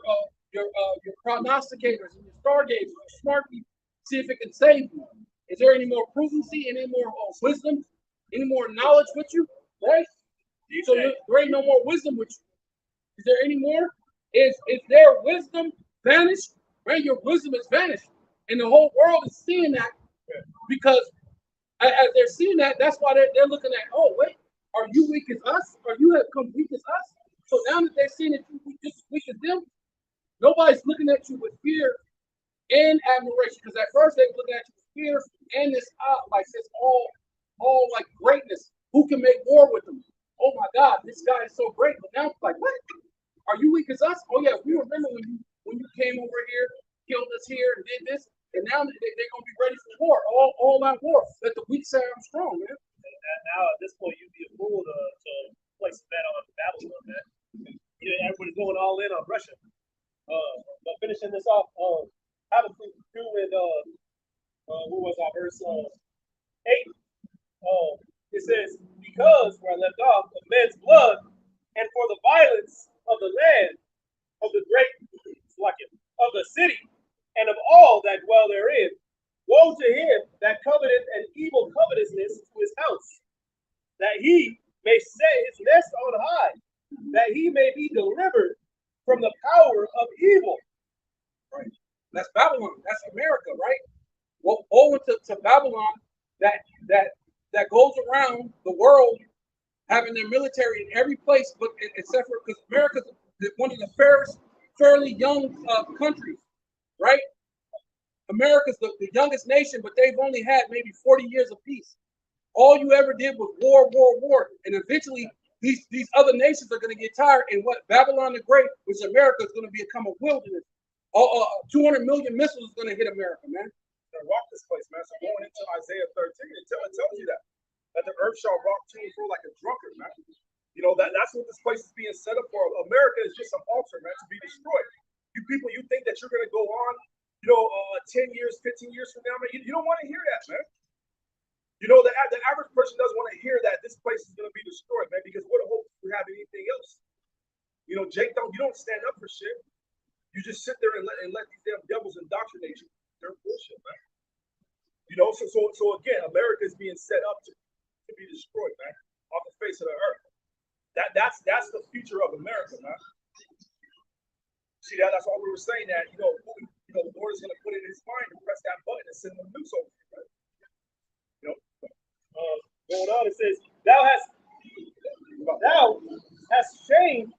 prognosticators and your stargazers, your smart people, see if it can save you. Is there any more prudency, any more wisdom, any more knowledge with you? Right? So there ain't no more wisdom with you. Is there any more? Is their wisdom vanished? Right? Your wisdom is vanished. And the whole world is seeing that because as they're seeing that, that's why they're looking at, oh, wait, are you weak as us? Or you have come weak as us? So now that they're seeing that you just weak as them, nobody's looking at you with fear and admiration. Because at first they were looking at you with fear and this like this all like greatness. Who can make war with them? Oh my God, this guy is so great. But now it's like, what? Are you weak as us? Oh yeah, we remember when you came over here, killed us here, and did this, and now they're gonna be ready for war, all out war. Let the weak say I'm strong, man. And now at this point, you'd be a fool to place a bet on Babylon, man. You know, everybody's going all in on Russia. But finishing this off, Habakkuk 2 and what was our verse 8? It says, because where I left off, of men's blood, and for the violence of the land, of the great, of the city, and of all that dwell therein, woe to him that coveteth an evil covetousness to his house, that he may set his nest on high, that he may be delivered from the power of evil. Right. That's Babylon. That's America, right? Well, over to Babylon that goes around the world having their military in every place, but except for because America's one of the fairly young countries, right? America's the youngest nation, but they've only had maybe 40 years of peace. All you ever did was war, and eventually these other nations are going to get tired. And what Babylon the Great, which America, is going to become a wilderness. 200 million missiles is going to hit America, man. Rock this place, man. So going into Isaiah 13, it tells you that the earth shall rock to and fro like a drunkard, man. You know that's what this place is being set up for. America is just an altar, man, to be destroyed. You people, you think that you're going to go on, 10 years, 15 years from now, man? You don't want to hear that, man. You know, the average person doesn't want to hear that this place is going to be destroyed, man, because what hope do we have anything else? You know, Jake, you don't stand up for shit. You just sit there and let these damn devils indoctrinate you. They're bullshit, man. You know, so again, America is being set up to be destroyed, man, off the face of the earth. That's the future of America, man. See that's why we were saying that, the Lord is going to put it in his mind to press that button and send them nukes over, right? Going on, it says, thou hast shame,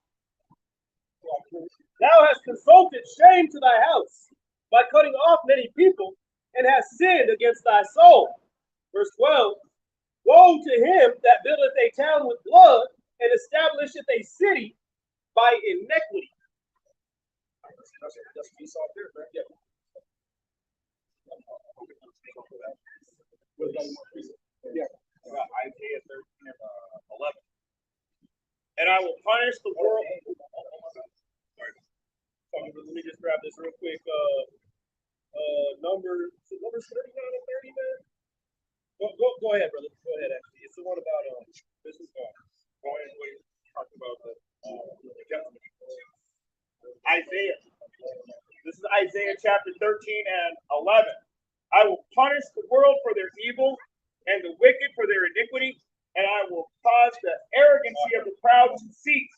thou hast consulted shame to thy house by cutting off many people, and hast sinned against thy soul. Verse 12, woe to him that buildeth a town with blood, and establisheth a city by iniquity. That's peace out there, man. Yeah. Yeah. Isaiah 13 and 11. And I will punish the world. Sorry. Let me just grab this real quick. Numbers 39 and 30, man. Go ahead, brother. Go ahead. Actually, it's the one about this is Go ahead. Talk about the Isaiah. This is Isaiah chapter 13 and 11. I will punish the world for their evil and the wicked for their iniquity, and I will cause the arrogancy of the proud to cease,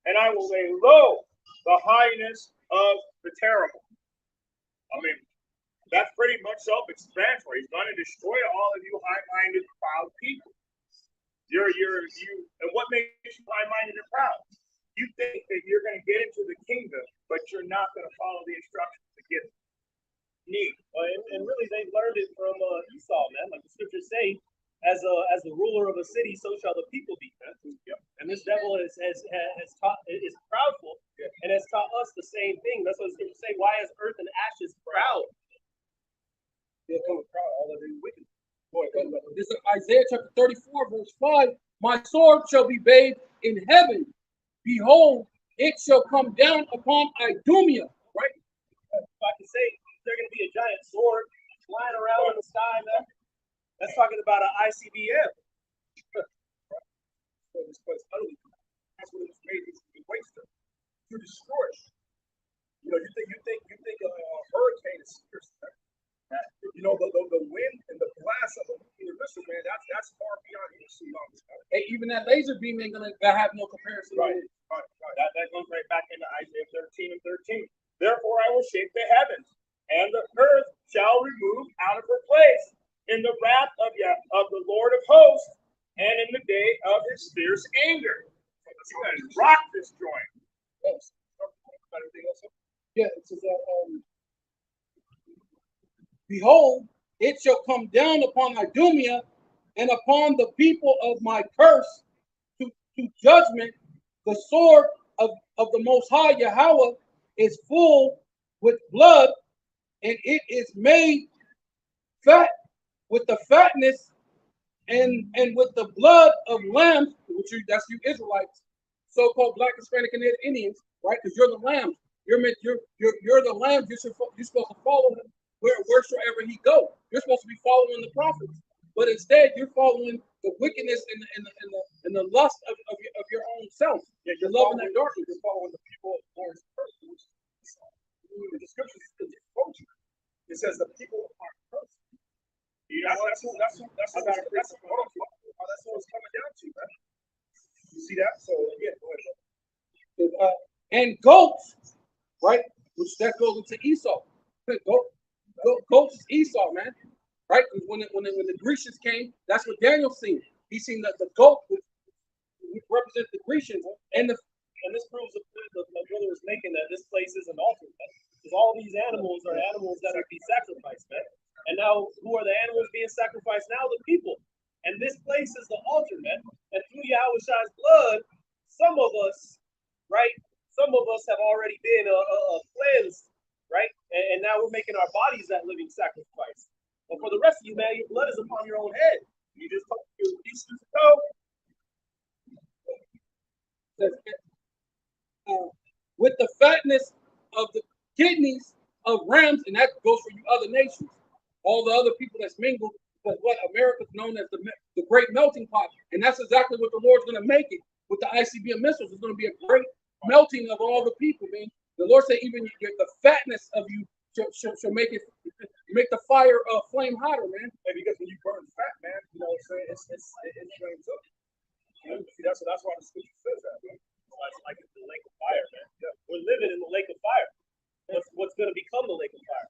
and I will lay low the highness of the terrible. I mean, that's pretty much self-explanatory. He's going to destroy all of you high-minded, proud people. You, and what makes you high-minded and proud? You think that you're going to get into the kingdom, but you're not going to follow the instructions to get it. Neat. And really, they learned it from Esau, man. Like the scriptures say, as the ruler of a city, so shall the people be. Yep. And this devil is proudful, and has taught us the same thing. That's what the scriptures say. Why is earth and ashes proud? They'll come proud, all of them wicked. This is Isaiah chapter 34, verse 5. My sword shall be bathed in heaven. Behold, it shall come down upon Idumea. Right? If I can say, there's going to be a giant sword flying around in the sky, man. That's talking about an ICBM. This place utterly. That's what it was made to waste them, to destroy it. You think a hurricane is serious. The wind and the blast of a nuclear missile, man, that's far beyond any tsunamis. Hey, even that laser beam ain't gonna have no comparison. Right. That goes right back into Isaiah 13 and 13. Therefore I will shake the heavens, and the earth shall remove out of her place in the wrath of the Lord of hosts, and in the day of his behold, it shall come down upon Idumea and upon the people of my curse to judgment. The sword of the Most High Yahweh is full with blood, and it is made fat with the fatness and with the blood of lambs, that's you Israelites, so-called Black, Hispanic, and Native Indians, right? Because you're the lambs. You're the lambs. You're supposed to follow him wheresoever he go. You're supposed to be following the prophets, but instead you're following the wickedness and the lust of your own self. Yeah, you're loving that darkness. You're following the people of Lord's person. The scriptures quote you. It says the people are cursed. That's what it's coming down to, man. You see that? So yeah, go ahead. And goats, right? Which that goes into Esau. Goats is Esau, man. Right? When the Grecians came, that's what Daniel seen. He seen that the goat which represents the Grecians, and this proves the point that my brother was making, that this place is an altar, man. Because all these animals are animals that would be sacrificed, man. And now, who are the animals being sacrificed now? The people. And this place is the altar, man. And through Yahweh's blood, some of us, right? Some of us have already been cleansed, right? And now we're making our bodies that living sacrifice. But for the rest of you, man, your blood is upon your own head. You just talk to your issues with the fatness of the kidneys of rams, and that goes for you other nations, all the other people that's mingled, because what America's known as the great melting pot, and that's exactly what the Lord's going to make it with the ICBM missiles. It's going to be a great melting of all the people, man. The Lord said even the fatness of you shall make the fire flame hotter, man. And because when you burn fat, man, you know what I'm saying, it flames up. You know, see, that's why the scripture says that, man. It's like the lake of fire, man. Yeah. We're living in the lake of fire. What's going to become the lake of fire?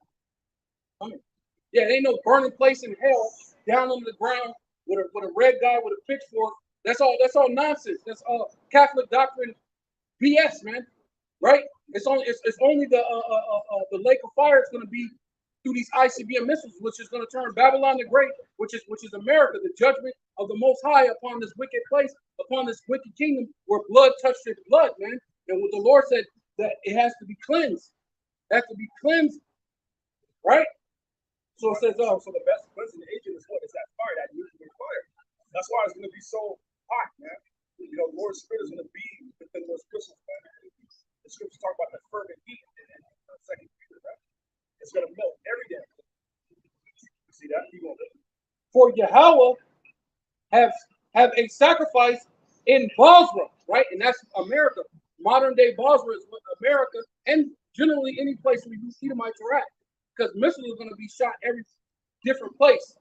Yeah, there ain't no burning place in hell down on the ground with a red guy with a pitchfork. That's all nonsense. That's all Catholic doctrine BS, man. Right? It's only the lake of fire is going to be through these ICBM missiles, which is going to turn Babylon the Great, which is America, the judgment of the Most High upon this wicked place, upon this wicked kingdom where blood touched its blood, man. And what the Lord said that it has to be cleansed. It has to be cleansed, right? So it says, so the best cleansing agent is what? Is that fire, that nuclear fire. That's why it's going to be so hot, man. You know, the Lord's Spirit is going to be within those crystals, man. The scriptures talk about the fervent heat in 2 Peter, right? It's going to melt every day. You see that? You won't live. For Yahweh have a sacrifice in Basra, right? And that's America. Modern day Basra is America, and generally any place where you Edomites are at, because missiles are going to be shot every different place.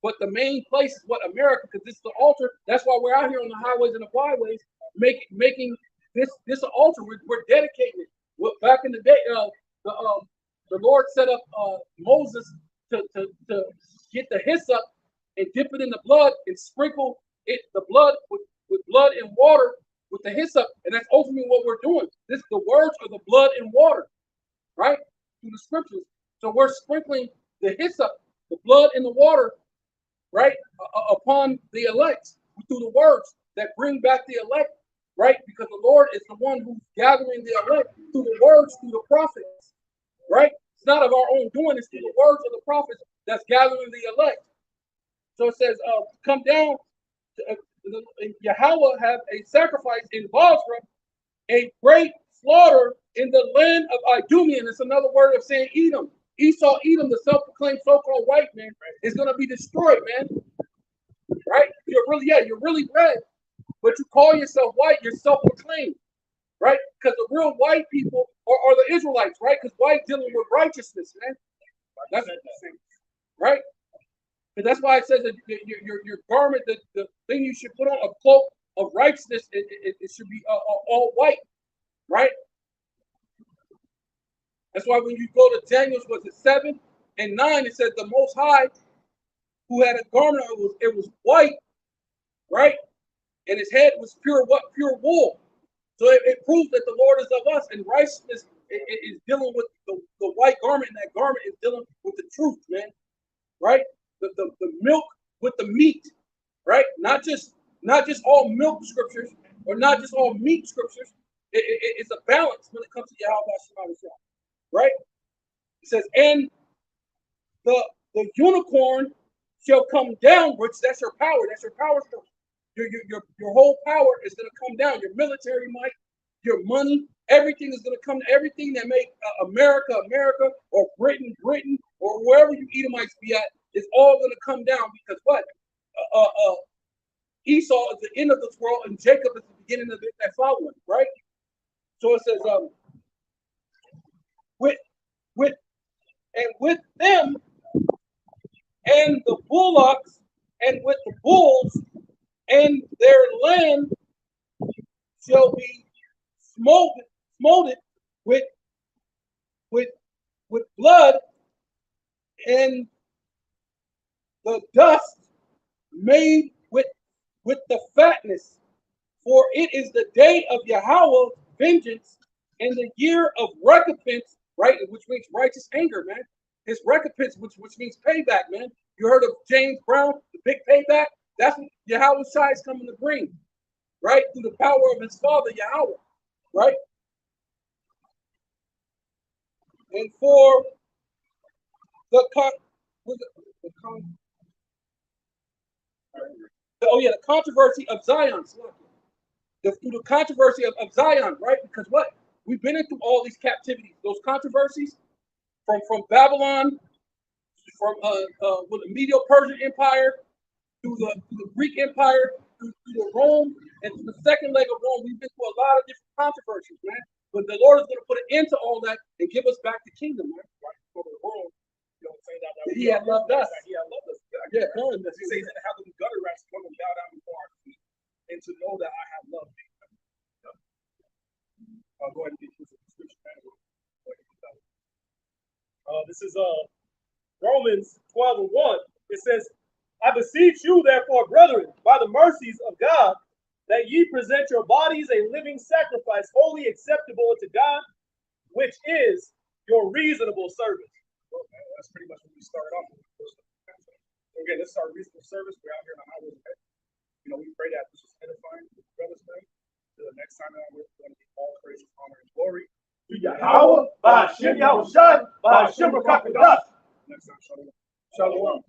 But the main place is what America, because this is the altar. That's why we're out here on the highways and the byways, making this an altar. We're dedicating it. Back in the day, the Lord set up Moses to get the hyssop and dip it in the blood and sprinkle the blood with blood and water with the hyssop, and that's ultimately what we're doing. This the words are the blood and water, right? Through the scriptures. So we're sprinkling the hyssop, the blood and the water, right, upon the elect through the words that bring back the elect, right? Because the Lord is the one who's gathering the elect through the words, through the prophets, right? It's not of our own doing, it's through the words of the prophets that's gathering the elect. So it says, come down, Yahweh have a sacrifice in Basra, a great slaughter in the land of Idumean. It's another word of saying Edom. Esau, Edom, the self-proclaimed so-called white man, is going to be destroyed, man. Right? You're really red, but you call yourself white. You're self-proclaimed, right? Because the real white people are the Israelites, right? Because white dealing with righteousness, man. That's right. And that's why it says that your garment, the thing you should put on, a cloak of righteousness, it should be all white, right? That's why when you go to Daniel's, was it 7 and 9, it says the Most High, who had a garment, it was white, right? And his head was pure wool. So it proves that the Lord is of us, and righteousness is dealing with the white garment, and that garment is dealing with the truth, man. Right? The milk with the meat, right? Not just all milk scriptures or not just all meat scriptures. It's a balance when it comes to Yahweh, right? It says, and the unicorn shall come down, which that's your power. That's your power structure. Your whole power is going to come down. Your military might, your money, everything is going to come. Everything that make America, or Britain, or wherever you Edomites be at, is all going to come down because what? Esau is the end of this world, and Jacob is the beginning of that following, right? So it says, with them and the bullocks and with the bulls and their land shall be smoted with blood, and the dust made with the fatness, for it is the day of Yahweh's vengeance and the year of recompense, right? Which means righteous anger, man. His recompense, which means payback, man. You heard of James Brown, the big payback? That's what Yahweh Shai is coming to bring, right? Through the power of his father, Yahweh, right? And for the controversy of Zion. Through the controversy of Zion, right? Because what? We've been into all these captivities, those controversies from Babylon, from with the Medo-Persian Empire, through the Greek Empire, through the Rome, and the second leg of Rome. We've been through a lot of different controversies, man. But the Lord is going to put an end to all that and give us back the kingdom, man. Right? For the world, you know, saying that He had loved us. He had loved us. Yeah, He says that have the gutter rats come and bow down before our feet, and to know that I have loved you. I'll go ahead and get you the description. This is Romans 12:1. It says, I beseech you, therefore, brethren, by the mercies of God, that ye present your bodies a living sacrifice, wholly acceptable unto God, which is your reasonable service. Well, man, that's pretty much what we started off with. So again, this is our reasonable service. We're out here in the highways. You know, we pray that this is edifying for brothers, man. Till the next time out, we're going to give all praise, honor, and glory to Yahweh, by Hashem Yahushua, by Hashem Rakakadas. Next time, shalom. Shalom.